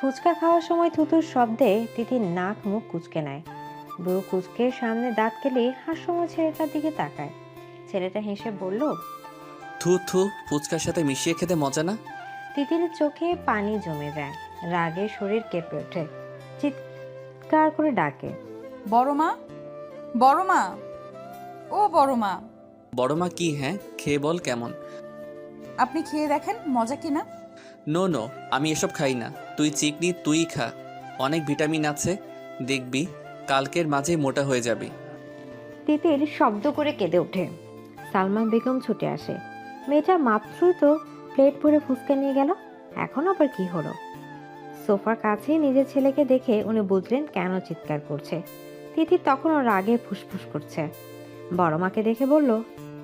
ফুচকা খাওয়ার সময় থুতুর শব্দে তিথির নাক মুখ কুঁচকে নেয়। বুড়ো কুঁচকে সামনে দাঁত কেলে হাস্যময় ছেলেটার দিকে তাকায়। ছেলেটা হেসে বলল, থু থু, ফুচকার সাথে মিশিয়ে খেতে মজা না? তিতির চোখে পানি জমে যায়। রাগে শরীর কেঁপে ওঠে, চিৎকার করে ডাকে, বড় মা, বড় মা, ও বড় মা। বড় মা কি? হ্যাঁ, খেয়ে বল কেমন। আপনি খেয়ে দেখেন মজা কিনা। নো নো, আমি এসব খাই না। তুই চিকনি, তুই খা, অনেক ভিটামিন আছে, দেখবি কালকের মাঝে মোটা হয়ে যাবি। তিতির শব্দ করে কেঁদে ওঠে। সালমা বেগম ছুটে আসে। মেয়েটা মাত্রই তো প্লেট ভরে ফুচকা নিয়ে গেল, এখন আবার কি হলো? সোফার কাছে নিজের ছেলেকে দেখে উনি বুঝলেন কেন চিৎকার করছে। তিতির তখনও রাগে ফুসফুস করছে। বড় মাকে দেখে বলল,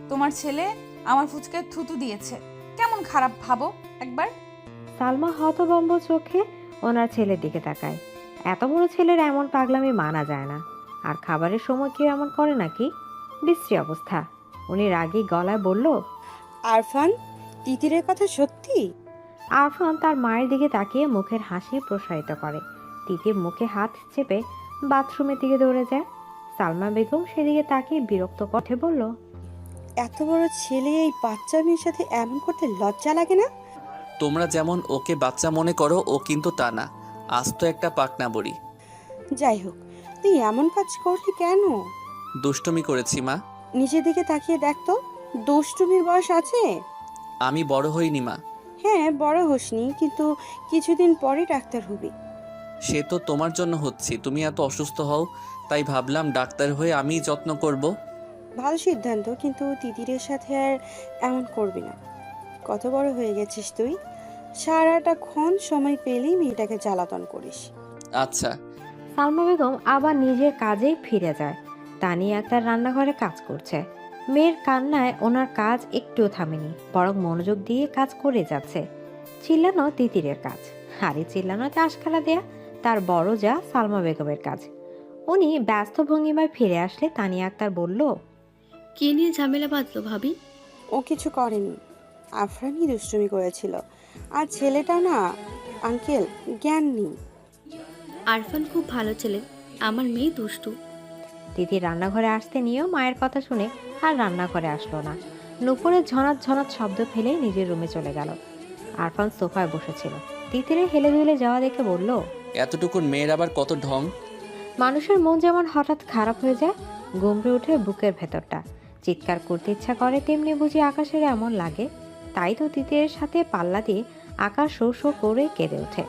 তোমার ছেলে আমার ফুচকায় থুতু দিয়েছে, কেমন খারাপ ভাবো একবার। সালমা হতভম্ব চোখে ওনার ছেলের দিকে তাকায়। এত বড় ছেলের এমন পাগলামি মানা যায় না। আর খাবারের সময় কেউ এমন করে নাকি? বিশ্রী অবস্থা। উনি রাগী গলায় বলল, আরফান, তিতিরের কথা সত্যি? আরফান তার মায়ের দিকে তাকিয়ে মুখের হাসি প্রসারিত করে। তিতির মুখে হাত চেপে বাথরুমের দিকে দৌড়ে যায়। সালমা বেগম সেদিকে তাকিয়ে বিরক্ত কণ্ঠে বলল, এত বড় ছেলে এই বাচ্চা মেয়ের সাথে এমন করতে লজ্জা লাগে না? তোমরা যেমন ওকে বাচ্চা মনে করো, ও কিন্তু তা না, আস্ত একটা পাকনা বড়ি। যাই হোক, তুই এমন কাজ করলি কেন? দুষ্টুমি করেছি মা। নিজের দিকে তাকিয়ে দেখ তো, দুষ্টুমির বয়স আছে? আমি বড় হইনি মা। হ্যাঁ, বড় হোসনি, কিন্তু কিছুদিন পরে ডাক্তার হবি। সে তো তোমার জন্য হচ্ছি, তুমি এত অসুস্থ হও, তাই ভাবলাম ডাক্তার হয়ে আমিই যত্ন করব। ভালো সিদ্ধান্ত, কিন্তু তিতিরের সাথে আর এমন করবি না। কত বড় হয়ে গেছিস তুই, সারাটা ক্ষণ সময় পেলেই মেয়েটাকে জ্বালাতন করিস। আচ্ছা। সালমা বেগম আবার নিজের কাজেই ফিরে যায়। তানিয়া আক্তার রান্নাঘরে কাজ করছে। মেয়ের কান্নায় ওনার কাজ একটুও থামেনি, বরং মনোযোগ দিয়ে কাজ করে যাচ্ছে। চিল্লানো তিতিরের কাজ, হাড়ি চিল্লানোতে আশকারা দেয়া তার বড় যা সালমা বেগমের কাজ। উনি ব্যস্ত ভঙ্গিমায় ফিরে আসলে তানিয়া আক্তার বলল, কি নিয়ে ঝামেলা বাঁধলো ভাবি? ও কিছু করেনি, আফরানই দুষ্টুমি করেছিল। আর ছেলেটা না আঙ্কেল, জ্ঞান নেই। আরফান খুব ভালো ছেলে, আমার মেয়ে দুষ্টু। তিথি রান্নাঘরে আসতে নিয়েও মায়ের কথা শুনে আর রান্নাঘরে আসলো না। নুপুরের ঝনাত ঝনাত শব্দ ফেলেই নিজের রুমে চলে গেল। আরফান সোফায় বসেছিল। তিতিরে হেলে দুলে যাওয়া দেখে বলল, এতটুকুন মেয়ের আবার কত ঢং। মানুষের মন যেমন হঠাৎ খারাপ হয়ে যায়, গুমড়ে ওঠে বুকের ভেতরটা। চিৎকার করতে ইচ্ছা করে, তেমনি বুঝি আকাশের এমন লাগে। তাই তো তিতিরের সাথে পাল্লা দিয়ে আকাশ শো শো করে কেঁদে ওঠে।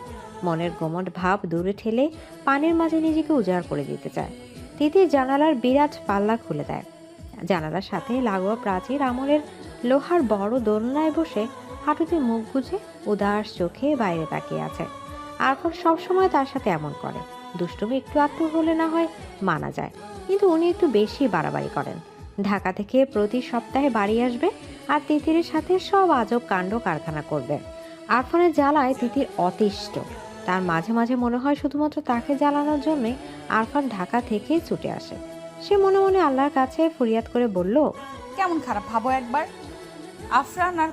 মনের গোমট ভাব দূরে ঠেলে পানির মাঝে নিজেকে উজাড় করে দিতে চায়। তিতির জানালার বিরাট পাল্লা খুলে দেয়। জানালার সাথে লাগোয়া প্রাচীর আমলের লোহার বড় দোলনায় বসে হাঁটুতে মুখ গুজে উদাস চোখে বাইরে তাকিয়ে আছে। আরফান সবসময় তার সাথে এমন করে। দুষ্টুমি একটু আধটু হলে না হয় মানা যায়, কিন্তু উনি একটু বেশি বাড়াবাড়ি করেন। ঢাকা থেকে প্রতি সপ্তাহে বাড়ি আসবে আর তিতিরের সাথে সব আজব কাণ্ড কারখানা করবে। আরফানের জ্বালায় তিতির অতিষ্ঠ। তার মাঝে মাঝে মনে হয় শুধুমাত্র তাকে জ্বালানোর জন্যে আরফান ঢাকা থেকেই ছুটে আসে। সে মনে মনে আল্লাহর কাছে ফরিয়াদ করে বলল, কেমন খারাপ ভাবো একবার। আফরান আর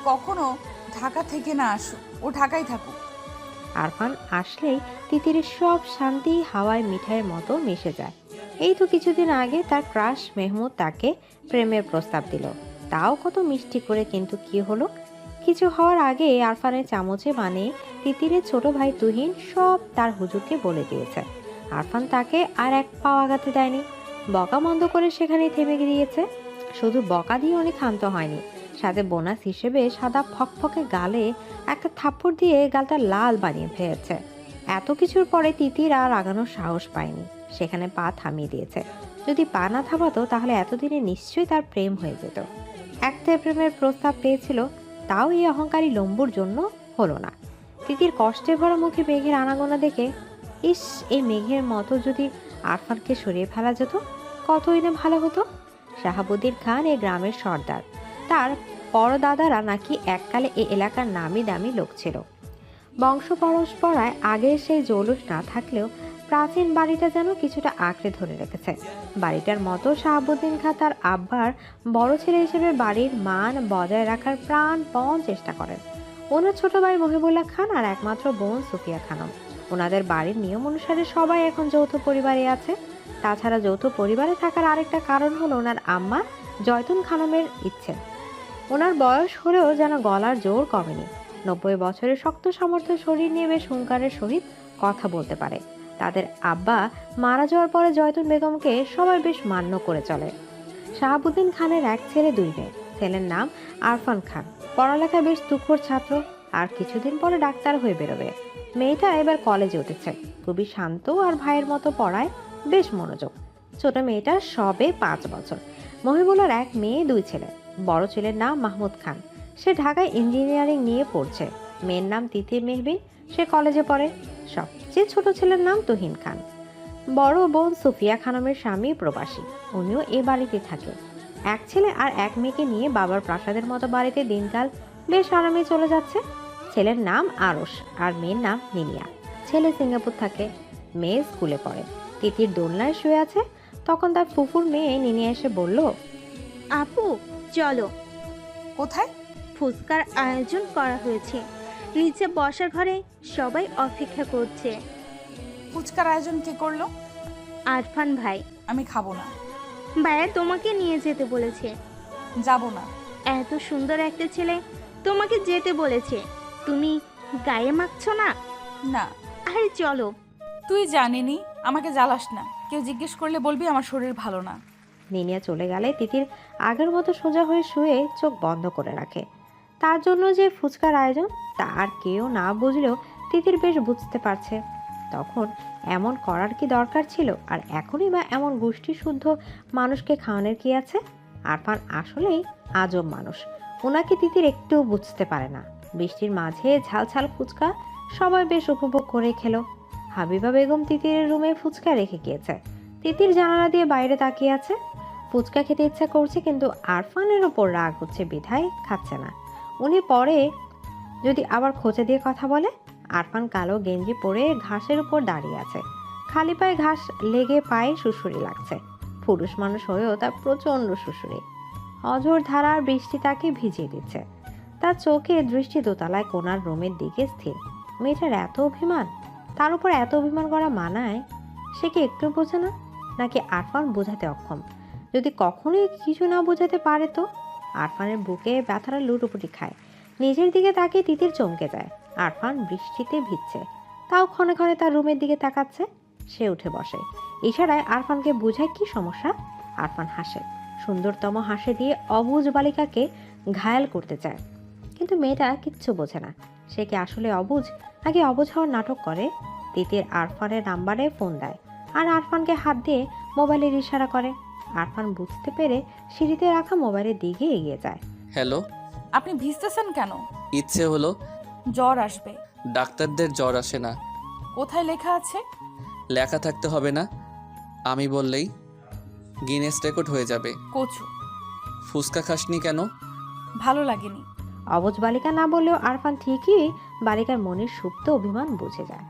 কখনো ঢাকা থেকে না আসুক, ও ঢাকায় থাকুক। আরফান আসলেই তিতিরের সব শান্তি হাওয়ায় মিঠাইয়ের মতো মিশে যায়। এই তো কিছুদিন আগে তার ক্রাশ মেহমুদ তাকে প্রেমের প্রস্তাব দিল, তাও কত মিষ্টি করে। কিন্তু কি হলো? কিছু হওয়ার আগে আরফানের চামচে মানে তিতিরের ছোট ভাই তুহিন সব তার হুজুরকে বলে দিয়েছে। আরফান তাকে আর এক পাও আগাতে দেয়নি, বকা বন্ধ করে সেখানেই থেমে গিয়েছে। শুধু বকা দিয়ে অনেক ক্ষান্ত হয়নি, সাথে বোনাস হিসেবে সাদা ফকফকে গালে একটা থাপ্পড় দিয়ে গালটা লাল বানিয়ে ফেলেছে। এত কিছুর পরে তিতির আর আগানোর সাহস পায়নি, সেখানে পা থামিয়ে দিয়েছে। যদি পা না থামাতো তাহলে এতদিনে নিশ্চয়ই তার প্রেম হয়ে যেত। একটাই প্রেমের প্রস্তাব পেয়েছিল, তাও এই অহংকারী লম্বুর জন্য হলো না। তিতির কষ্টে ভরা মুখে মেঘের আনাগোনা দেখে, ইস, এই মেঘের মতো যদি আরফানকে সরিয়ে ফেলা যেত কতই না ভালো হতো। শাহাবুদ্দিন খান এই গ্রামের সর্দার, তার পরদাদারা নাকি এককালে এই এলাকার নামি দামি লোক ছিল। বংশ পরম্পরায় আগের সেই জৌলুস না থাকলেও প্রাচীন বাড়িটা যেন কিছুটা আঁকড়ে ধরে রেখেছে। বাড়িটার মতো শাহাবুদ্দিন খাঁ তার আব্বার বড় ছেলে হিসেবে বাড়ির মান বজায় রাখার প্রাণপণ চেষ্টা করেন। ওনার ছোট ভাই মহিবুল্লাহ খান আর একমাত্র বোন সুফিয়া খানম। ওনাদের বাড়ির নিয়ম অনুসারে সবাই এখন যৌথ পরিবারে আছে। তাছাড়া যৌথ পরিবারে থাকার আরেকটা কারণ হলো ওনার আম্মা জয়তুন খানমের ইচ্ছে। ওনার বয়স হলেও যেন গলার জোর কমেনি। 90 বছরের শক্ত সামর্থ্য শরীর নিয়ে বেশ হুঙ্কারের সহিত কথা বলতে পারে। তাদের আব্বা মারা যাওয়ার পরে জয়তুন বেগমকে সবাই বেশ মান্য করে চলে। শাহাবুদ্দিন খানের এক ছেলে 2 মেয়ে। ছেলের নাম আরফান খান, পড়ালেখায় বেশ তুখোড় ছাত্র, আর কিছুদিন পরে ডাক্তার হয়ে বেরোবে। মেয়েটা এবার কলেজে উঠেছে, খুবই শান্ত আর ভাইয়ের মতো পড়ায় বেশ মনোযোগ। ছোট মেয়েটা সবে 5 বছর। মহিবুলার 1 মেয়ে 2 ছেলে। বড় ছেলের নাম মাহমুদ খান, সে ঢাকায় ইঞ্জিনিয়ারিং নিয়ে পড়ছে। মেয়ের নাম তিতির মেহবিন, সে কলেজে পড়ে। সবচেয়ে ছোট ছেলের নাম তুহিন খান। বড় বোন সুফিয়া খানমের স্বামী প্রবাসী, উনিও এ বাড়িতে থাকে। 1 ছেলে আর 1 মেয়েকে নিয়ে বাবার প্রাসাদের মতো বাড়িতে দিনকাল বেশ আরামে চলে যাচ্ছে। ছেলের নাম আরশ আর মেয়ের নাম নিনিয়া। ছেলে সিঙ্গাপুর থাকে, মেয়ে স্কুলে পড়ে। তিতির দোলনায় শুয়ে আছে, তখন তার ফুফুর মেয়ে নিনিয়া এসে বলল, আপু চলো, কোথায়? ফুচকার আয়োজন করা হয়েছে, নিচে বসার ঘরে সবাই অপেক্ষা করছে। ফুচকার আয়োজন কে করলো? আরফান ভাই। আমি খাবো না। ভাইয়া তোমাকে নিয়ে যেতে বলেছে। যাব না। এত সুন্দর একটা ছেলে তোমাকে যেতে বলেছে, তুমি গায়ে মাখছো না? না। আরে চলো। তুই জানিনি, আমাকে জ্বালাস না। কেউ জিজ্ঞেস করলে বলবি আমার শরীর ভালো না। নিনিয়া চলে গেলে তিতির আগের মতো সোজা হয়ে শুয়ে চোখ বন্ধ করে রাখে। তার জন্য যে ফুচকার আয়োজন তা আর কেউ না বুঝলেও তিতির বেশ বুঝতে পারছে। তখন এমন করার কি দরকার ছিল? আর এখনই বা এমন গোষ্ঠী শুদ্ধ মানুষকে খাওয়ানোর কি আছে? আরফান আসলেই আজব মানুষ, ওনাকে তিতির একটুও বুঝতে পারে না। বৃষ্টির মাঝে ঝালঝাল ফুচকা সবাই বেশ উপভোগ করে খেলো। হাবিবা বেগম তিতিরের রুমে ফুচকা রেখে গিয়েছে। তিতির জানালা দিয়ে বাইরে তাকিয়ে আছে। ফুচকা খেতে ইচ্ছা করছে, কিন্তু আরফানের ওপর রাগ হচ্ছে বিধায় খাচ্ছে না। উনি পরে যদি আবার খোঁচা দিয়ে কথা বলে। আরফান কালো গেঞ্জি পরে ঘাসের উপর দাঁড়িয়ে আছে, খালি পায়ে ঘাস লেগে পায়ে সুড়সুড়ি লাগছে। পুরুষ মানুষ হয়েও তার প্রচণ্ড সুড়সুড়ি। অঝোর ধারার বৃষ্টি তাকে ভিজিয়ে দিচ্ছে। তার চোখে দৃষ্টি দোতলায় কোনার রুমের দিকে স্থির। মেয়েটার এত অভিমান, তার উপর এত অভিমান করা মানায়? সে কি একটু বোঝে না, নাকি আরফান বোঝাতে অক্ষম? যদি কখনোই কিছু না বোঝাতে পারে তো? আরফানের বুকে ব্যথাটা লুটোপুটি খায়। নিজের দিকে তাকিয়ে তিতির চমকে যায়। আরফান বৃষ্টিতে ভিজছে, তাও ক্ষণে ক্ষণে তার রুমের দিকে তাকাচ্ছে। সে উঠে বসে, ইশারায় আরফানকে বোঝায় কি সমস্যা। আরফান হাসে, সুন্দরতম হাসি দিয়ে অবুঝ বালিকাকে ঘায়াল করতে চায়। কিন্তু মেয়েটা কিচ্ছু বোঝে না। সে কি আসলে অবুঝ, নাকি অবুঝ হওয়ার নাটক করে? তিতির আরফানের নাম্বারে ফোন দেয় আর আরফানকে হাত দিয়ে মোবাইলের ইশারা করে। আরফান বুঝতে পেরে সিঁড়িতে রাখা মোবাইলের দিকে এগিয়ে যায়। হ্যালো। আপনি ভিজতেছেন কেন? ইচ্ছে হলো। জ্বর আসবে। ডাক্তারদের জ্বর আসে না। কোথায় লেখা আছে? লেখা থাকতে হবে না, আমি বললেই গিনেস রেকর্ড হয়ে যাবে। কচু। ফুচকা খাসনি কেন? ভালো লাগেনি। অবুঝ বালিকা না বললেও আরফান ঠিকই বালিকার মনের সুপ্ত অভিমান বুঝে যায়।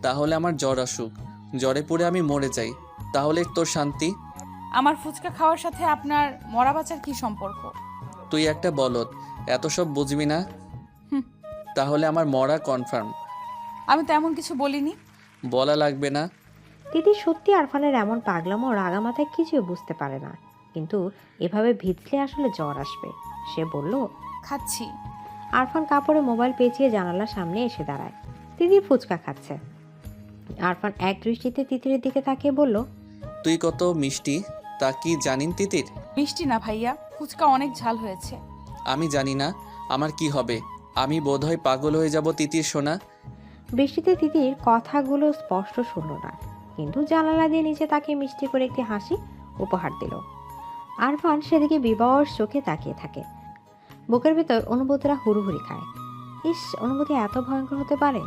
তাহলে আমার জ্বর আসুক, জ্বরে পড়ে আমি মরে যাই, তাহলে তোর শান্তি। আমার ফুচকা খাওয়ার সাথে আপনার মরা বাঁচার কি সম্পর্ক? তুই একটা বলদ, এত সব বুঝবি না। হুম। তাহলে আমার মরা কনফার্ম। আমি তেমন কিছু বলিনি। বলা লাগবে না। তিতির সত্যি আরফানের এমন পাগলামো রাগা মাথায় কিছুই বুঝতে পারে না, কিন্তু এভাবে ভিজলে আসলে জ্বর আসবে। সে বলল, খাচ্ছি। আরফান কাপড়ে মোবাইল পেঁচিয়ে জানালার সামনে এসে দাঁড়ায়। তিতির ফুচকা খাচ্ছে। আরফান এক দৃষ্টিতে তিতিরের দিকে তাকিয়ে বলল, তুই কত মিষ্টি তা কি জানিন তিতির? মিষ্টি না ভাইয়া, ফুচকা অনেক ঝাল হয়েছে। আমি জানি না আমার কি হবে, আমি বোধহয় পাগল হয়ে যাব তিতির সোনা। বৃষ্টিতে তিতির কথাগুলো স্পষ্ট শুনল না, কিন্তু জানালা দিয়ে নিচে তাকে মিষ্টি করে একটি হাসি উপহার দিল। আরফান সেদিকে বিবশ চোখে তাকিয়ে থাকে। বুকের ভেতর অনুভূতিরা হুড়ুহুড়ি খায়। ইস, অনুভূতি এত ভয়ঙ্কর হতে পারে?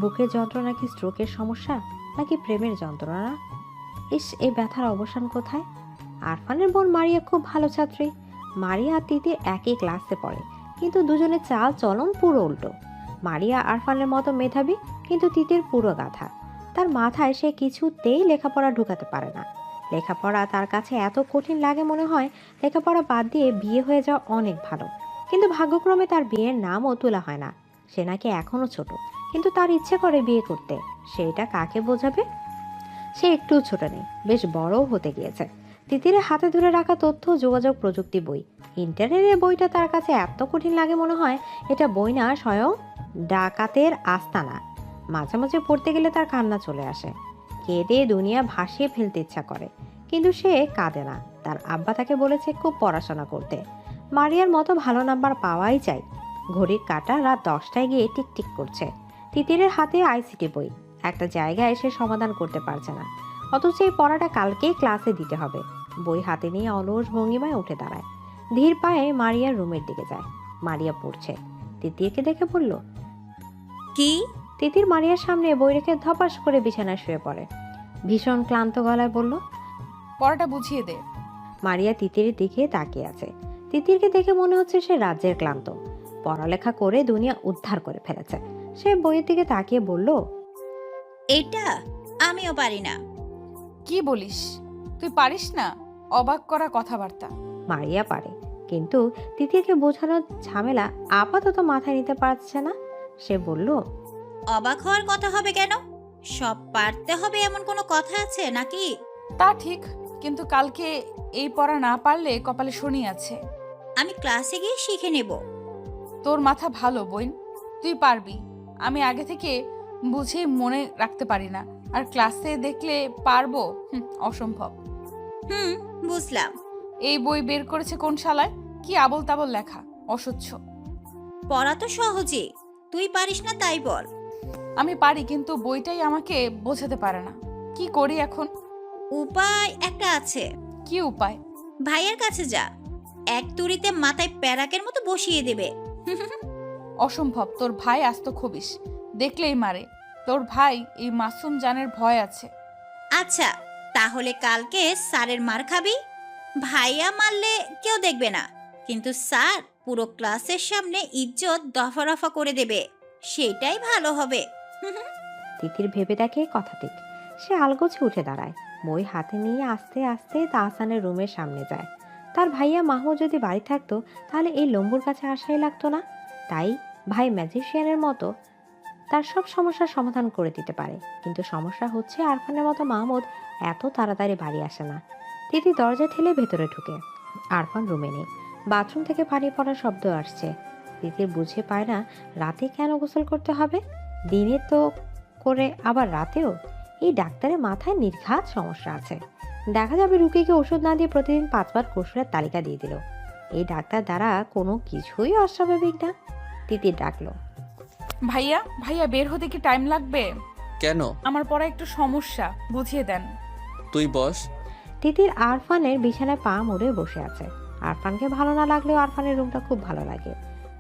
বুকের যন্ত্রণা কি স্ট্রোকের সমস্যা, নাকি প্রেমের যন্ত্রণা? ইস, এই ব্যথার অবসান কোথায়? আরফানের বোন মারিয়া খুব ভালো ছাত্রী। মারিয়া আর তিতির একই ক্লাসে পড়ে, কিন্তু দুজনের চাল চলন পুরো উল্টো। মারিয়া আরফানের মতো মেধাবী, কিন্তু তিতির পুরো গাধা। তার মাথায় সে কিছুতেই লেখাপড়া ঢুকাতে পারে না। লেখাপড়া তার কাছে এত কঠিন লাগে, মনে হয় লেখাপড়া বাদ দিয়ে বিয়ে হয়ে যাওয়া অনেক ভালো। কিন্তু ভাগ্যক্রমে তার বিয়ের নামও তোলা হয় না। সে নাকি এখনো ছোট, কিন্তু তার ইচ্ছে করে বিয়ে করতে। সেটা কাকে বোঝাবে? সে একটুও ছোট নেই, বেশ বড়ও হতে গিয়েছে। তিতিরের হাতে ধরে রাখা তথ্য যোগাযোগ প্রযুক্তি বই, ইন্টারনেটের বইটা তার কাছে এত কঠিন লাগে মনে হয় এটা বই না, স্বয়ং ডাকাতের আস্তানা। মাঝে মাঝে পড়তে গেলে তার কান্না চলে আসে। কেঁদে দুনিয়া ভাসিয়ে ফেলতে ইচ্ছা করে, কিন্তু সে কাঁদে না। তার আব্বা তাকে বলেছে খুব পড়াশোনা করতে, মারিয়ার মতো ভালো নাম্বার পাওয়াই চাই। ঘড়ির কাঁটা রাত 10টায় গিয়ে টিকটিক করছে। তিতিরের হাতে আইসিটি বই, একটা জায়গায় সে সমাধান করতে পারছে না, অথচ এই পড়াটা কালকেই ক্লাসে দিতে হবে। বই হাতে নিয়ে অলস ভঙ্গিমায় উঠে দাঁড়ায়, ধীর পায়ে মারিয়ার রুমের দিকে যায়। মারিয়া পড়ছে, তিতিরকে দেখে বলল, কি? তিতির মারিয়ার সামনে বই রেখে ধপাস করে বিছানায় শুয়ে পড়ে। ভীষণ ক্লান্ত গলায় বলল, পড়াটা বুঝিয়ে দে। মারিয়া তিতিরের দিকে তাকিয়ে আছে। তিতিরকে দেখে মনে হচ্ছে সে রাজ্যের ক্লান্ত, পড়ালেখা করে দুনিয়া উদ্ধার করে ফেলেছে। সে বইয়ের দিকে তাকিয়ে বলল, এটা আমিও পারি না। কি বলিস? তুই পারিস না? অবাক করা কথাবার্তা। মারিয়া পারে, কিন্তু তিতিরকে বোঝানোর ঝামেলা আপাতত মাথায় নিতে পারছে না। সে বলল, অবাক হওয়ার কথা হবে কেন? সব পারতে হবে এমন কোনো কথা আছে নাকি? তা ঠিক, কিন্তু কালকে এই পড়া না পারলে কপালে শনি আছে। আমি ক্লাসে গিয়ে শিখে নেব। তোর মাথা ভালো বোন, তুই পারবি। আমি আগে থেকে বুঝে মনে রাখতে পারি না, আর ক্লাসে দেখলে পারবো? অসম্ভব। বুঝলাম। এই বই বের করেছে কোন শালায়? কি আবল তাবল লেখা, অসহ্য। পড়া তো সহজে, তুই পারিস না তাই বল। আমি পারি, কিন্তু বইটাই আমাকে বোঝাতে পারে না। কি করি এখন? উপায় একটা আছে। কি উপায়? ভাইয়ের কাছে যা, এক তুড়িতে মাথায় প্যারাকের মতো বসিয়ে দেবে। অসম্ভব, তোর ভাই আস্ত খবিস, দেখলেই মারে। তোর ভাই এই মাসুম জানের ভয় আছে। আচ্ছা, তাহলে কালকে স্যারের মার খাবি। ভাইয়া মারলে কেউ দেখবে না, কিন্তু স্যার পুরো ক্লাসের সামনে ইজ্জত দফা করে দেবে। সেটাই ভালো হবে। তিতির ভেবে দেখে কথা ঠিক। সে আলগোছে উঠে দাঁড়ায়, বই হাতে নিয়ে আস্তে আস্তে তাহসানের রুমের সামনে যায়। তার ভাইয়া মাহু যদি বাড়ি থাকতো তাহলে এই লম্বুর কাছে আসাই লাগতো না। তাই ভাই ম্যাজিশিয়ানের মতো তার সব সমস্যার সমাধান করে দিতে পারে। কিন্তু সমস্যা হচ্ছে আরফানের মতো মাহমুদ এত তাড়াতাড়ি বাড়ি আসে না। তিতি দরজা ঠেলে ভেতরে ঢুকে। আরফান রুমে নেই, বাথরুম থেকে পানি পড়ার শব্দ আসছে। তিতির বুঝে পায় না রাতে কেন গোসল করতে হবে, দিনে তো করে আবার রাতেও। এই ডাক্তারের মাথায় নির্ঘাত সমস্যা আছে। দেখা যাবে রুগীকে ওষুধ না দিয়ে প্রতিদিন 5 বার গোসলের তালিকা দিয়ে দিল। এই ডাক্তার দ্বারা কোনো কিছুই অস্বাভাবিক না। তিতির ডাকলো, ভাইয়া ভাইয়া, বের হতে কি টাইম লাগবে? কেন? আমার পড়া একটু সমস্যা, বুঝিয়ে দেন। তুই বস। তিতির আরফানের বিছানায় পা মুড়ে বসে আছে। আরফানকে ভালো না লাগলেও আরফানের রুমটা খুব ভালো লাগে,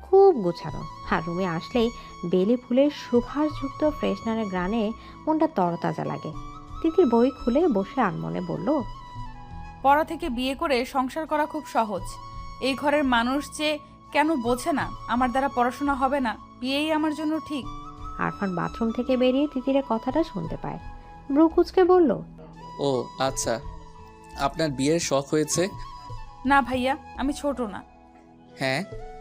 খুব গুছানো। আর রুমে আসলেই বেলি ফুলের সুভাষযুক্ত ফ্রেশনারের গ্রানে মনটা তরতাজা লাগে। তিতির বই খুলে বসে আনমনে বলল, পড়া থেকে বিয়ে করে সংসার করা খুব সহজ। এই ঘরের মানুষ যে কেন বোঝে না আমার দ্বারা পড়াশোনা হবে না, বিয়েই আমার জন্য ঠিক। আরফান বাথরুম থেকে বেরিয়ে তিতিরের কথাটা শুনতে পায়। ব্রু কুচকে বলল, ও আচ্ছা, আপনার বিয়ের শখ হয়েছে? না ভাইয়া, আমি ছোট না। হ্যাঁ,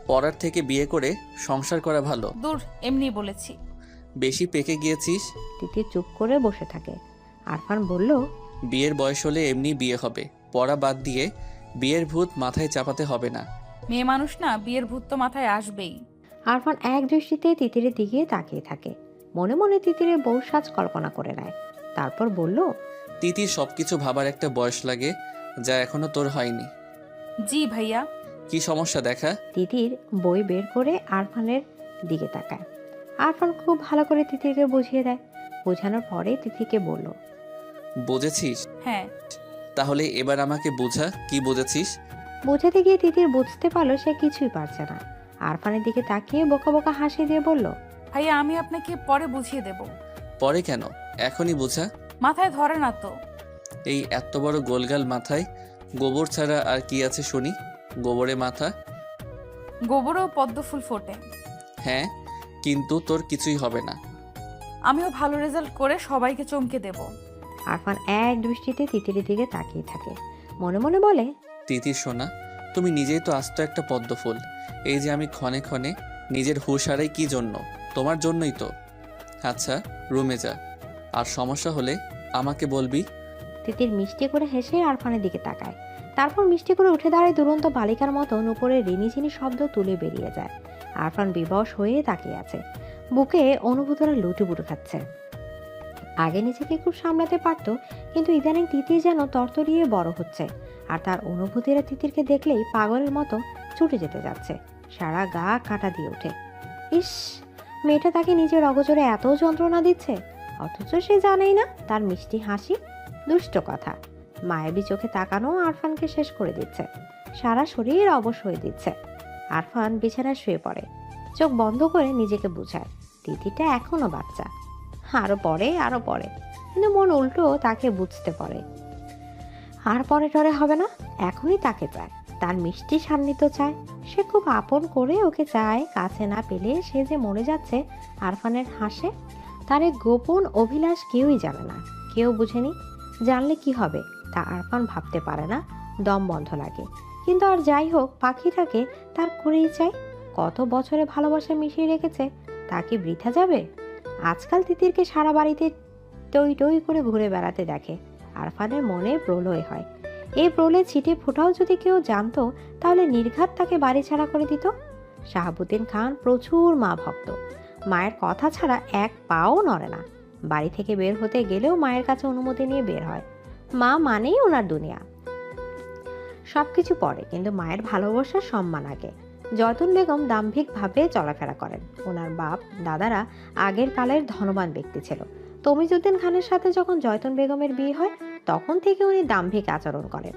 পড়ার থেকে বিয়ে করে সংসার করা ভালো। দূর, এমনি বলেছি। বেশি পেকে গিয়েছিস। তিতির চুপ করে বসে থাকে। আরফান বলল, বিয়ের বয়স হলে এমনি বিয়ে হবে, পড়া বাদ দিয়ে বিয়ের ভূত মাথায় চাপাতে হবে না। মেয়ে মানুষ না, বিয়ের ভূত তো মাথায় আসবেই। আরফান এক দৃষ্টিতে তিতিরের দিকে তাকিয়ে থাকে। মনে মনে তিতিরের বউ সাজ কল্পনা করে নেয়। তারপর বলল, তিতির সবকিছু ভাবার একটা বয়স লাগে, যা এখনো তোর হয়নি। জি ভাইয়া। কি সমস্যা দেখা? তিতির বই বের করে আরফানের দিকে তাকায়। আরফান খুব ভালো করে তিতিরকে বুঝিয়ে দেয়। বোঝানোর পরে তিতিকে বলল, বুঝেছিস? হ্যাঁ। তাহলে এবার আমাকে বুঝা, কি বুঝেছিস? বোঝাতে গিয়ে তিতির বুঝতে পারলো সে কিছুই পারছে না। আরফানের দিকে তাকিয়ে বোকা বোকা হাসি দিয়ে বলল, ভাইয়া, আমি আপনাকে পরে বুঝিয়ে দেব। পরে কেন, এখনই বুঝা। মাথায় ধরে না তো। এই এত বড় গোলগাল মাথায় গোবর ছাড়া আর কি আছে শুনি? গোবরে মাথা। গোবরেও পদ্ম ফুল ফোটে। হ্যাঁ, কিন্তু তোর কিছুই হবে না। আমিও ভালো রেজাল্ট করে সবাইকে চমকে দেব। আরফান এক দৃষ্টিতে তিতিরের দিকে তাকিয়ে থাকে। মনে মনে বলে, তিতির সোনা, তুমি নিজেই তো আস্ত একটা পদ্ম ফুল। এই যে আমি ক্ষণে ক্ষণে নিজের হুঁশ হারাই কি জন্য? তোমার জন্যই তো। আচ্ছা, রুমে যা, আর সমস্যা হলে আমাকে বলবি। তিতির মিষ্টি করে হেসে আরফানের দিকে তাকায়, তারপর মিষ্টি করে উঠে দাঁড়ায় দুরন্ত বালিকার মতো উপরে রিনিঝিনি শব্দ তুলে বেরিয়ে যায়। আরফান বিবশ হয়ে তাকিয়ে আছে, বুকে অনুভূতরা লুটুপুটু খাচ্ছে। আগে নিজেকে খুব সামলাতে পারতো, কিন্তু ইদানিং তিতির যেন তরতরিয়ে বড় হচ্ছে, আর তার অনুভূতিরা তিতিরকে দেখলেই পাগলের মতো ছুটে যেতে যাচ্ছে। সারা গা কাটা দিয়ে ওঠে। ইস, মেয়েটা তাকে নিজের অগোচরে এত যন্ত্রণা দিচ্ছে, অথচ সে জানেই না তার মিষ্টি হাসি। দুষ্ট কথা। মায়াবী চোখে তাকানো আরফানকে শেষ করে দিচ্ছে, সারা শরীর অবশ হয়ে দিচ্ছে। আরফান বিছানায় শুয়ে পড়ে, চোখ বন্ধ করে নিজেকে বুঝায় তিতিটা এখনো বাচ্চা, আরো পরে, কিন্তু মন উল্টো তাকে বুঝতে পারে। আর পরে টরে হবে না, এখনই তাকে চায়, তার মিষ্টি সান্নিধ্য চায়। সে খুব আপন করে ওকে চায়, কাছে না পেলে সে যে মরে যাচ্ছে আরফানের হাসে। তার এক গোপন অভিলাষ কেউই জানে না, কেউ বুঝেনি। জানলে কি হবে তা আরফান ভাবতে পারে না, দম বন্ধ লাগে। কিন্তু আর যাই হোক, পাখিটাকে তার করেই চাই। কত বছরে ভালোবাসা মিশিয়ে রেখেছে, তা কি বৃথা যাবে? আজকাল তিতিরকে সারা বাড়িতে টই টই করে ঘুরে বেড়াতে দেখে। আরফানের মনে প্রলয় হয়। এই প্রলয় ছিটে ফোটাও যদি কেউ জানতো, তাহলে নির্ঘাত তাকে বাড়ি ছাড়া করে দিত। শাহাবুদ্দিন খান প্রচুর মা ভক্ত, মায়ের কথা ছাড়া এক পাও নড়ে না। বাড়ি থেকে বের হতে গেলেও মায়ের কাছে অনুমতি নিয়ে বের হয়। মা মানেই ওনার দুনিয়া। সবকিছু পরে, কিন্তু মায়ের ভালোবাসার সম্মান আগে। জয়তুন বেগম দাম্ভিকভাবে চলাফেরা করেন। ওনার বাপ দাদারা আগের কালের ধনবান ব্যক্তি ছিল। তমিজউদ্দিন খানের সাথে যখন জয়তুন বেগমের বিয়ে হয়, তখন থেকে উনি দাম্ভিক আচরণ করেন।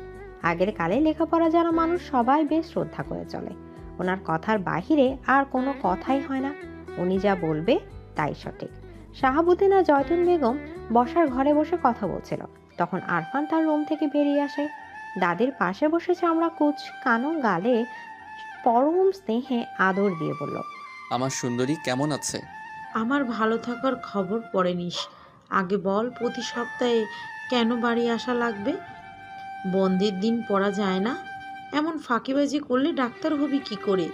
আগের কালে লেখাপড়া জানা মানুষ সবাই বেশ শ্রদ্ধা করে চলে। ওনার কথার বাহিরে আর কোনো কথাই হয় না, উনি যা বলবে তাই সঠিক। শাহাবুদ্দিন আর জয়তুন বেগম বসার ঘরে বসে কথা বলছিল, তখন আরফান তার রুম থেকে বেরিয়ে আসে। দাদির পাশে বসে চামড়া কুচ কানো গালে পরম স্নেহে আদর দিয়ে বলল, আমার সুন্দরী কেমন আছে? আমার ভালো থাকার খবর পরে নিস। আগে বল, প্রতি সপ্তাহে কেন বাড়ি আসা লাগবে? বন্ধের দিন পড়া যায় না? এমন ফাঁকিবাজি করলে ডাক্তার হবি কি করে?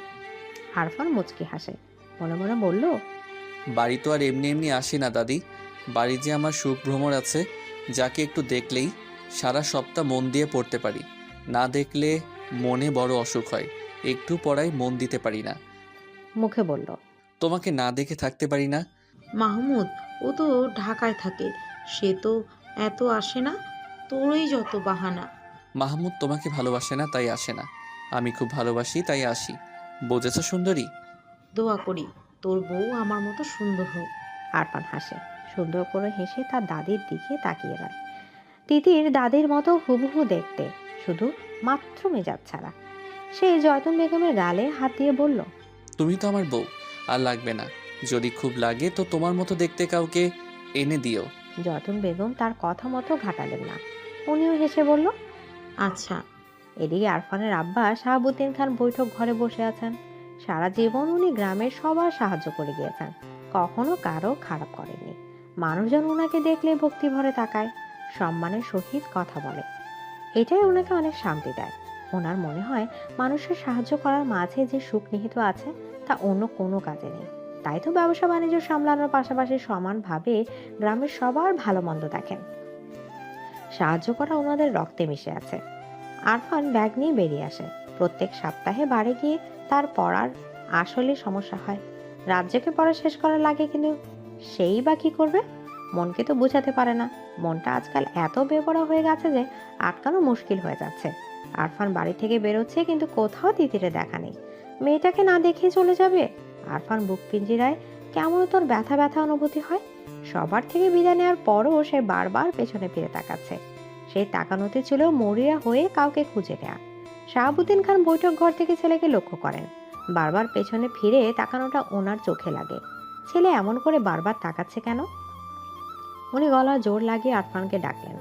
আরফান মুচকি হাসে, মনে মনে বলল, বাড়ি তো আর এমনি এমনি আসি না দাদি। বাড়ি যে আমার সুখ ভ্রমর আছে, যাকে একটু দেখলেই সারা সপ্তাহ মন দিয়ে পড়তে পারি। না দেখলে মনে বড় অসুখ হয়, একটু পড়ায় মন দিতে পারি না। মুখে বলল, তোমাকে না দেখে থাকতে পারি না। মাহমুদ, ও তো ঢাকায় থাকে, সে তো এত আসে না। তোরই যত বাহানা। মাহমুদ তোমাকে ভালোবাসে না তাই আসে না, আমি খুব ভালোবাসি তাই আসি। বুঝেছ সুন্দরী? দোয়া করি তোর বউ আমার মতো সুন্দর হোক। আরফান হাসে, সুন্দর করে হেসে তার দাদির দিকে তাকিয়ে রয়। তিতির দাদির মতো হুবহু দেখতে, শুধু মাত্র মেজাজ ছাড়া। সে জয়তুন বেগমের গালে হাত দিয়ে বলল, তুমি তো আমার বউ, আর লাগবে না। যদি খুব লাগে তো তোমার মতো দেখতে কাউকে এনে দিও। জয়তুন বেগম তার কথা মতো ঘাটালেন না, উনিও হেসে বলল, আচ্ছা। এদিকে আরফানের আব্বা শাহাবুদ্দিন খান বৈঠক ঘরে বসে আছেন। সারা জীবন উনি গ্রামের সবার সাহায্য করে গিয়েছেন, কখনো কারো খারাপ করেননি। মানুষজন ওনাকে দেখলে ভক্তি ভরে তাকায়, সম্মানের সহিত কথা বলে। এটাই ওনাকে অনেক শান্তি দেয়। ওনার মনে হয় মানুষের সাহায্য করার মাঝে যে সুখ নিহিত আছে, তা অন্য কোনো কাজে নেই। তাই তো ব্যবসা বাণিজ্য সামলানোর পাশাপাশি সমানভাবে গ্রামের সবার ভালো মন্দ দেখেন। সাহায্য করা ওনাদের রক্তে মিশে আছে। আরফান ব্যাগ নিয়ে বেরিয়ে আসে। প্রত্যেক সপ্তাহে বাড়ি গিয়ে তার পড়ার আসলে সমস্যা হয়। রাজ্যকে পড়া শেষ করা লাগে, কিন্তু সেই বা কি করবে? মনকে তো বোঝাতে পারে না। মনটা আজকাল এত বেপরা হয়ে গেছে যে আটকানো মুশকিল হয়ে যাচ্ছে। আরফান বাড়ি থেকে বেরোচ্ছে, কিন্তু কোথাও তিতিরে দেখা নেই। মেয়েটাকে না দেখে চলে যাবে? আরফান বুক পিঞ্জিরায় কেমন তোর ব্যথা ব্যথা অনুভূতি হয়। সবার থেকে বিদায় নেওয়ার পরও সে বারবার পেছনে ফিরে তাকাচ্ছে। সেই তাকানোতে ছিল মরিয়া হয়ে কাউকে খুঁজে নেয়া। শাহাবুদ্দিন খান বৈঠক ঘর থেকে ছেলেকে লক্ষ্য করেন। বারবার পেছনে ফিরে তাকানোটা ওনার চোখে লাগে। ছেলে এমন করে বারবার তাকাচ্ছে কেন? উনি গলা জোর লাগিয়ে আরফানকে ডাকলেন।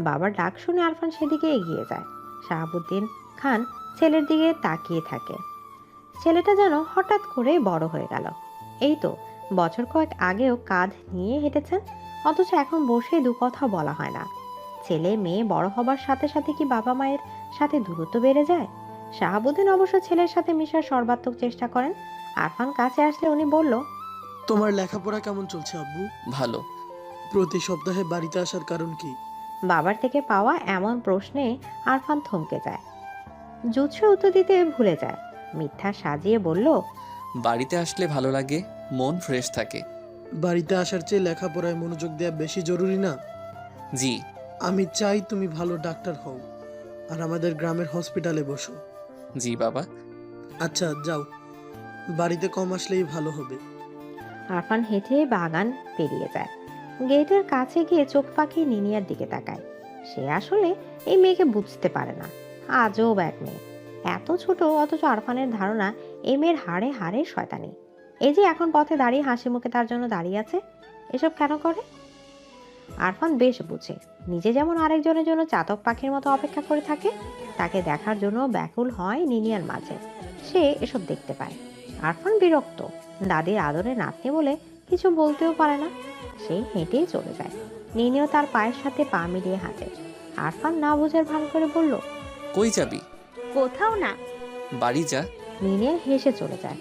বাবার ডাক শুনে আরফান সেদিকে এগিয়ে যায়। শাহাবুদ্দিন খান ছেলের দিকে তাকিয়ে থাকে। ছেলেটা যেন হঠাৎ করে বড় হয়ে গেল। এই তো বছর কয়েক আগেও কাঁধ নিয়ে হেঁটেছেন, অথচ এখন বসে দু কথা বলা হয় না। ছেলে মেয়ে বড় হবার সাথে সাথে কি বাবা মায়ের সাথে দূরত্ব বেড়ে যায়? শাহাবুদ্দিন অবশ্য ছেলের সাথে মিশার সর্বাত্মক চেষ্টা করেন। আরফান কাছে আসলে উনি বলল, তোমার লেখাপড়া কেমন চলছে আব্বু? ভালো। প্রতি সপ্তাহে বাড়িতে আসার কারণ কি? বাবার থেকে পাওয়া এমন প্রশ্নে আরফান থমকে যায়, জুৎসে উত্তর দিতে ভুলে যায়। মিথ্যা সাজিয়ে বলল, বাড়িতে আসলে ভালো লাগে, মন ফ্রেশ থাকে। বাড়িতে আসার চেয়ে লেখাপড়ায় মনোযোগ দেওয়া বেশি জরুরি না? জি। আমি চাই তুমি ভালো ডাক্তার হও আর আমাদের গ্রামের হসপিটালে বসো। জি বাবা। আচ্ছা যাও, বাড়িতে কম আসলেই ভালো হবে। আরফান হেঁটে বাগান পেরিয়ে যায়। গেটের কাছে গিয়ে চোখ পাকিয়ে নিনিয়ার দিকে তাকায়। সে আসলে এই মেয়েকে বুঝতে পারে না। আজব এক মেয়ে, এত ছোট অথচ আরফানের ধারণা এই মেয়ের হাড়ে হাড়ে শয়তানি। এই যে এখন পথে দাঁড়িয়ে হাসি মুখে তার জন্য দাঁড়িয়ে আছে, এসব কেন করে? আরফান বেশ বুঝে, নিজে যেমন আরেকজনের জন্য চাতক পাখির মতো অপেক্ষা করে থাকে, তাকে দেখার জন্য ব্যাকুল হয় নিনিয়ার মাঝে। সে এসব দেখতে পায়। আরফান বিরক্ত, দাদির আদরে নাতনি বলে কিছু বলতেও পারে না। সে হেঁটেই চলে যায়। নিনিও তার পায়ের সাথে পা মিলিয়ে হাঁটে। আরফান না বোঝার ভান করে বলল, কই যাবি? কোথাও না। বাড়ি যা। নিনিয়া হেসে চলে যায়।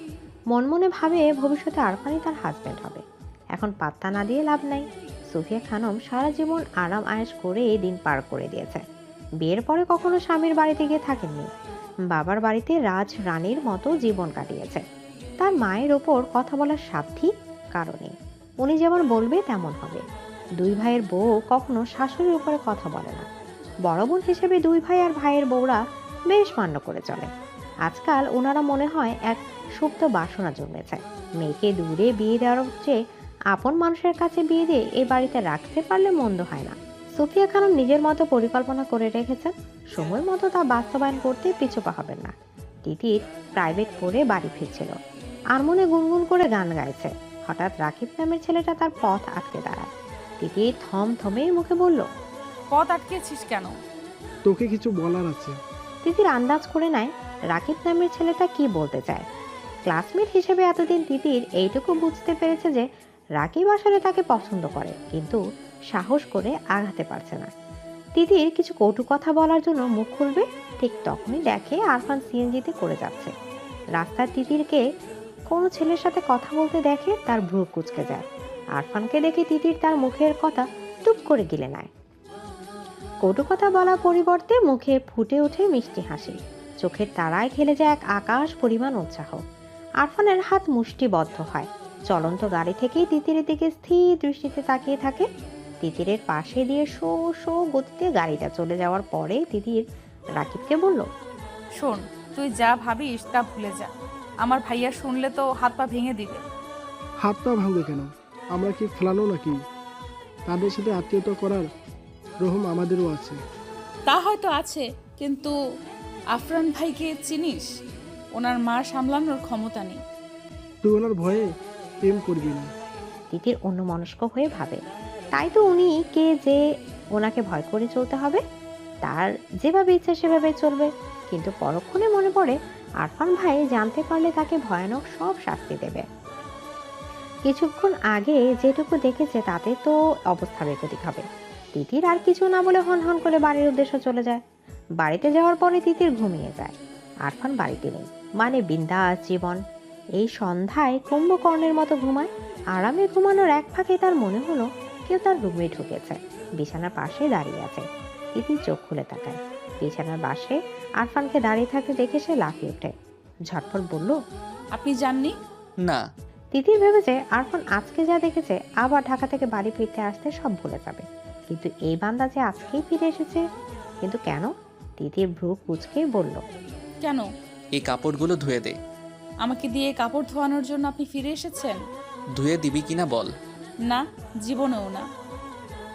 মনে মনে ভাবে ভবিষ্যতে আরফানই তার হাজবেন্ড হবে। এখন পাত্তা না দিয়ে লাভ নাই। সুফিয়া খানম সারা জীবন আরাম আয়েশ করে এই দিন পার করে দিয়েছে। বিয়ের পরে কখনো স্বামীর বাড়িতে গিয়ে থাকেননি। বাবার বাড়িতে রাজ রানীর মতো জীবন কাটিয়েছে। তার মায়ের ওপর কথা বলার সাধ্যই কারণে উনি যেমন বলবে তেমন হবে। দুই ভাইয়ের বউ কখনো শাশুড়ির উপরে কথা বলে না। বড় বোন হিসেবে দুই ভাই আর ভাইয়ের বউরা বেশ মান্য করে চলে। আজকাল ওনারা মনে হয় এক সুপ্ত বাসনা জন্মেছে। মেয়েকে দূরে বিয়ে দেওয়ার চেয়ে আপন মানুষের কাছে বিয়ে দিয়ে এই বাড়িতে রাখতে পারলে মন্দ হয় না। সুফিয়া খানম নিজের মতো পরিকল্পনা করে রেখেছেন, সময় মতো তা বাস্তবায়ন করতে পিছুপা হবেন না। তিতির প্রাইভেট পড়ে বাড়ি ফিরছিল, আর মনে গুনগুন করে গান গাইছে। হঠাৎ রাকিব নামের ছেলেটা তার পথ আটকে দাঁড়ায়। তিতির থমথমে মুখে বলল, পথ আটকেছিস কেন? তোকে কিছু বলার আছে। তিতির আন্দাজ করে নেয় রাকিব নামের ছেলেটা কি বলতে চায়। ক্লাসমেট হিসেবে এতদিন তিতির এইটুকু বুঝতে পেরেছে যে রাকিব আসলে তাকে পছন্দ করে, কিন্তু সাহস করে আগাতে পারছে না। তিতির কিছু কটু কথা বলার জন্য মুখ খুলবে, ঠিক তখনই দেখে আরফান সিএনজিতে করে যাচ্ছে। রাস্তার তিতিরকে কোনো ছেলের সাথে কথা বলতে দেখে তার ভ্রু কুঁচকে যায়। আরফানকে দেখে তিতির তার মুখের কথা টুপ করে গিলে নেয়। কটু কথা বলার পরিবর্তে মুখে ফুটে ওঠে মিষ্টি হাসি। চোখের তারায় খেলে যায় এক আকাশ পরিমাণ উৎসাহ। আরফানের হাত মুষ্টিবদ্ধ হয়। চলন্ত গাড়ি থেকেই তিতিরের দিকে স্থির দৃষ্টিতে তাকিয়ে থাকে। তিতিরের পাশে দিয়ে শো শো গতিতে গাড়িটা চলে যাওয়ার পরে তিতির রাকিবকে বলল, শোন, তুই যা ভাবিস তা ভুলে যা। আমার ভাইয়া শুনলে তো হাত পা ভেঙে দিবে। হাত পা ভাঙবে কেন? আমরা কি ফেলানো নাকি? তাদের সাথে আত্মীয়তা করার রহম আমাদেরও আছে। তা হয়তো আছে, কিন্তু আফরান ভাইকে চিনিস? ওনার মা সামলানোর ক্ষমতা নেই। তুই ওনার ভয়ে প্রেম করবি না। তিতির অন্যমনস্ক হয়ে ভাবে, তাই তো উনি কে যে ওনাকে ভয় করে চলতে হবে। তার যেভাবে ইচ্ছা সেভাবে চলবে। কিন্তু পরক্ষণে মনে পড়ে আরফান ভাই জানতে পারলে তাকে ভয়ানক সব শাস্তি দেবে। কিছুক্ষণ আগে যেটুকু দেখেছে তাতে তো অবস্থা বেগতিক হবে। তিতির আর কিছু না বলে হন হন করে বাড়ির উদ্দেশ্যে চলে যায়। বাড়িতে যাওয়ার পরে তিতির ঘুমিয়ে যায়। আরফান বাড়িতে নেই, মানে বিন্দাস জীবন। এই সন্ধ্যায় কুম্ভকর্ণের মতো ঘুমায়। আরামে ঘুমানোর এক ফাঁকে তার মনে হলো কেউ তার রুমে ঢুকেছে, বিছানার পাশে দাঁড়িয়ে আছে। তিতির চোখ খুলে তাকায়। বিছানার পাশে আরফানকে দাঁড়িয়ে থাকতে দেখে সে লাফিয়ে ওঠে। ঝটপট বলল, আপনি জাননি? না। তিতির ভেবেছে আরফান আজকে যা দেখেছে আবার ঢাকা থেকে বাড়ি ফিরতে আসতে সব ভুলে যাবে, কিন্তু এই বান্দা যে আজকেই ফিরে এসেছে। কিন্তু কেন? তিতির ভ্রু কুঁচকে বলল, কেন? এই কাপড়গুলো ধুয়ে দে। আমাকে দিয়ে কাপড় ধোয়ানোর জন্য আপনি ফিরে এসেছেন? ধুয়ে দিবি কিনা বল। না, জীবনেও না।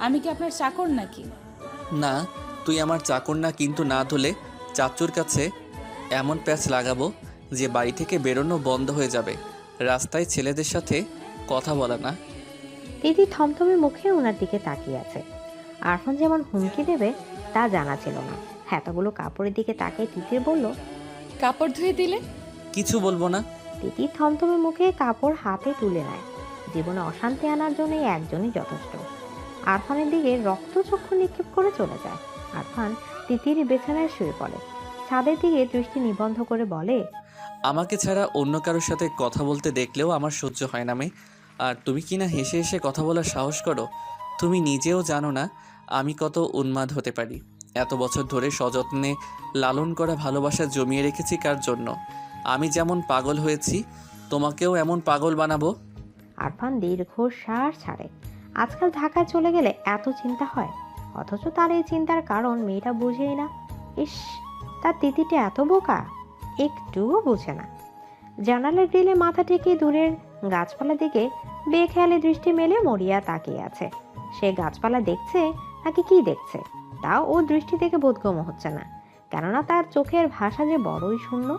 আমি কি আপনার চাকর নাকি? না, তুই আমার চাকর না, কিন্তু না ধুলে চাচুর কাছে এমন প্যাচ লাগাবো যে বাড়ি থেকে বেরোনো বন্ধ হয়ে যাবে। রাস্তায় ছেলেদের সাথে কথা বলা না। তিতির থমথমে মুখে ওনার দিকে তাকিয়ে আছে। আরফান যেমন হুমকি দেবে তা জানা ছিল না। এতগুলো কাপড়ের দিকে তাকিয়ে তিতির বলল, কাপড় ধুয়ে দিলে? কিছু বলবো না। তিতির থমথমে মুখে কাপড় হাতে তুলে নেয়। জীবনে অশান্তি আনার জন্য এই একজনই যথেষ্ট। আরফানের দিকে রক্তচক্ষু নিক্ষেপ করে চলে যায়। আরফান তিতির বিছানায় শুয়ে পড়ে। ছাদের দিকে দৃষ্টি নিবন্ধ করে বলে, আমাকে ছাড়া অন্য কারোর সাথে কথা বলতে দেখলেও আমার সহ্য হয় না। আর তুমি কি না হেসে হেসে কথা বলার সাহস করো? তুমি নিজেও জানো না আমি কত উন্মাদ হতে পারি। এত বছর ধরে সযত্নে লালন করা ভালোবাসা জমিয়ে রেখেছি কার জন্য? আমি যেমন পাগল হয়েছি তোমাকেও এমন পাগল বানাবো। আরফান দীর্ঘশ্বাস ছাড়ে। আজকাল ঢাকায় চলে গেলে এত চিন্তা হয়, অথচ তার এই চিন্তার কারণ মেয়েটা বুঝেই না। ইস, তার তিতিটা এত বোকা, একটুও বোঝে না। জানালার গ্রিলে মাথা ঠেকিয়ে দূরের গাছপালা দিকে বেখেয়ালি দৃষ্টি মেলে মরিয়া তাকিয়ে আছে। সে গাছপালা দেখছে নাকি কি দেখছে তাও ও দৃষ্টি থেকে বোধগম্য হচ্ছে না, কেননা তার চোখের ভাষা যে বড়ই শূন্য।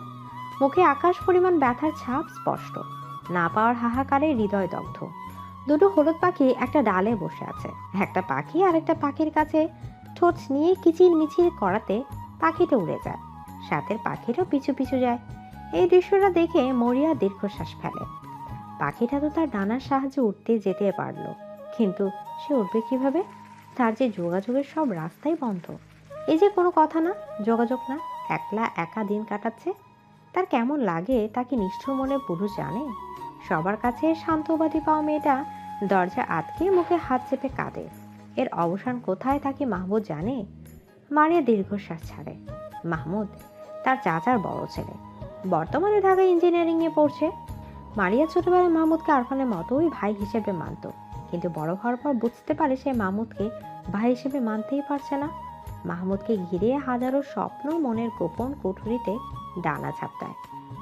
মুখে আকাশ পরিমাণ ব্যথার ছাপ স্পষ্ট। না পাওয়ার হাহাকারে হৃদয় দগ্ধ। দুটো হলুদ পাখি একটা ডালে বসে আছে। একটা পাখি আর একটা পাখির কাছে ঠোঁট নিয়ে কিচির মিচির করাতে পাখিটা উড়ে যায়, সাথের পাখিরও পিছু পিছু যায়। এই দৃশ্যটা দেখে মরিয়া দীর্ঘশ্বাস ফেলে। পাখিটা তো তার ডানার সাহায্যে উঠতে যেতে পারলো, কিন্তু সে উঠবে কিভাবে? তার যে যোগাযোগের সব রাস্তাই বন্ধ। এই যে কোনো কথা না, যোগাযোগ না, একলা একা দিন কাটাচ্ছে। তার কেমন লাগে তা কি নিষ্ঠুর মনে পুরুষ জানে? সবার কাছে শান্তবাদী পাওয়া মেয়েটা দরজা আটকে মুখে হাত চেপে কাঁদে। এর অবসান কোথায় তা কি মাহমুদ জানে? মারিয়া দীর্ঘশ্বাস ছাড়ে। মাহমুদ তার চাচার বড় ছেলে, বর্তমানে ঢাকা ইঞ্জিনিয়ারিংয়ে পড়ছে। মারিয়া ছোটবেলায় মাহমুদকে আরফানের মতোই ভাই হিসেবে মানত, কিন্তু বড় হওয়ার পর বুঝতে পারে সে মাহমুদকে ভাই হিসেবে মানতেই পারছে না। মাহমুদকে ঘিরে হাজারো স্বপ্ন মনের গোপন কুঠুরিতে ডানা ঝাপটায়।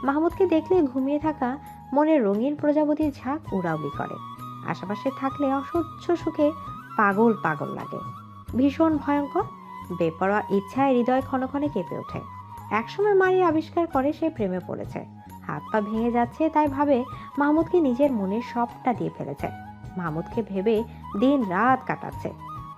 মাহমুদকে দেখলে ঘুমিয়ে থাকা মনের রঙিন প্রজাপতির ঝাঁক উড়াউড়ি করে। আশেপাশে থাকলে অসহ্য সুখে পাগল পাগল লাগে। ভীষণ ভয়ঙ্কর বেপরোয়া ইচ্ছায় হৃদয় ক্ষণে ক্ষণে কেঁপে ওঠে। একসময় মারিয়া আবিষ্কার করে সে প্রেমে পড়েছে। হাত পা ভেঙে যাচ্ছে তাই ভাবে মাহমুদকে নিজের মনের সবটা দিয়ে ফেলেছে। মাহমুদকে ভেবে দিন রাত কাটাচ্ছে।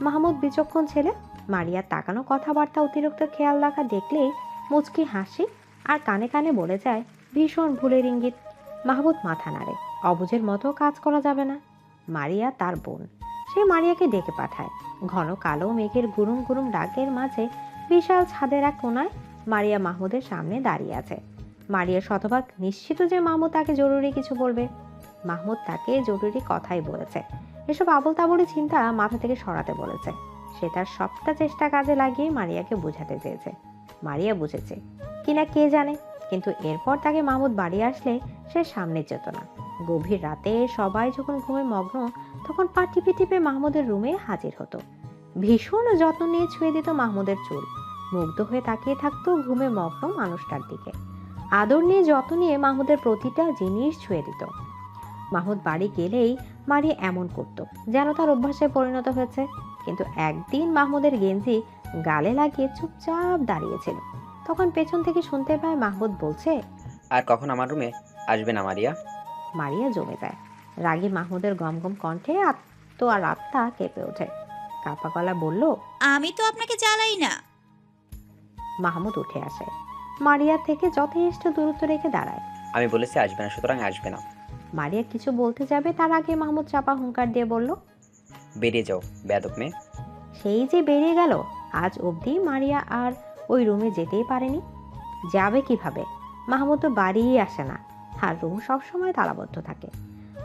মাহমুদ বিচক্ষণ ছেলে। মারিয়ার তাকানো কথাবার্তা অতিরিক্ত খেয়াল রাখা দেখলেই মুচকি হাসি আর কানে কানে বলে যায় ভীষণ ভুলের ইঙ্গিত। মাহমুদ মাথা নাড়ে। অবুঝের মতো কাজ করা যাবে না। মারিয়া তার বোন, সে মারিয়াকে ডেকে পাঠায়। ঘন কালো মেঘের গুরুম গুরুম ডাকের মাঝে বিশাল ছাদের এক কোনায় মারিয়া মাহমুদের সামনে দাঁড়িয়ে আছে। মারিয়া শতভাগ নিশ্চিত যে মাহমুদ তাকে জরুরি কিছু বলবে। মাহমুদ তাকে জরুরি কথাই বলেছে। এসব আবল তাবলি চিন্তা মাথা থেকে সরাতে বলেছে। সে তার সবটা চেষ্টা কাজে লাগিয়ে মারিয়াকে বোঝাতে চেয়েছে। মারিয়া বুঝেছে কিনা কে জানে, কিন্তু এরপর তাকে মাহমুদ বাড়ি আসলে সে সামনে যেত না। গভীর রাতে সবাই যখন ঘুমে মগ্ন, তখন পা টিপে টিপে মাহমুদের রুমে হাজির হতো। ভীষণ যত্ন নিয়ে ছুঁয়ে দিত মাহমুদের চুল। মুগ্ধ হয়ে তাকিয়ে থাকতো ঘুমে মগ্ন মানুষটার দিকে। আদর নিয়ে যত্ন নিয়ে মাহমুদের প্রতিটা জিনিস ছুঁয়ে দিত। মাহমুদ বাড়ি গেলেই মারিয়া এমন করত যেন তার অভ্যাসে পরিণত হয়েছে। কিন্তু একদিন মাহমুদের গেঞ্জি গালে লাগিয়ে চুপচাপ দাঁড়িয়েছিল। তখন পেছন থেকে শুনতে পায় মাহমুদ বলছে, আর কখন আমার রুমে আসবে না মারিয়া? মারিয়া জমে যায়। রাগী মাহমুদের গমগম কণ্ঠে আত্মা কেঁপে ওঠে। কাপা গলা বলল, আমি তো আপনাকে জ্বালাই না। মাহমুদ উঠে আসে। মারিয়া থেকে যথেষ্ট দূরত্ব রেখে দাঁড়ায়। আমি বলেছি আসবে না, সুতরাং আসবে না। মারিয়া কিছু বলতে যাবে তার আগে মাহমুদ চাপা হুঙ্কার দিয়ে বলল, বেরিয়ে যাও বেয়াদব মেয়ে। সেই যে বেরিয়ে গেল। আজ অবধি মারিয়া আর ওই রুমে যেতেই পারেনি। যাবে কিভাবে? মাহমুদ তো বাড়িই আসে না, আর রুম সবসময় তালাবদ্ধ থাকে।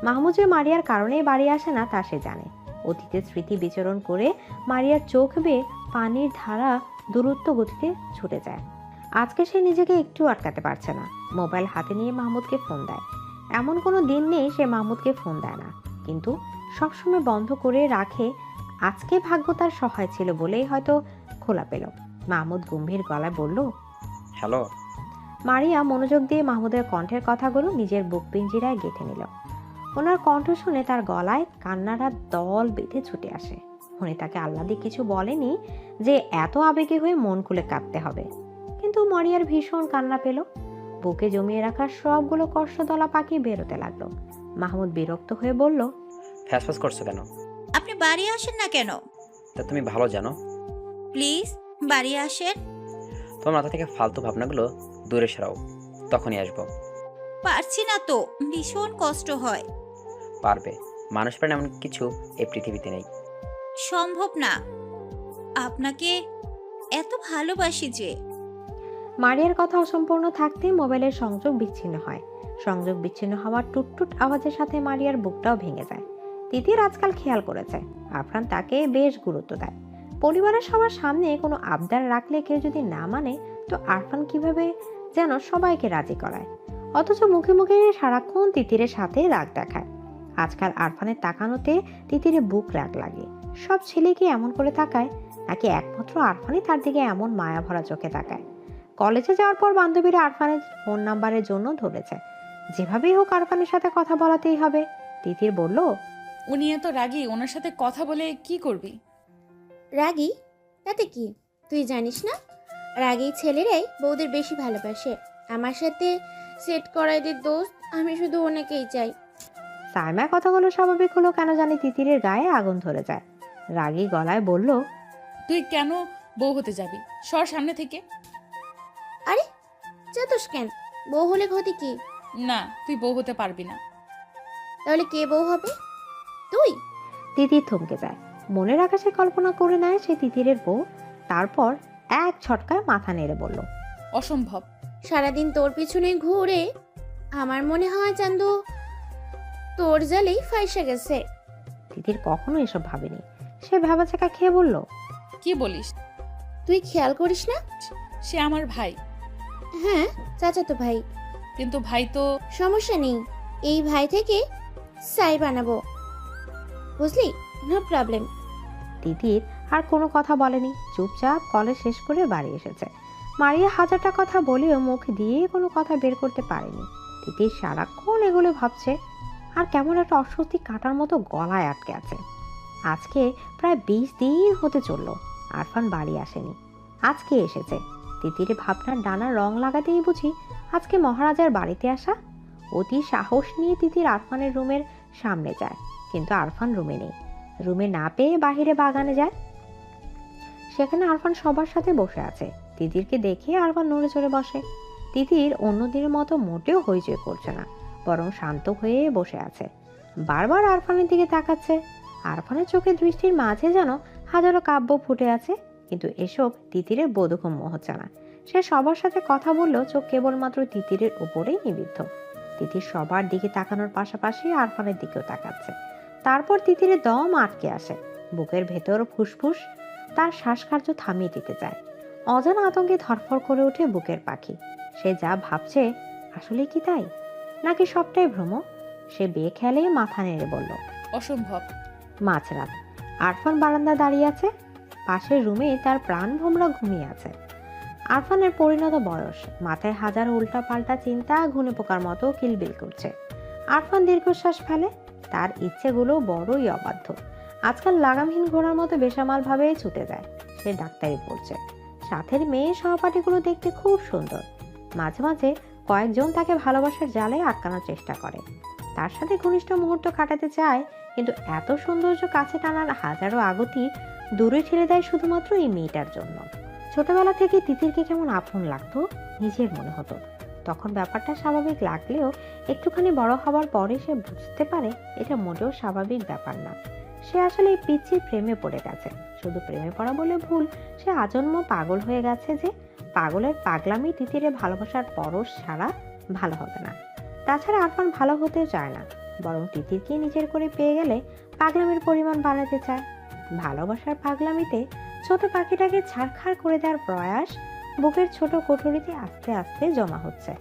মাহমুদ যে মারিয়ার কারণেই বাড়ি আসে না তা সে জানে। অতীতের স্মৃতি বিচরণ করে মারিয়ার চোখ বেয়ে পানির ধারা দূরত্ব গতিতে ছুটে যায়। আজকে সে নিজেকে একটু আটকাতে পারছে না। মোবাইল হাতে নিয়ে মাহমুদকে ফোন দেয়। এমন কোনো দিন নেই সে মাহমুদকে ফোন দেয় না, কিন্তু সবসময় বন্ধ করে রাখে। আজকে ভাগ্য তার সহায় ছিল বলেই হয়তো খোলা পেল। মাহমুদ গম্ভীর গলায় বলল, হ্যালো। মারিয়া মনোযোগ দিয়ে মাহমুদের কণ্ঠের কথাগুলো নিজের বুক পিঞ্জিরায় গেঁথে নিল। ওনার কণ্ঠ শুনে তার গলায় কান্নার দল বেঁধে ছুটে আসে। উনি তাকে আহ্লাদে কিছু বলেনি যে এত আবেগী হয়ে মন খুলে কাঁদতে হবে, কিন্তু মারিয়ার ভীষণ কান্না পেল। বুকে জমিয়ে রাখা সবগুলো কষ্টদলা পাখি বেরোতে লাগলো। মাহমুদ বিরক্ত হয়ে বলল, ফ্যাসফ্যাস করছো কেন? আপনি বাড়ি আসেন না কেন? তা তুমি ভালো জানো। প্লিজ বাড়ি আসেন। তোমার মাথা থেকে ফালতু ভাবনাগুলো দূরে সরাও, তখনই আসবো। পারছি না তো, ভীষণ কষ্ট হয়। পারবে, মানুষ প্রাণ এমন কিছু এই পৃথিবীতে নেই। সম্ভব না, আপনাকে এত ভালোবাসি যে। মারিয়ার কথা অসম্পূর্ণ থাকতে মোবাইলের সংযোগ বিচ্ছিন্ন হয়। সংযোগ বিচ্ছিন্ন হওয়ার টুটটুট আওয়াজের সাথে মারিয়ার বুকটাও ভেঙে যায়। তিতির আজকাল খেয়াল করেছে আরফান তাকে বেশ গুরুত্ব দেয়। পরিবারের সবার সামনে কোনো আবদার রাখলে কেউ যদি না মানে তো আরফান কিভাবে যেন সবাইকে রাজি করায়, অথচ মুখে মুখে সারাক্ষণ তিতিরের সাথে রাগ দেখায়। আজকাল আরফানের তাকানোতে তিতিরে বুক রাগ লাগে। সব ছেলে কি এমন করে তাকায়, নাকি একমাত্র আরফানই তার দিকে এমন মায়া ভরা চোখে তাকায়? কলেজে যাওয়ার পর বান্ধবীরা আরফানের ফোন নাম্বারের জন্য ধরেছে, যেভাবেই হোক আরফানের সাথে কথা বলাতেই হবে। তিতির বলল, উনি এত রাগী, ওনার সাথে কথা বলে কি করবি? রাগী? তাতে কি, তুই জানিস না রাগী ছেলেরাই বউদের বেশি ভালোবাসে। আমার সাথে সেট করাই দে দোস্ত, আমি শুধু ওনাকেই চাই। সাইমা কথাগুলো স্বাভাবিক হলো কেন জানি তিতিরের গায়ে আগুন ধরে যায়। রাগী গলায় বলল, তুই কেন বউ হতে যাবি? সর সামনে থেকে। আরে চাতস কেন? বউ হলে ক্ষতি কি? না, তুই বউ হতে পারবি না। তাহলে কে বউ হবে? তুই? তিতির থমকে যায়। মনের আকাশে কল্পনা করে নেয় সে তিতিরের বউ। তারপর এক ছটকায় মাথা নেড়ে বলল, অসম্ভব। সারাদিন তোর পিছনে ঘুরে আমার মনে হয় চান্দু তোর জালেই ফাইসা গেছে। তিতির কখনো এসব ভাবেনি। সে ভেবাচাকা খেয়ে বলল, কি বলিস? তুই খেয়াল করিস না? সে আমার ভাই। হ্যাঁ, চাচাতো ভাই। কিন্তু ভাই তো। সমস্যা নেই, এই ভাই থেকে সাই বানাবো, বুঝলি? No problem. তিতির আর কোনো কথা বলেনি, চুপচাপ কলেজ শেষ করে বাড়ি এসেছে। মারিয়া হাজারটা কথা বলেও মুখ দিয়ে কোনো কথা বের করতে পারেনি। তিতির সারাক্ষণ এগুলো ভাবছে, আর কেমন একটা অস্বস্তি কাটার মতো গলায় আটকে আছে। আজকে প্রায় 20 দিন হতে চলল আরফান বাড়ি আসেনি। আজকে এসেছে। তিতির ভাবনার ডানা রং লাগাতেই বুঝি আজকে মহারাজার বাড়িতে আসা। অতি সাহস নিয়ে তিতির আরফানের রুমের সামনে যায়, কিন্তু আরফান রুমে নেই। রুমে না পেয়ে বাহিরে বাগানে যায়। সেখানে আরফান সবার সাথে বসে আছে। তিতিরকে দেখে আরফান নড়ে চড়ে বসে। তিতির অন্যদিনের মতো মোটেও হইচই করছে না, বরং শান্ত হয়ে বসে আছে। বারবার আরফানের দিকে তাকাচ্ছে। আরফানের চোখে দৃষ্টির মাঝে যেন হাজারো কাব্য ফুটে আছে, কিন্তু এসব তিতিরের বোধগম্য হচ্ছে না। সে সবার সাথে কথা বললেও চোখ কেবলমাত্র তিতিরের উপরেই নিবিদ্ধ। তিতির সবার দিকে তাকানোর পাশাপাশি আরফানের দিকেও তাকাচ্ছে। তারপর তিতিরের দম আটকে আসে। বুকের ভেতর ফুসফুস তার শ্বাসকার্য থামিয়ে দিতে চায়। অজানা আতঙ্কে ধরফর করে ওঠে বুকের পাখি। সে যা ভাবছে আসলে কি তাই, নাকি সবটাই ভ্রম? সে বেখেয়ালে মাথা নেড়ে বলল, অসম্ভব। মাঝরাত। আরফান বারান্দা দাঁড়িয়ে আছে। পাশের রুমে তার প্রাণ ভোমরা ঘুমিয়ে আছে। আরফানের পরিণত বয়স, মাথায় হাজার উল্টা পাল্টা চিন্তা ঘুনে পোকার মতো কিলবিল করছে। আরফান দীর্ঘশ্বাস ফেলে। তার ইচ্ছেগুলো বড়ই অবাধ্য। আজকাল লাগামহীন ঘোড়ার মতো বেসামাল ভাবে ছুটে যায়। সে ডাক্তারি পড়ছে। সাথের মেয়ে সহপাঠীগুলো দেখতে খুব সুন্দর। মাঝে মাঝে কয়েকজন তাকে ভালোবাসার জালে আটকানোর চেষ্টা করে। তার সাথে ঘনিষ্ঠ মুহূর্ত কাটাতে চায়, কিন্তু এত সৌন্দর্য কাছে টানার হাজারো আগতি দূরে ঠেলে দেয় শুধুমাত্র এই মেয়েটার জন্য। ছোটবেলা থেকে তিতিরকে কেমন আপন লাগতো নিজের মনে হতো। তখন ব্যাপারটা স্বাভাবিক লাগলেও একটুখানি বড় হওয়ার পরে সে বুঝতে পারে এটা মোটেও স্বাভাবিক ব্যাপার না। সে আসলে এই পিচ্চির প্রেমে পড়ে গেছে। শুধু প্রেমে পড়া বলে ভুল, সে আজন্ম পাগল হয়ে গেছে। যে পাগলের পাগলামি তিতিরে ভালোবাসার পরশ ছাড়া ভালো হবে না। তাছাড়া আরফান ভালো হতে চায় না, বরং তিতিরকে নিজের করে পেয়ে গেলে পাগলামির পরিমাণ বাড়াতে চায়। ভালোবাসার পাগলামিতে ছোট পাখিটাকে ছাড়খাড় করে দেওয়ার প্রয়াস বুকের ছোট কোঠরিতে আস্তে আস্তে জমা হচ্ছে।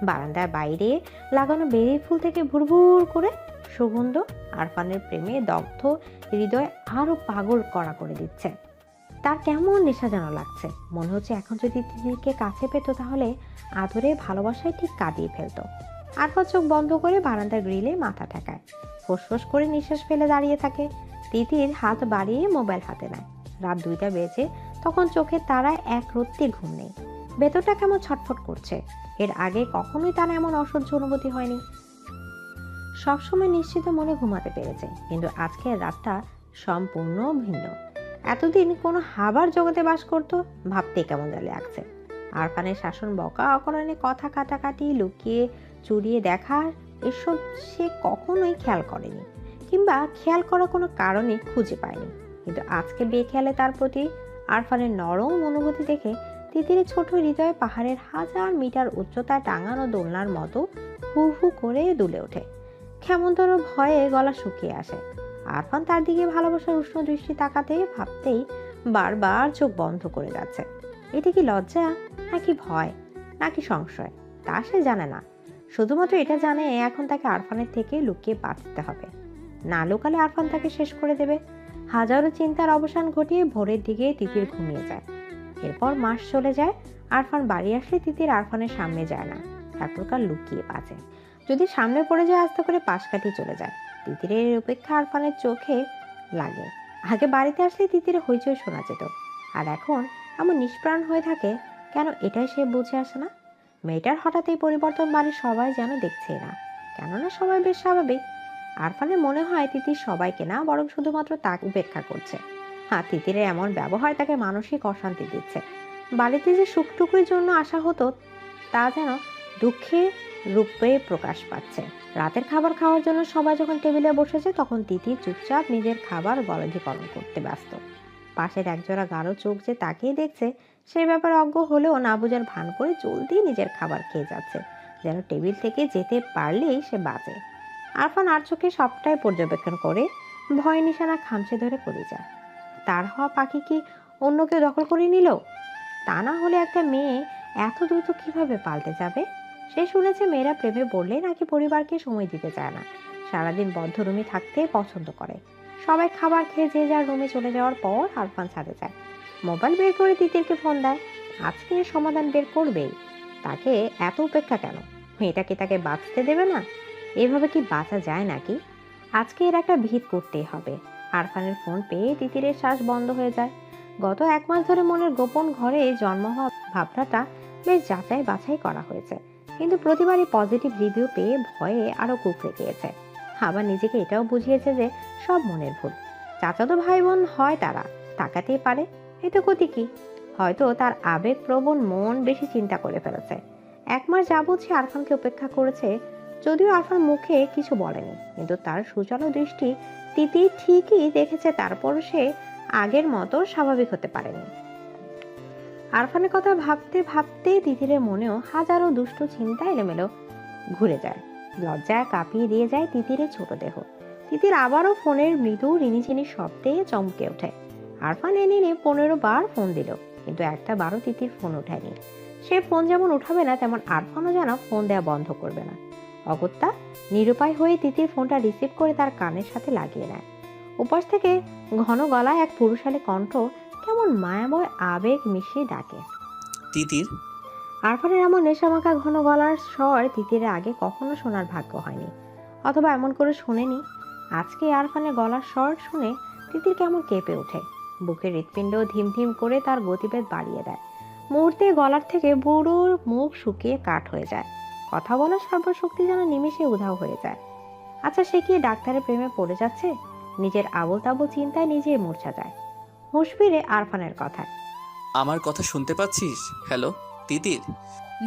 বারান্দার বাইরে লাগানো বেরি ফুল থেকে ভুরভুর করে সুগন্ধ আরফানের প্রেমে দগ্ধ হৃদয় আরো পাগল করা করে দিচ্ছে। তার কেমন নেশা যেন লাগছে। মনে হচ্ছে এখন যদি তিতিরকে কাছে পেত তাহলে আদরে ভালোবাসায় ঠিক কাঁদিয়ে ফেলতো। আরফান চোখ বন্ধ করে বারান্দার গ্রিলে মাথা ঠেকায়। ফোঁস করে নিঃশ্বাস ফেলে দাঁড়িয়ে থাকে। তিতির হাত বাড়িয়ে মোবাইল হাতে নেয়। রাত 2টা বেজে। তখন চোখের তারায় এক রত্তির ঘুম নেই। ভেতরটা কেমন ছটফট করছে। এর আগে কখনোই তার এমন অসহ্য অনুভূতি হয়নি। সবসময় নিশ্চিত মনে ঘুমাতে পেরেছে, কিন্তু আজকের রাতটা সম্পূর্ণ ভিন্ন। এতদিন কোনো হাবার জগতে বাস করতো, ভাবতে কেমন জালে লাগছে। আরফানের শাসন, বকা, অকরণে কথা কাটাকাটি, লুকিয়ে চুরিয়ে দেখা, এসব সে কখনোই খেয়াল করেনি, কিংবা খেয়াল করার কোনো কারণে খুঁজে পায়নি। কিন্তু আজকে বেখেয়ালে তার প্রতি আরফানের নরম অনুভূতি দেখে তিতিরের ছোট হৃদয়ে পাহাড়ের 1000 মিটার উচ্চতায় টাঙানো দোলনার মতো হু হু করে দুলে ওঠে। কেমনতর ভয়ে গলা শুকিয়ে আসে। আরফান তার দিকে ভালোবাসার উষ্ণ দৃষ্টি তাকাতেই ভাবতেই বারবার চোখ বন্ধ করে যাচ্ছে। এটা কি লজ্জা, নাকি ভয়, নাকি সংশয়, তা সে জানে না। শুধুমাত্র এটা জানে এখন তাকে আরফানের থেকে লুকিয়ে বাঁচতে হবে। না লুকালে আরফান তাকে শেষ করে দেবে। হাজারো চিন্তার অবসান ঘটিয়ে ভোরের দিকে তিতির ঘুমিয়ে যায়। এরপর মাস চলে যায়। আরফান বাড়ি আসলে তিতির আরফানের সামনে যায় না, এক প্রকার লুকিয়ে বাঁচে। যদি সামনে পড়ে যায় আস্তে করে পাশ কাটিয়ে চলে যায়। তিতিরের উপেক্ষা আরফানের চোখে লাগে। আগে বাড়িতে আসলে তিতিরে হইচই শোনা যেত, আর এখন এমন নিষ্প্রাণ হয়ে থাকে কেন, এটাই সে বুঝে আসে না। মেয়েটার হঠাৎ এই পরিবর্তন বাড়ির সবাই যেন দেখছেই না, কেননা সবাই বেশ স্বাভাবিক। আরফানের মনে হয় তিতির সবাইকে না, বরং শুধুমাত্র তাকে উপেক্ষা করছে। হ্যাঁ, তিতিরের এমন ব্যবহার তাকে মানসিক অশান্তি দিচ্ছে। বাড়িতে যে সুখটুকুর জন্য আসা হতো তা যেন দুঃখে রূপে প্রকাশ পাচ্ছে। রাতের খাবার খাওয়ার জন্য সবাই যখন টেবিলে বসেছে তখন তিতির চুপচাপ নিজের খাবার গলধিকরণ করতে ব্যস্ত। পাশের একজোড়া গাঢ় চোখ যে তাকিয়ে দেখছে সেই ব্যাপারে অজ্ঞ হলেও না বুঝার ভান করে জলদি নিজের খাবার খেয়ে যাচ্ছে, যেন টেবিল থেকে যেতে পারলেই সে বাঁচে। আরফান আর চোখে সবটাই পর্যবেক্ষণ করে ভয় নিশানা খামচে ধরে পড়ে যায়। তার হওয়া পাখি কি অন্য কেউ দখল করে নিল? তা না হলে একটা মেয়ে এত দ্রুত কিভাবে পাল্টে যাবে? সে শুনেছে মেয়েরা প্রেমে পড়লে নাকি পরিবারকে সময় দিতে চায় না, সারাদিন বদ্ধ রুমে থাকতে পছন্দ করে। সবাই খাবার খেয়ে যে যার রুমে চলে যাওয়ার পর আরফান ছাদে যায়। মোবাইল বের করে তিতিরকে ফোন দেয়। আজকে সমাধান বের করবেই। তাকে এত উপেক্ষা কেন? মেয়েটা কি তাকে বাঁচতে দেবে না? এভাবে কি বাঁচা যায় নাকি? আজকে এর একটা ভিত করতেই হবে। আরফানের ফোন পেয়ে তিতিরের শ্বাস বন্ধ হয়ে যায়। গত 1 মাস ধরে মনের গোপন ঘরে জন্ম হওয়া ভাবনাটা বেশ যাচাই বাছাই করা হয়েছে, কিন্তু প্রতিবারই পজিটিভ রিভিউ পেয়ে ভয়ে আরো কুকড়ে গিয়েছে। আবার নিজেকে এটাও বুঝিয়েছে যে সব মনের ভুল। চাচাতো ভাই বোন হয়, তারা তাকাতেই পারে, এতে ক্ষতি কি? হয়তো তার আবেগপ্রবণ মন বেশি চিন্তা করে ফেলেছে। 1 মাস যাবৎ সে আরফানকে উপেক্ষা করেছে, যদিও আরফান মুখে কিছু বলেনি, কিন্তু তার সুচালো দৃষ্টি তিতি ঠিকই দেখেছে। তারপর সে আগের মতো স্বাভাবিক হতে পারেনি। আরফানের কথা ভাবতে ভাবতে তিতিরের মনেও হাজারো দুষ্ট চিন্তা এলোমেলো ঘুরে যায়। লজ্জায় কাঁপিয়ে দিয়ে যায় তিতিরের ছোট দেহ। তিতির আবারও ফোনের মৃদু রিনিচিনি শব্দে চমকে ওঠে। আরফান এনে 15 বার ফোন দিল, কিন্তু একটা বারও তিতির ফোন ওঠায়নি। সে ফোন যেমন উঠাবে না, তেমন আরফানও যেন ফোন দেওয়া বন্ধ করবে না। অগত্যা নিরুপায় হয়ে তিতির ফোনটা রিসিভ করে তার কানের সাথে লাগিয়ে নেয়। উপাস থেকে ঘন গলায় এক পুরুষালী কণ্ঠ কেমন মায়াময় আবেগ মিশিয়ে ডাকে, তিতির। আরফানের এমন নেশামাখা ঘন গলার স্বর তিতিরের আগে কখনো শোনার ভাগ্য হয়নি, অথবা এমন করে শোনেনি। আজকে আরফানের গলার স্বর শুনে তিতির কেমন কেঁপে ওঠে। বুকের হৃৎপিণ্ড ধিমধিম করে তার গতিবেগ বাড়িয়ে দেয়। মুহূর্তে গলার থেকে বুড়োর মুখ শুকিয়ে কাঠ হয়ে যায়। কথা বলার সর্বশক্তি যেন নিমেষে উধাও হয়ে যায়। আচ্ছা, সে কি ডাক্তারের প্রেমে পড়ে যাচ্ছে? নিজের আবল তাবল চিন্তায় নিজেই মূর্ছা যায়। হুঁশ ফিরে আরফানের কথায়, আমার কথা শুনতে পাচ্ছিস? হ্যালো তিতির।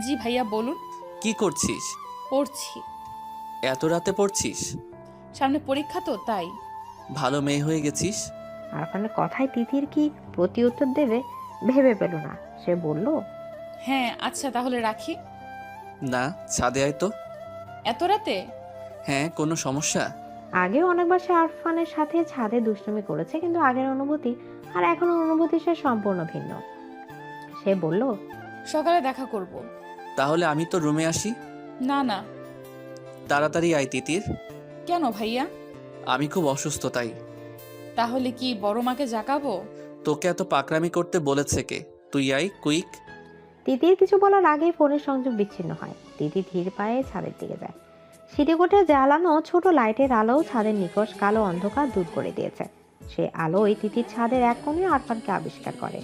জি ভাইয়া বলুন। কি করছিস? পড়ছি। এত রাতে পড়ছিস? সামনে পরীক্ষা তো, তাই। ভালো মেয়ে হয়ে গেছিস। আরফানের কথায় তিতির কি প্রতি উত্তর দেবে ভেবে পেল না। সে বলল, হ্যাঁ আচ্ছা তাহলে রাখি। না, ছাদে আয় তো। এত রাতে? হ্যাঁ, কোনো সমস্যা? আগেও অনেকবার সে আরফানের সাথে ছাদে দুষ্টুমি করেছে, কিন্তু আগের অনুভূতি আর এখনের অনুভূতি সে সম্পূর্ণ ভিন্ন। সে বলল, সকালে দেখা করব। তাহলে আমি তো রুমে আসি। না না। তাড়াতাড়ি আয় তিতির। কেন ভাইয়া? আমি খুব অসুস্থ, তাই। তাহলে কি বড় মাকে জাগাবো? তোকে এত পাকরামি করতে বলেছে কে? তুই আয় কুইক। তিতির কিছু বলার আগেই ফোনের সংযোগ বিচ্ছিন্ন হয়। তিতি ধীর পায়ে ছাদের দিকে যায়। সিটিকোটে জ্বালানো ছোট লাইটের আলো ছাদের নিকষ কালো অন্ধকার দূর করে দিয়েছে। সে আলোয় তিতির ছাদের এক কোণে আরফানকে আবিষ্কার করে।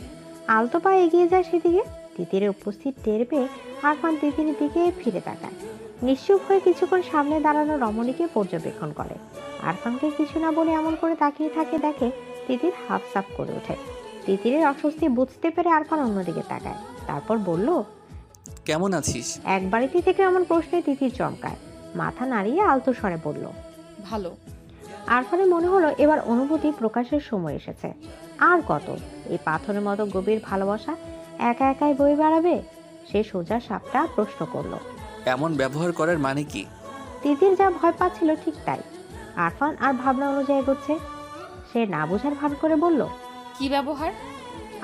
আলতো পায়ে এগিয়ে যায় সেদিকে। তিতিরের উপস্থিত টের পেয়ে আরফান তিতিরের দিকে ফিরে তাকায়। নিশ্চুপ হয়ে কিছুক্ষণ সামনে দাঁড়ানো রমণীকে পর্যবেক্ষণ করে। আরফানকে কিছু না বলে এমন করে তাকিয়ে থাকে দেখে তিতির হাফ সাফ করে ওঠে। তিতিরের অস্বস্তি বুঝতে পেরে আরফান অন্যদিকে তাকায়, তারপর বলল, কেমন আছিস? এক বাড়িতে থেকে এমন প্রশ্নে তিতির চমকায়। মাথা নাড়িয়ে আলতো স্বরে বলল, ভালো। আরফানের মনে হলো এবার অনুভূতি প্রকাশের সময় এসেছে। আর কত এই পাথরের মতো গভীর ভালোবাসা একা একাই বয়ে বেড়াবে? সে সোজা সাপটা প্রশ্ন করল, এমন ব্যবহার করার মানে কি? তিতির যা ভয় পাচ্ছিল ঠিক তাই। আরফান আর ভাবনা অনুযায়ী এগোচ্ছে। সে না বোঝার ভান করে বলল। কি ব্যবহার?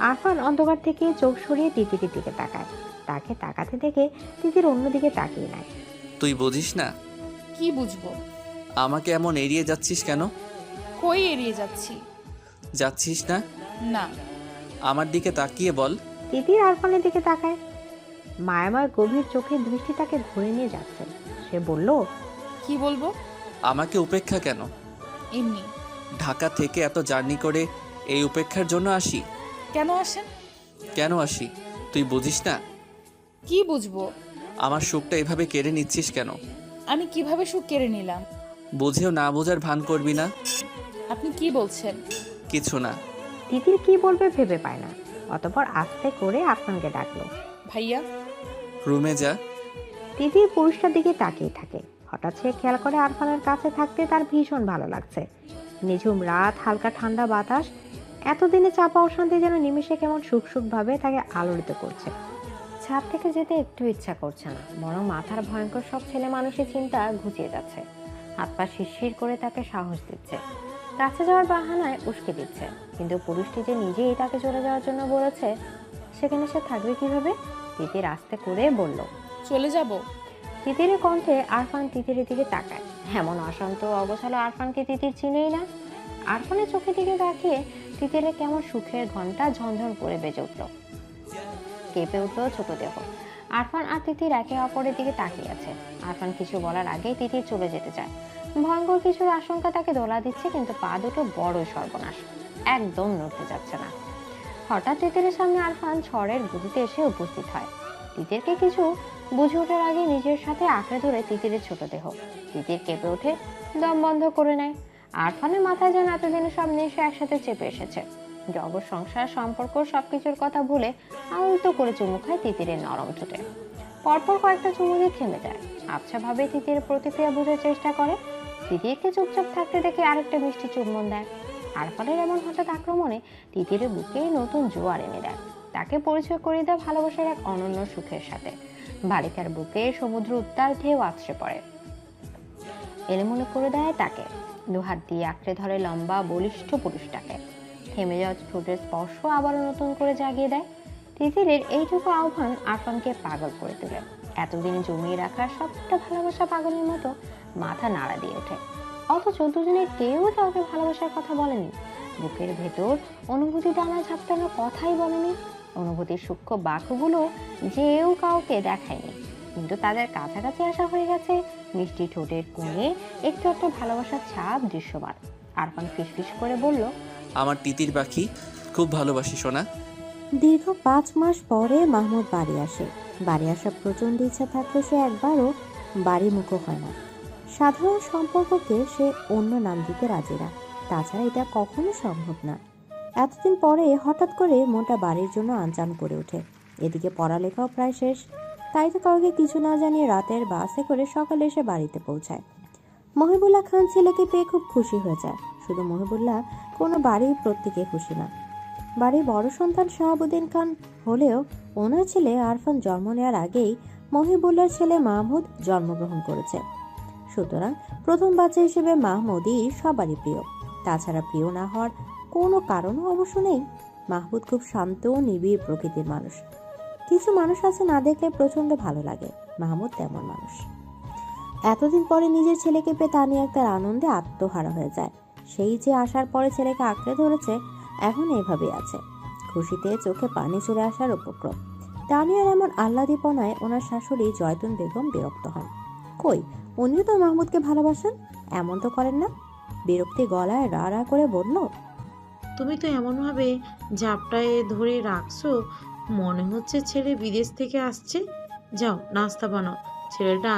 আরফান অন্ধকার থেকে চোখ সরিয়ে তিতিরের দিকে তাকায়। তাকে তাকাতে দেখে তিতির অন্যদিকে তাকিয়ে নেয়। তুই বুঝিস না? কি বুঝবো? আমাকে এমন এড়িয়ে যাচ্ছিস কেন? কই এড়িয়ে যাচ্ছি? যাচ্ছিস না? না। আমার দিকে তাকিয়ে বল। তিতির আরফানের দিকে তাকায়। মায়াময় গভীর চোখের দৃষ্টি তাকে ঘুরে নিয়ে যাচ্ছে। সে বলল। কি বলবো? আমাকে উপেক্ষা কেন? এমনি। ঢাকা থেকে এত জার্নি করে এই উপেক্ষার জন্য আসি? কেন আসেন? কেন আসি তুই বুঝিস না? কি বুঝবো? আমার সুখটা এভাবে কেড়ে নিচ্ছিস কেন? আমি কিভাবে সুখ কেড়ে নিলাম? বুঝেও না বোঝার ভান করবি না। আপনি কি বলছেন? কিছু না। তিতির কি বলবে ভেবে পায় না। অতঃপর আস্তে করে আরফানকে ডাকলো। ভাইয়া। রুমে যা। তিতির পুরুষটার দিকে তাকিয়ে থাকে। হঠাৎ সে খেয়াল করে আরফানের কাছে থাকতে তার ভীষণ ভালো লাগছে। নিঝুম রাত, হালকা ঠান্ডা বাতাস, এতদিনে চাপা অশান্তি যেন নিমেষে কেমন সুখ ভাবে তাকে আলোড়িত করছে। ছাদ থেকে যেতে একটু ইচ্ছা করছে না, বরং মাথার ভয়ঙ্কর সব ছেলে মানুষের চিন্তা ঘুচিয়ে যাচ্ছে। হাত পা শিরশির করে তাকে সাহস দিচ্ছে, কাছে যাওয়ার বাহানায় উস্কে দিচ্ছে। কিন্তু পুরুষটি যে নিজেই তাকে চলে যাওয়ার জন্য বলেছে, সেখানে সে থাকবে কিভাবে? তিতির আস্তে করে বলল, চলে যাব। তিতিরের কণ্ঠে আরফান তিতিরের দিকে তাকায়। এমন অশান্ত অগোছালো আরফানকে তিতির চিনেই না। আরফানের চোখের দিকে তাকিয়ে তিতিরের কেমন সুখের ঘন্টা ঝনঝন করে বেজে উঠল। কেঁপে উঠল ছোট দেহ। আরফান আর তিতির একে অপরের দিকে তাকিয়ে আছে। আরফান কিছু বলার আগেই তিতির চলে যেতে চায়। ভয়ঙ্কর কিছুর আশঙ্কা তাকে দোলা দিচ্ছে, কিন্তু পা দুটো বড়ই সর্বনাশ, একদম নড়তে যাচ্ছে না। হঠাৎ তিতিরের সামনে আরফান ঝড়ের গতিতে এসে উপস্থিত হয়। তিতিরকে কিছু বুঝে ওঠার আগে নিজের সাথে আঁকড়ে ধরে তিতিরের ছোট দেহ। তিতির কেঁপে ওঠে, দম বন্ধ করে নেয়। আরফানের মাথায় যেন এতদিনে সব নেশা একসাথে চেপে এসেছে। জগৎ, সংসার, সম্পর্ক সবকিছুর কথা ভুলে আলতো করে চুমু খায় তিতিরের নরম ঠোঁটে। পরপর কয়েকটা চুমু দিয়ে থেমে যায়। আবছা ভাবে তিতিরের প্রতিক্রিয়া বোঝার চেষ্টা করে। তিতিরকে চুপচাপ থাকতে দেখে আরেকটা মিষ্টি চুম্বন দেয়। আরফানের এমন হঠাৎ আক্রমণে তিতিরের বুকে নতুন জোয়ার এনে দেয়। তাকে পরিচয় করিয়ে দেয় ভালোবাসার এক অনন্য সুখের সাথে। বালিকার বুকে সমুদ্র উত্তাল ঢেউ আছড়ে পড়ে, এলোমেলো করে দেয় তাকে। দুহাত দিয়ে আঁকড়ে ধরে লম্বা বলিষ্ঠ পুরুষটাকে। থেমে যাওয়া ঠোঁটের স্পর্শ আবারও নতুন করে জাগিয়ে দেয়। তিতিরের এইটুকু আহ্বান আরফানকে পাগল করে তোলে। এতদিনে জমিয়ে রাখা সবটা ভালোবাসা পাগলের মতো মাথা নাড়া দিয়ে ওঠে। অথচ দুজনে কেউ কাউকে ভালোবাসার কথা বলেনি। বুকের ভেতর অনুভূতি টানা ঝাপটানো কথাই বলেনি। অনুভূতির সূক্ষ্ম বাক্যগুলো যেও কাউকে দেখায়নি, কিন্তু তাদের কাছাকাছি আসা হয়ে গেছে। মিষ্টি ঠোঁটের কোণে একটু একটা ভালোবাসার ছাপ দৃশ্যমান। আরফান ফিসফিস করে বলল, আমার তিতির পাখি, খুব ভালোবাসি সোনা। দীর্ঘ 5 মাস পরে মাহমুদ বাড়ি আসে। বাড়ি আসার প্রচন্ড ইচ্ছা থাকলেও সে একবারও বাড়ি মুখো হয় না। সাধারণ সম্পর্ককে সে অন্য নাম দিতে রাজি না। তাছাড়া এটা কখনো সম্ভব না। এতদিন পরে হঠাৎ করে মনটা বাড়ির জন্য আনচান করে ওঠে। এদিকে পড়ালেখাও প্রায় শেষ। তাই তো কাউকে কিছু না জানিয়ে রাতের বাসে করে সকালে এসে বাড়িতে পৌঁছায়। মহিবুল্লাহ খান ছেলেকে পেয়ে খুব খুশি হয়ে যায়। শুধু মহিবুল্লাহ, কোনো বাড়ির প্রত্যেকে খুশি না। বাড়ির বড় সন্তান শাহাবুদ্দিন খান হলেও ওনার ছেলে আরফান জন্ম নেওয়ার আগেই মহিবুল্লাহর ছেলে মাহমুদ জন্মগ্রহণ করেছে। সুতরাং প্রথম বাচ্চা হিসেবে মাহমুদই সবারই প্রিয়। তাছাড়া প্রিয় না হওয়ার কোনো কারণও অবশ্য নেই। মাহমুদ খুব শান্ত ও নিবিড় প্রকৃতির মানুষ। কিছু মানুষ আছে না দেখলে প্রচন্ড ভালো লাগে, মাহমুদ তেমন মানুষ। এতদিন পরে নিজের ছেলেকে পেয়ে তানিয়া তার আনন্দে আত্মহারা হয়ে যায়। সেই যে আসার পরে ছেলেকে আঁকড়ে ধরেছে, এখন এইভাবে আছে। খুশিতে চোখে পানি চলে আসার উপক্রম। তানিয়ার এমন আহ্লাদীপনায় ওনার শাশুড়ি জয়তুন বেগম বিরক্ত হন। কই, উনিও তো মাহমুদকে ভালোবাসেন, এমন তো করেন না। বিরক্তি গলায় রা রা করে বলল, তুমি তো এমনভাবে জাপটায় ধরে রাখছো, মনে হচ্ছে ছেলে বিদেশ থেকে আসছে। যাও নাস্তা বানাও, ছেলেটা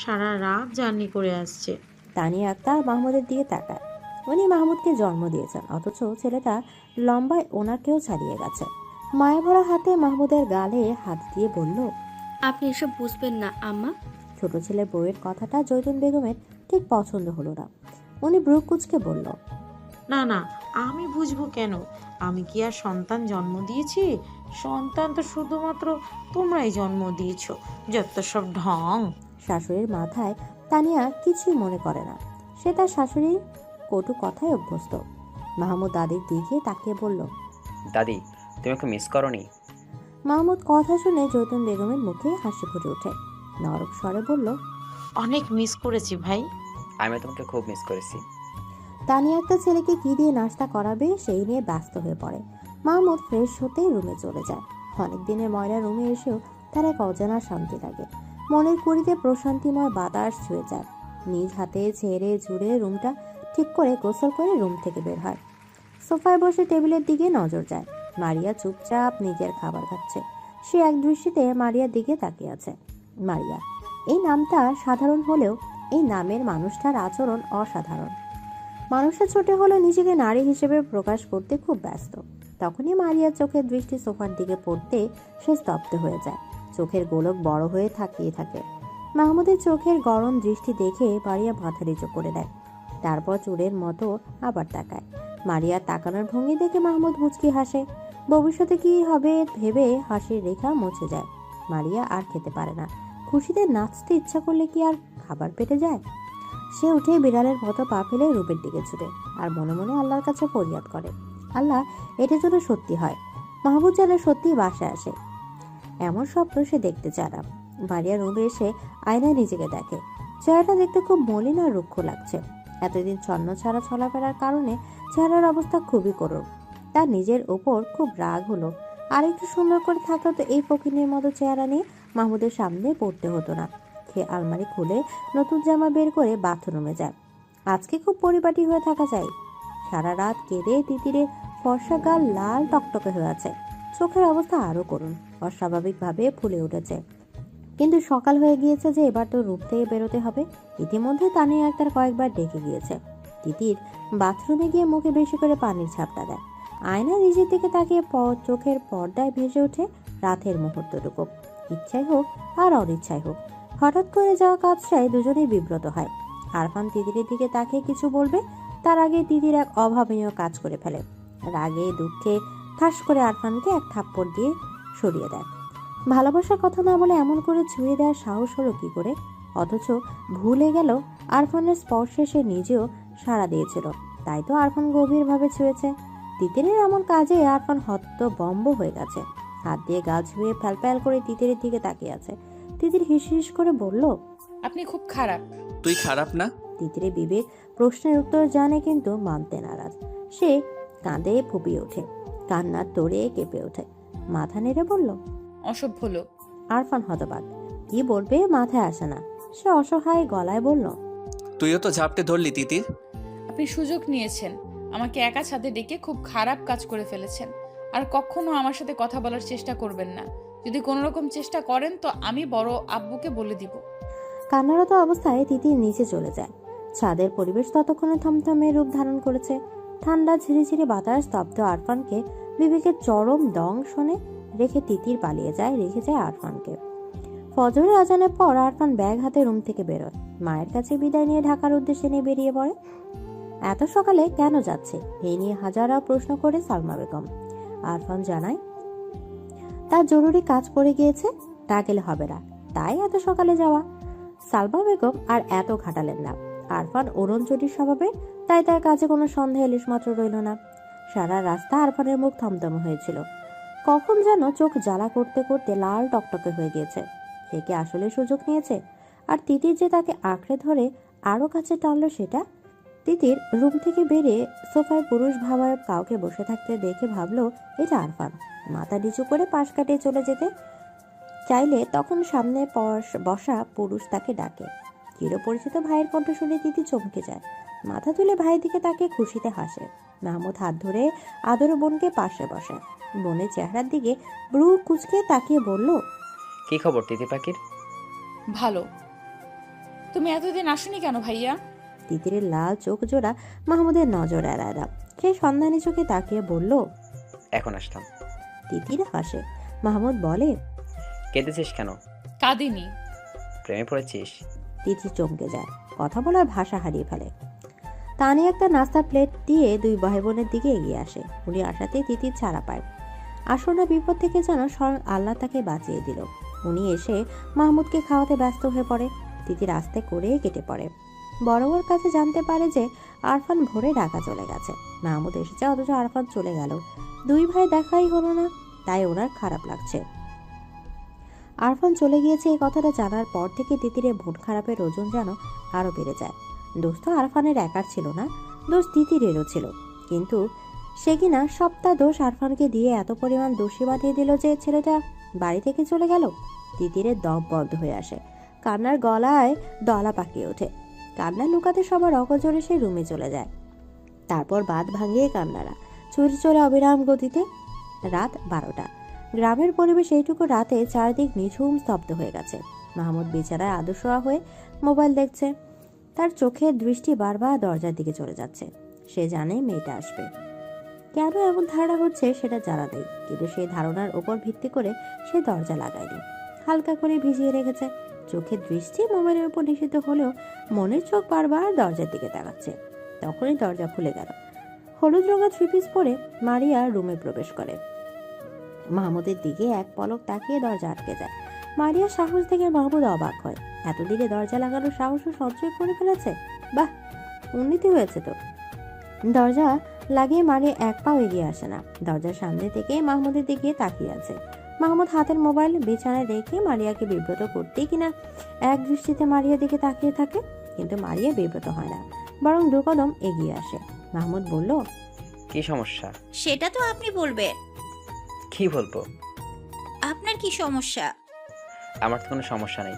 সারা রাত জার্নি করে আসছে। তানিয়া আক্তার মাহমুদের দিকে তাকায়। উনি মাহমুদকে জন্ম দিয়েছেন, অথচ ছেলেটা লম্বায় ওনাকেও ছাড়িয়ে গেছে। মায়াভরা হাতে মাহমুদের গালে হাত দিয়ে বলল, আপনি এসব বুঝবেন না আম্মা। ছোট ছেলে বউয়ের কথাটা জয়তুন বেগমের ঠিক পছন্দ হলো না। উনি ব্রু কুঁচকে বলল, না না, আমি বুঝবো কেন? আমি কি আর সন্তান জন্ম দিয়েছি? সন্তান তো শুধুমাত্র তোমরাই জন্ম দিয়েছো, যত সব ঢং। শাশুড়ির মাথায় তানিয়া কিছুই মনে করে না। সে তার শাশুড়ির কটু কথায় অভ্যস্ত। মাহমুদ দাদির দিকে তাকিয়ে বলল, দাদি, তুমি ওকে মিস করনি? মাহমুদ কথা শুনে জৈতুন বেগমের মুখে হাসি ফুটে ওঠে। নরক স্বরে বলল, অনেক মিস করেছি ভাই। আমি তোমাকে খুব মিস করেছি। তানিয়া একটা ছেলেকে কি দিয়ে নাস্তা করাবে সেই নিয়ে ব্যস্ত হয়ে পড়ে। মাহমুদ ফ্রেশ হতেই রুমে চলে যায়। অনেক দিনের ময়লা রুমে এসেও তার এক অজানা শান্তি লাগে। মনের কুড়িতে প্রশান্তিময় বাতাস ছুঁয়ে যায়। নিজ হাতে ঝেড়ে ঝুড়ে রুমটা ঠিক করে গোসল করে রুম থেকে বের হয়। সোফায় বসে টেবিলের দিকে নজর যায়। মারিয়া চুপচাপ নিজের খাবার খাচ্ছে। সে এক দৃষ্টিতে মারিয়ার দিকে তাকিয়ে আছে। মারিয়া, এই নামটা সাধারণ হলেও এই নামের মানুষটার আচরণ অসাধারণ। মানুষটা ছোট হলেও নিজেকে নারী হিসেবে প্রকাশ করতে খুব ব্যস্ত। তখনই মারিয়ার চোখের দৃষ্টি সোফার দিকে পড়তে সে স্তব্ধ হয়ে যায়। চোখের গোলক বড় হয়ে তাকিয়ে থাকে। মাহমুদের চোখের গরম দৃষ্টি দেখে মারিয়া মাথা নিচু করে দেয়। তারপর চোরের মতো আবার তাকায়। মারিয়ার তাকানোর ভঙ্গি দেখে মাহমুদ মুচকি হাসে। ভবিষ্যতে কি হবে ভেবে হাসির রেখা মুছে যায়। মারিয়া আর খেতে পারে না। খুশিতে নাচতে ইচ্ছা করলে কি আর খাবার পেটে যায়? সে উঠে বিড়ালের মতো পা ফেলে রূপের দিকে ছুটে আর মনে মনে আল্লাহর কাছে ফরিয়াদ করে, আল্লাহ, এটা যেন সত্যি হয়। মাহবুব যেন সত্যি বাসায় আসে। এমন স্বপ্ন সে দেখতে চায় না। মারিয়া রুমে এসে আয়নায় নিজেকে দেখে। চেহারাটা দেখতে খুব মলিন আর রুক্ষ লাগছে। এতদিন ছন্ন ছাড়া চলাফেরার কারণে চেহারার অবস্থা খুবই করুণ। তার নিজের ওপর খুব রাগ হলো। আর একটু সুন্দর করে থাকলে তো এই ফকিনের মতো চেহারা নিয়ে মাহমুদের সামনে পড়তে হতো না। খেয়ে আলমারি খুলে নতুন জামা বের করে বাথরুমে যায়। আজকে খুব পরিপাটি হয়ে থাকা চাই। সারা রাত কেঁদে তিতিরের ফর্সা গাল লাল টকটকে হয়ে আছে। চোখের অবস্থা আরো করুণ, অস্বাভাবিকভাবে ফুলে উঠেছে। কিন্তু সকাল হয়ে গিয়েছে যে এবার তো রূপ থেকে বেরোতে হবে। ইতিমধ্যে তানিয়া একটার কয়েকবার ডেকে গিয়েছে। তিতির বাথরুমে গিয়ে মুখে বেশি করে পানির ঝাপটা দেয়। আয়না নিজের দিকে তাকিয়ে চোখের পর্দায় ভেসে ওঠে রাতের মুহূর্তটুকু। ইচ্ছাই হোক আর অনিচ্ছাই হোক, হঠাৎ করে যাওয়া কাজটায় দুজনেই বিব্রত হয়। আরফান তিতিরের দিকে তাকিয়ে কিছু বলবে, তার আগে তিতির এক অভাবনীয় কাজ করে ফেলে। রাগে দুঃখে ঠাস করে আরফানকে এক থাপ্পড় দিয়ে সরিয়ে দেয়। ভালোবাসার কথা না বলে এমন করে ছুঁয়ে দেওয়ার সাহস হলো কি করে? অথচ ভুলে গেল আরফানের স্পর্শে সে নিজেও সাড়া দিয়েছিল। তাই তো আরফান গভীরভাবে ছুঁয়েছে। তিতিরের এমন কাজে আরফান হতবম্ব হয়ে গেছে। হাত দিয়ে গা ছুঁয়ে ফ্যালফ্যাল করে তিতিরের দিকে তাকিয়ে আছে। তিতির হিস হিস করে বলল, আপনি খুব খারাপ। তুই খারাপ না? তিতিরে বিবেক প্রশ্নের উত্তর জানে কিন্তু মানতে নারাজ। সে কাঁদে ফুপিয়ে ওঠে, কান্নার তোড়ে কেঁপে ওঠে। মাথা নেড়ে বলল, অসভ্য লোক। আরফান হতবাক, কি বলবে মাথায় আসে না। সে অসহায় গলায় বলল, তুইও তো ঝাপটে ধরলি তিতির। আপনি সুযোগ নিয়েছেন, আমাকে একা ছাদে ডেকে খুব খারাপ কাজ করে ফেলেছেন। আর কখনো আমার সাথে কথা বলার চেষ্টা করবেন না। যদি কোনো রকম চেষ্টা করেন তো আমি বড় আব্বুকে বলে দিব। কান্নারত অবস্থায় তিতির নিচে চলে যায়। ছাদের পরিবেশ ততক্ষণে থমথমে রূপ ধারণ করেছে। ঠান্ডা ঝিরিঝিরি বাতাস স্তব্ধ আরফানকে বিবেকের চরম দংশনে রেখে তিতির পালিয়ে যায়, রেখে যায় আরফানকে। ফজরের আজানের পর আরফান ব্যাগ হাতে রুম থেকে বেরোয়। মায়ের কাছে বিদায় নিয়ে ঢাকার উদ্দেশ্যে নিয়ে বেরিয়ে পড়ে। এত সকালে কেন যাচ্ছে এই নিয়ে হাজারা প্রশ্ন করে সালমা বেগম। আরফান জানায়, তার জরুরি কাজ পড়ে গিয়েছে, না গেলে হবে না, তাই এত সকালে যাওয়া। সালমা বেগম আর এত ঘাটালেন না। আরফান ওরঞ্চটির স্বভাবে, তাই তার কাছে কোনো সন্দেহ ইলিশ মাত্র রইল না। সারা রাস্তা আরফানের মুখ থমথম হয়েছিল। কখন যেন চোখ জ্বালা করতে করতে লাল টকটকে হয়ে গিয়েছে। সে কি আসলে সুযোগ নিয়েছে? আর তিতির যে তাকে আঁকড়ে ধরে আরো কাছে টানলো সেটা। তিতির রুম থেকে বেরিয়ে সোফায় পুরুষ ভাবায় কাউকে বসে থাকতে দেখে ভাবলো এটা আরফান। মাথা নিচু করে পাশ কাটিয়ে চলে যেতে চাইলে তখন সামনে বসা পুরুষ তাকে ডাকে। চিরপরিচিত ভাইয়ের কণ্ঠ শুনে তিতির চমকে যায়। মাথা তুলে ভাইয়ের দিকে তাকে খুশিতে হাসে। মাহমুদ হাত ধরে আদরে বোনকে পাশে বসে। বোনের চেহারার দিকে ব্রু কুচকে তাকিয়ে বলল, কি খবর তিতি পাখির? ভালো। তুমি এতদিন আসনি কেন ভাইয়া? তিতিরের লাল চোখ জোড়া মাহমুদের নজর এড়ায় না। সে সন্ধানী চোখে তাকিয়ে বলল, এখন আসলাম। তিতির হাসে। মাহমুদ বলে, কেঁদেছিস কেন? কাঁদিনি। প্রেমে পড়েছিস? তিতির চমকে যায়, কথা বলার ভাষা হারিয়ে ফেলে। তানি একটা নাস্তা প্লেট দিয়ে দুই ভাই বোনের দিকে এগিয়ে আসে। উনি আসাতেই তিতির ছাড়া পায়। আসন্ন বিপদ থেকে যেন স্বয়ং আল্লাহ তাকে বাঁচিয়ে দিল। উনি এসে মাহমুদকে খাওয়াতে ব্যস্ত হয়ে পড়ে। তিতির আস্তে করে কেটে পড়ে। বড়োর কাছে জানতে পারে যে আরফান ভোরে ঢাকা চলে গেছে। মাহমুদ এসেছে অথচ আরফান চলে গেল। দুই ভাই দেখাই হলো না, তাই ওনার খারাপ লাগছে। আরফান চলে গিয়েছে এই কথাটা জানার পর থেকে তিতিরের মন খারাপের ওজন যেন আরো বেড়ে যায়। দোষ তো আরফানের একার ছিল না, দোষ তিতিরেরও ছিল। কিন্তু সে কিনা সবটা দোষ আরফানকে দিয়ে এত পরিমাণ দোষী বানিয়ে দিল যে ছেলেটা বাড়ি থেকে চলে গেল। তিতিরের দম বন্ধ হয়ে আসে, কান্নার গলায় দলা পাকিয়ে ওঠে। কান্না লুকাতে সবার অগজরে সে রুমে চলে যায়। তারপর বাঁধ ভাঙিয়ে কান্নারা ছুটে চলে অবিরাম গতিতে। রাত 12টা। গ্রামের পরিবেশ এইটুকু রাতে চারদিক নিঝুম স্তব্ধ হয়ে গেছে। মাহমুদ বিছানায় আদশোয়া হয়ে মোবাইল দেখছে। তার চোখের দৃষ্টি বারবার দরজার দিকে চলে যাচ্ছে। সে জানে মেয়েটা আসবে। কেন এমন ধারণা হচ্ছে সেটা জানা নেই, কিন্তু সেই ধারণার ওপর ভিত্তি করে সে দরজা লাগায়নি, হালকা করে ভিজিয়ে রেখেছে। চোখের দৃষ্টি মোবাইলের উপর নিষিদ্ধ হলেও মনের চোখ বারবার দরজার দিকে তাকাচ্ছে। তখনই দরজা খুলে গেল। হলুদ রঙা থ্রি পিস পরে মারিয়া রুমে প্রবেশ করে। মাহমুদের দিকে এক পলক তাকিয়ে দরজা আটকে যায়। মারিয়ার সাহস দেখে মাহমুদ অবাক হয়। এতদিনে দরজা লাগানোর সাহসও সঞ্চয় করে ফেলেছে। বাহ, উন্নতি হয়েছে তো। দরজা লাগিয়ে মারিয়া এক পাও এগিয়ে আসে না। দরজার সামনে থেকে মাহমুদের দিকে তাকিয়ে আছে। মাহমুদ হাতের মোবাইল বিছানায় রেখে মারিয়াকে বিব্রত করতেই কিনা এক দৃষ্টিতে মারিয়ার দিকে তাকিয়ে থাকে, কিন্তু মারিয়া বিব্রত হয় না, বরং দু কদম এগিয়ে আসে। মাহমুদ বলল, কি সমস্যা? সেটা তো আপনি বলবেন। কি বলবো? আপনার কি সমস্যা? আমার তো কোনো সমস্যা নেই।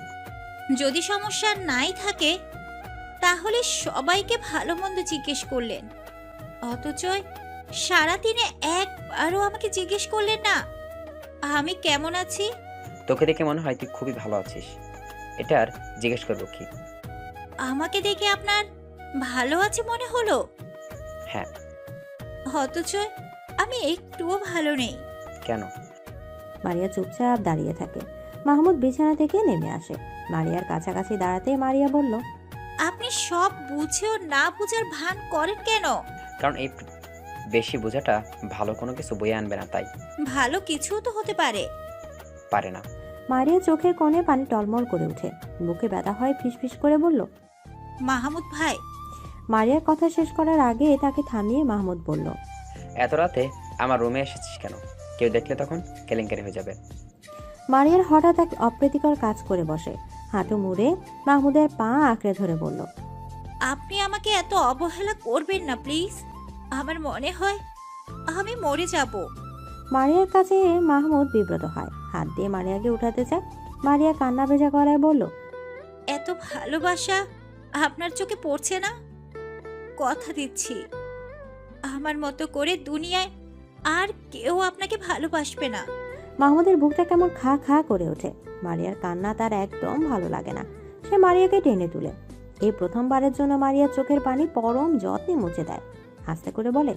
যদি সমস্যা নাই থাকে তাহলে সবাইকে ভালো মন্দ জিজ্ঞেস করলেন, অথচ সারাদিনে একবারও আমাকে জিজ্ঞেস করলেন না আমি কেমন আছি। তোকে দেখে মনে হয় তুই খুবই ভালো আছিস, এটা আর জিজ্ঞেস করবো কি? আমাকে দেখে আপনার ভালো আছে মনে হলো? হ্যাঁ। অথচ আমি একটুও ভালো নেই। কেন? মারিয়া চুপচাপ দাঁড়িয়ে থাকে। মাহমুদ বিছানা থেকে নেমে আসে। মারিয়ার কাছাকাছি দাঁড়াতে মারিয়া বলল, আপনি সব বুঝেও না বুঝার ভান করেন কেন? কারণ এই বেশি বোঝাটা ভালো কোনো কিছু বয়ে আনবে না, তাই। ভালো কিছু তো হতে পারে। পারে না। মারিয়া চোখের কোণে পানি টলমল করে ওঠে। বুকে ব্যথা হয়, ফিসফিস করে বলল, মাহমুদ ভাই। মারিয়ার কথা শেষ করার আগে তাকে থামিয়ে মাহমুদ বলল, এত রাতে আমার রুমে এসেছিস কেন? কেউ দেখলে তখন কেলেঙ্কারি হয়ে যাবে। মারিয়ার হঠাৎ এক অপ্রীতিকর কাজ করে বসে। হাঁটু মুড়ে মাহমুদের পা আঁকড়ে ধরে বলল, আপনি আমাকে এত অবহেলা করবেন না প্লিজ। আমার মনে হয় আমি মরে যাব। মারিয়ার কাছে মাহমুদ বিব্রত হয়, হাত দিয়ে মারিয়াকে উঠাতে চায়। মারিয়া কান্না ভেজা গলায় বলল, এত ভালোবাসা আপনার চোখে পড়ছে না? কথা দিচ্ছি আমার মতো করে দুনিয়ায় আর কেউ আপনাকে ভালোবাসবে না। মাহমুদের বুকটা কেমন খা খা করে ওঠে। মারিয়ার কান্না তার একদম ভালো লাগে না। সে মারিয়াকে টেনে তুলে। এই প্রথমবারের জন্য মারিয়ার চোখের পানি পরম যত্নে মুছে দেয়। আস্তে করে বলে,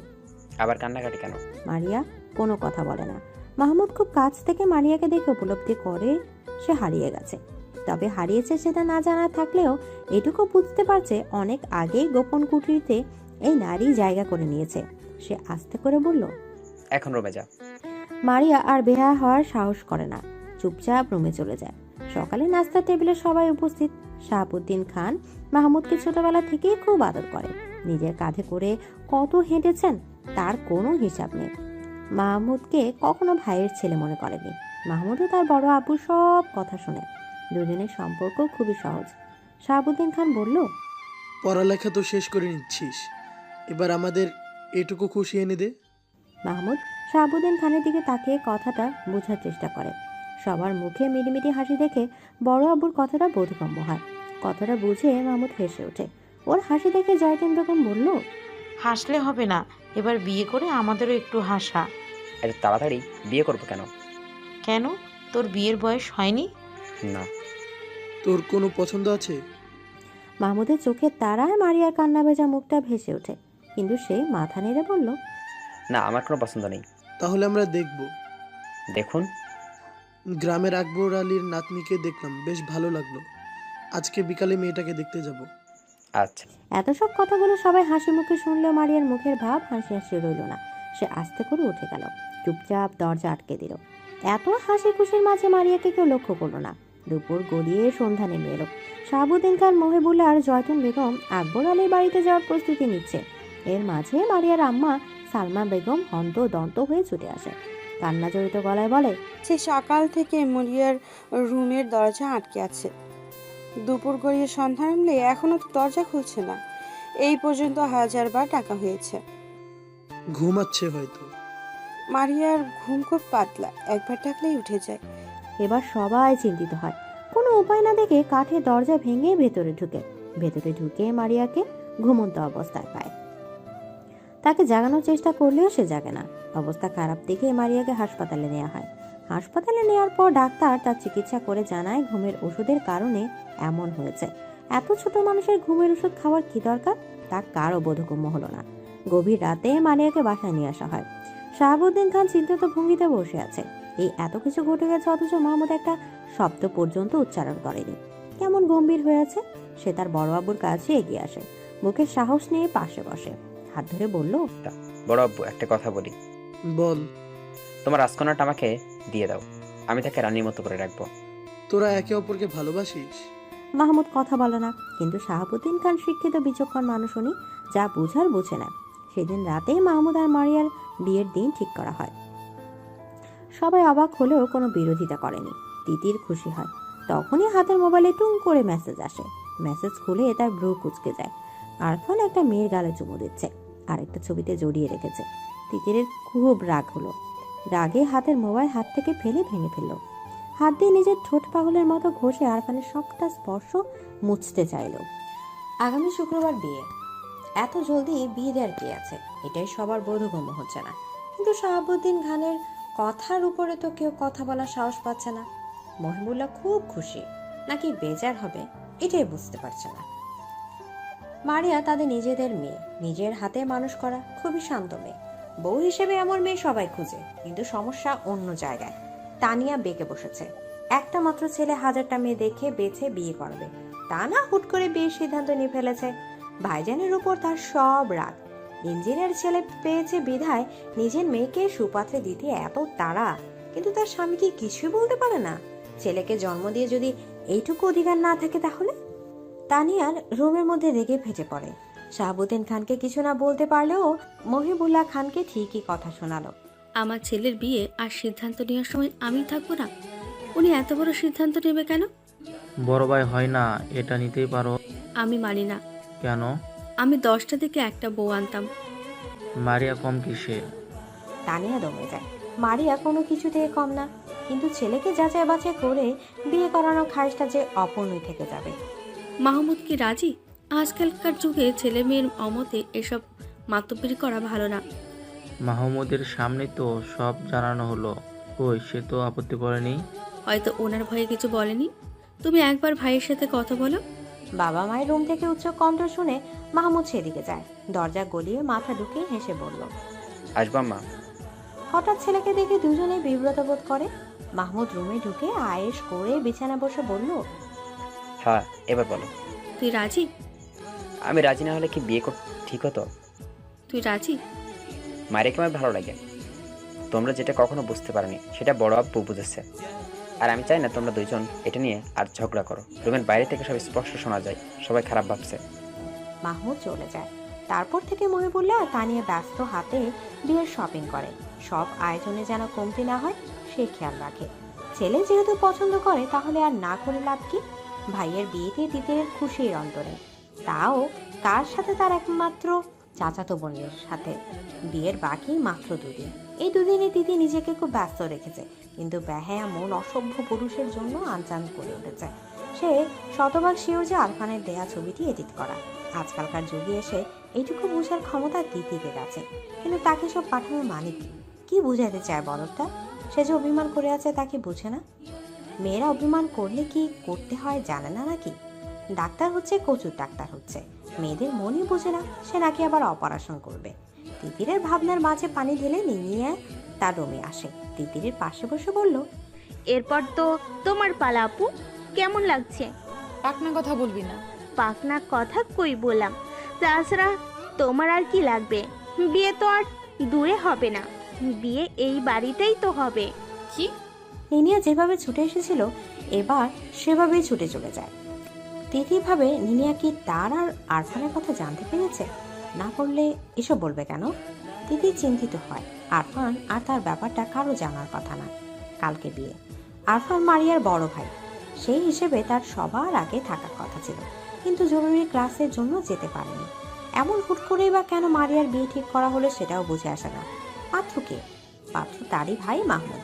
আবার কান্নাকাটি কেন? মারিয়া কোনো কথা বলে না। মাহমুদ খুব কাছ থেকে মারিয়াকে দেখে উপলব্ধি করে সে হারিয়ে গেছে। তবে হারিয়েছে সেটা না জানা থাকলেও এটুকু বুঝতে পারছে অনেক আগেই গোপন কুটিরতে এই নারী জায়গা করে নিয়েছে। সে আস্তে করে বলল, এখন রুমে যা। মারিয়া আর বেহা হওয়ার সাহস করে না, চুপচাপ রুমে চলে যায়। সকালে নাস্তার টেবিলে সবাই উপস্থিত। শাহাবুদ্দিন খান মাহমুদকে ছোটবেলা থেকেই খুব আদর করে। নিজের কাঁধে করে কত হেঁটেছেন তার কোনো হিসাব নেই। মাহমুদকে কখনো ভাইয়ের ছেলে মনে করেনি। মাহমুদও তার বড় আপু সব কথা শোনে। দুজনের সম্পর্ক খুবই সহজ। শাহাবুদ্দিন খান বলল, পড়ালেখা তো শেষ করে নিচ্ছিস, এবার আমাদের এটুকু খুশি এনে দে। মাহমুদ শাহাবুদ্দিন খানের দিকে তাকিয়ে কথাটা বোঝার চেষ্টা করে। সবার মুখে মিটিমিটি হাসি দেখে বড় আব্বুর কথাটা বোধগম্য হয়। কথাটা বুঝে মাহমুদ হেসে ওঠে। ওর হাসি দেখে জয়তিন বেগম বলল, হাসলে হবে না, এবার বিয়ে করে আমাদেরও একটু হাসা। এত তাড়াতাড়ি বিয়ে করবো কেন? কেন, তোর বিয়ের বয়স হয়নি? না। তোর কোনো পছন্দ আছে? মাহমুদের চোখের তারায় মারিয়ার কান্না ভেজা মুখটা ভেসে ওঠে, কিন্তু সে মাথা নেড়ে বলল, না, আমার কোনো পছন্দ নেই। তাহলে আমরা দেখব। দেখুন। গ্রামের আকবর আলীর নাতনিকে দেখলাম, বেশ ভালো লাগলো। আজকে বিকালে মেয়েটাকে দেখতে যাব। আচ্ছা। এত সব কথাগুলো সবাই হাসি মুখে শুনলেও মারিয়ার মুখের ভাব হাসি হাসি রইল না। সে আস্তে করে উঠে গেল, চুপচাপ দরজা আটকে দিল। এত হাসি খুশির মাঝে মারিয়াকে কেউ লক্ষ্য করলো না। দুপুর গড়িয়ে সন্ধ্যা নেমে এলো। শাহাবুদ্দিন খান, মহিবুল্লাহ আর জয়তুন বেগম আকবর আলীর বাড়িতে যাওয়ার প্রস্তুতি নিচ্ছে। এর মাঝে মারিয়ার আম্মা সালমা বেগম হন্তদন্ত হয়ে ছুটে আসে। কান্না জড়িত গলায় বলে, সে সকাল থেকে মরিয়ার রুমের দরজা আটকে আছে। দুপুর গড়িয়ে সন্ধ্যা নামলে এখনো তো দরজা খুলছে না। এই পর্যন্ত 1000 বার ডাকা হয়েছে। ঘুমাচ্ছে হয়তো। মারিয়ার ঘুম খুব পাতলা, একবার ডাকলেই উঠে যায়। এবার সবাই চিন্তিত হয়। কোনো উপায় না দেখে কাঠের দরজা ভেঙে ভেতরে ঢুকে মারিয়াকে ঘুমন্ত অবস্থায় পায়। তাকে জাগানোর চেষ্টা করলেও সে জাগে না। অবস্থা খারাপ দেখে মারিয়াকে হাসপাতালে নেওয়া হয়। হাসপাতালে নেওয়ার পর ডাক্তার তার চিকিৎসা করে জানায় ঘুমের ওষুধের কারণে এমন হয়েছে। এত ছোট মানুষের ঘুমের ওষুধ খাওয়ার কি দরকার, তা কারও বোধগম্য হলো না। গভীর রাতে মারিয়াকে বাসায় নিয়ে আসা হয়। শাহাবুদ্দিন খান চিন্তিত ভঙ্গিতে বসে আছে। এই এত কিছু ঘটে গেছে, অথচ মাহমুদ একটা শব্দ পর্যন্ত উচ্চারণ করেনি। কেমন গম্ভীর হয়ে আছে। সে তার বড় আব্বুর কাছে এগিয়ে আসে, বুকে সাহস নিয়ে পাশে বসে, হাত ধরে বলল, বড় আব্বু, একটা কথা বলি। বল। তোমার রাজকন্যাটা আমাকে দিয়ে দাও, আমি তাকে রানীর মতো করে রাখবো। তোরা একে অপরকে ভালোবাসিস? মাহমুদ কথা বলে না, কিন্তু শাহাবুদ্দিন খান শিক্ষিত বিচক্ষণ মানুষ, উনি যা বুঝার বুঝে নেন। সেদিন রাতেই মাহমুদ আর মারিয়ার বিয়ের দিন ঠিক করা হয়। সবাই অবাক হলেও কোনো বিরোধিতা করেনি। তিতির খুশি হয়। তখনই হাতের মোবাইলে টুং করে মেসেজ আসে। মেসেজ খুলে তার ভ্রু কুঁচকে যায়। আরফান একটা মেয়ের গালে চুমু দিচ্ছে, আরেকটা ছবিতে জড়িয়ে রেখেছে। তিতিরের খুব রাগ হলো। রাগে হাতের মোবাইল হাত থেকে ফেলে ভেঙে ফেলল। হাত দিয়ে নিজের ঠোঁট পাগলের মতো ঘষে আরফানের সবটা স্পর্শ মুছতে চাইল। আগামী শুক্রবার বিয়ে। এত জলদি বিয়ে দেওয়ার কি আছে, এটাই সবার বোধগম্য হচ্ছে না। কিন্তু শাহাবুদ্দিন খানের কথার উপরে তো কেউ কথা বলার সাহস পাচ্ছে না। মহিবুল্লাহ খুব খুশি নাকি বেজার হবে, এটাই বুঝতে পারছে না। মারিয়া তাদের নিজেদের মেয়ে, নিজের হাতে মানুষ করা, খুবই শান্ত মেয়ে। বউ হিসেবে এমন মেয়ে সবাই খুঁজে, কিন্তু সমস্যা অন্য জায়গায়। তানিয়া বেঁকে বসেছে। একটা মাত্র ছেলে 1000টা মেয়ে দেখে বেছে বিয়ে করবে, তা না হুট করে বিয়ের সিদ্ধান্ত নিয়ে ফেলেছে। ভাইজানের উপর তার সব রাগ। ইঞ্জিনিয়ার ছেলে পেয়েছে বিধায় নিজের মেয়েকে সুপাত্রে দিতে এত তাড়া, কিন্তু তার স্বামীকে কিছুই বলতে পারে না। ছেলেকে জন্ম দিয়ে যদি এইটুকু অধিকার না থাকে, তাহলে তানিয়ার রুমের মধ্যে রেগে ফেটে পড়ে। শাহাবুদ্দিন খানকে কিছু না বলতে পারলেও মহিবুল্লাহ খানকে ঠিকই কথা শোনালো। আমার ছেলের বিয়ে আর সিদ্ধান্ত নেওয়ার সময় আমি থাকবো না? উনি এত বড় সিদ্ধান্ত নেবে কেন? বড় ভাই হয় না, এটা নিতেই পারো। আমি মানি না। কেন? আমি 10টা থেকে একটা বউ আনতাম। মারিয়া কম কিসে? তানিয়া দমে যায়। মারিয়া কোনো কিছু থেকে কম না, কিন্তু ছেলেকে যাচাই বাছাই করে বিয়ে করানো খাইশটা যে অপূর্ণই থেকে যাবে। মাহমুদ কি রাজি? আজকালকার যুগে ছেলে মেয়ের অমতে এসব মাতব্বরি করা ভালো না। মাহমুদের সামনে তো সব জানানো হলো, কই সে তো আপত্তি করেনি। হয়তো ওনার ভয়ে কিছু বলেনি। তুমি একবার ভাইয়ের সাথে কথা বলো। বাবা মায়ের রুম থেকে উচ্চ কণ্ঠ শুনে মাহমুদ সেদিকে যায়। দরজা গলিয়ে মাথা ঢুকিয়ে হেসে বলল, আসবা মা। হঠাৎ ছেলেকে দেখে দুজনেই বিব্রত বোধ করে। মাহমুদ রুমে ঢুকে আয়েশ করে বিছানা বসে বলল, হ্যাঁ, এবার বলো। তুই রাজি? আমি রাজি না হলে কি বিয়ে ঠিক হতো? তুই রাজি? মারিয়াকে আমার ভালো লাগে। তোমরা যেটা কখনো বুঝতে পারোনি, সেটা বড় আব্বু বুঝেছে। আর আমি চাই না তোমরা দুইজন এটা নিয়ে আর ঝগড়া করো। রুমের বাইরে থেকে সব স্পষ্ট শোনা যায়, সবাই খারাপ ভাবছে। মাহমুদ চলে যায়। তারপর থেকে মহিবুল্লাহ তা নিয়ে ব্যস্ত হাতে বিয়ের শপিং করে। সব আয়োজনে যেন কমতি না হয় সে খেয়াল রাখে। ছেলে যেহেতু পছন্দ করে, তাহলে আর না করে লাভ কি? ভাইয়ের বিয়েতে তিতিরের খুশির অন্তরে, তাও কার সাথে? তার একমাত্র চাচাতো বোনের সাথে। বিয়ের বাকি মাত্র 2 দিন। এই 2 দিনে তিতি নিজেকে খুব ব্যস্ত রেখেছে, কিন্তু বেহায়া মন অসভ্য পুরুষের জন্য আনচান করে উঠেছে। সে শতভাগ শিওর যে আরফানের দেয়া ছবিটি এডিট করা। আজকালকার যুগে এসে এইটুকু বোঝার ক্ষমতা তিতিকে গেছে, কিন্তু তাকে সব পাঠানোর মানে কি বুঝাতে চায় বলটা? সে যে অভিমান করে আছে তাকে বুঝে না। মেয়েরা অভিমান করলে কি করতে হয় জানে না নাকি? ডাক্তার হচ্ছে, কচুর ডাক্তার হচ্ছে, মেয়েদের মনই বোঝে না, সে নাকি আবার অপারেশন করবে। তিতিরের ভাবনার মাঝে পানি ঢেলে নিয়ে তার রুমে আসে। তিতিরের পাশে বসে বলল, এরপর তো তোমার পালা আপু। কেমন লাগছে? পাকনা কথা বলবি না। পাকনা কথা কই বললাম। তাছাড়া তোমার আর কি লাগবে? বিয়ে তো আর দূরে হবে না, বিয়ে এই বাড়িতেই তো হবে। কি? নিনিয়া যেভাবে ছুটে এসেছিল এবার সেভাবেই ছুটে চলে যায়। তিথি ভাবে নিনিয়া কি তার আর আরফানের কথা জানতে পেরেছে, না করলে এসব বলবে কেন। তিথি চিন্তিত হয়। আরফান আর তার ব্যাপারটা কারো জানার কথা না। কালকে বিয়ে, আরফান মারিয়ার বড় ভাই, সেই হিসেবে তার সবার আগে থাকার কথা ছিল, কিন্তু জরুরি ক্লাসের জন্য যেতে পারেনি। এমন হুট করেই বা কেন মারিয়ার বিয়ে ঠিক করা হলো সেটাও বুঝে আসে না। পাত্রকে, পাত্র তারই ভাই মাহমুদ।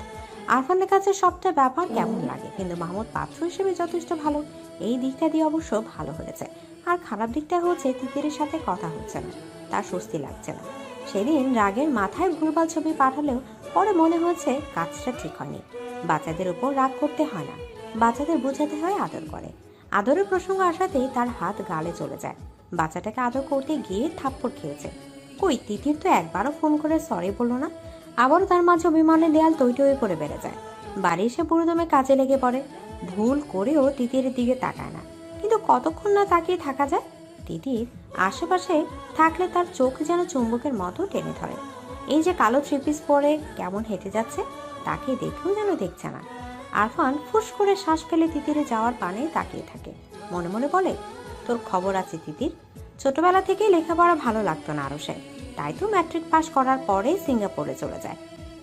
আরফানের কাছে সবটা ব্যাপার কেমন লাগে, কিন্তু মাহমুদ পাত্র হিসেবে যথেষ্ট ভালো। এই দিকটা দিয়ে অবশ্য ভালো হয়েছে। আর খারাপ দিকটা হচ্ছে তিতিরের সাথে কথা হচ্ছে না, তার স্বস্তি লাগছে না। সেদিন রাগের মাথায় ভুলভাল ছবি পাঠালেও পরে মনে হয়েছে কাজটা ঠিক হয়নি। বাচ্চাদের উপর রাগ করতে হয় না, বাচ্চাদের বোঝাতে হয় আদর করে। আদরের প্রসঙ্গ আসাতেই তার হাত গালে চলে যায়। বাচ্চাটাকে আদর করতে গিয়ে থাপ্পড় খেয়েছে। কই, তিতির তো একবারও ফোন করে সরি বললো না। আবারও তার মাঝে অভিমানের দেয়াল তৈরি হয়ে পড়ে বেড়ে যায়। বাড়ি এসে পুরোদমে কাজে লেগে পড়ে। ভুল করেও তিতির দিকে তাকায় না, কিন্তু কতক্ষণ না তাকিয়ে থাকা যায়। তিতির আশেপাশে থাকলে তার চোখ যেন চুম্বকের মতো টেনে ধরে। এই যে কালো থ্রিপিস পরে কেমন হেঁটে যাচ্ছে, তাকে দেখেও যেন দেখছে না। আরফান ফুস করে শ্বাস ফেলে তিতিরে যাওয়ার পানে তাকিয়ে থাকে। মনে মনে বলে, তোর খবর আছে তিতির। ছোটবেলা থেকেই লেখাপড়া ভালো লাগতো না আরশে, তাই তো ম্যাট্রিক পাশ করার পরে সিঙ্গাপুরে চলে যায়।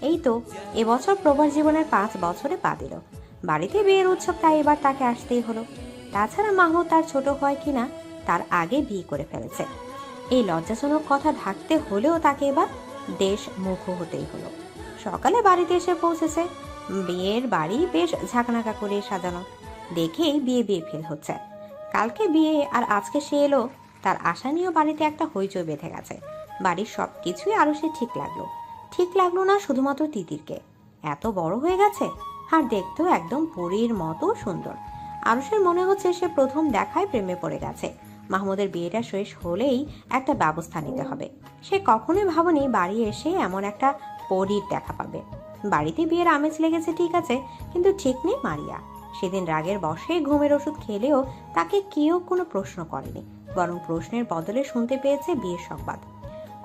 এই তো এবছর প্রবাস জীবনের 5 বছরে পা দিল। বাড়িতে বিয়ের উৎসব, তাই এবার তাকে আসতেই হলো। তাছাড়া মাহমুদ তার ছোট হয় কিনা তার আগে বিয়ে করে ফেলেছে। এই লজ্জাজনক কথা ঢাকতে হলেও তাকে এবার দেশ মুখ হতেই হলো। সকালে বাড়িতে এসে পৌঁছেছে। বিয়ের বাড়ি বেশ ঝাঁকনাকা করে সাজানো, দেখেই বিয়ে বিয়ে ফিল হচ্ছে। কালকে বিয়ে আর আজকে সে এলো, তার আশা নিয়েও বাড়িতে একটা হইচই বেঁধে গেছে। বাড়ির সব কিছুই আরো সে ঠিক লাগলো না শুধুমাত্র তিতিরকে। এত বড় হয়ে গেছে আর দেখতেও একদম পরীর মতো সুন্দর। আরুষের মনে হচ্ছে সে প্রথম দেখায় প্রেমে পড়ে গেছে। মাহমুদের বিয়েটা শেষ হলেই একটা ব্যবস্থা নিতে হবে। সে কখনোই ভাবেনি বাড়ি এসে এমন একটা পরীর দেখা পাবে। বাড়িতে বিয়ের আমেজ লেগেছে ঠিক আছে, কিন্তু ঠিক নেই মারিয়া। সেদিন রাগের বশে ঘুমের ওষুধ খেলেও তাকে কেউ কোনো প্রশ্ন করেনি, বরং প্রশ্নের বদলে শুনতে পেয়েছে বিয়ের সংবাদ।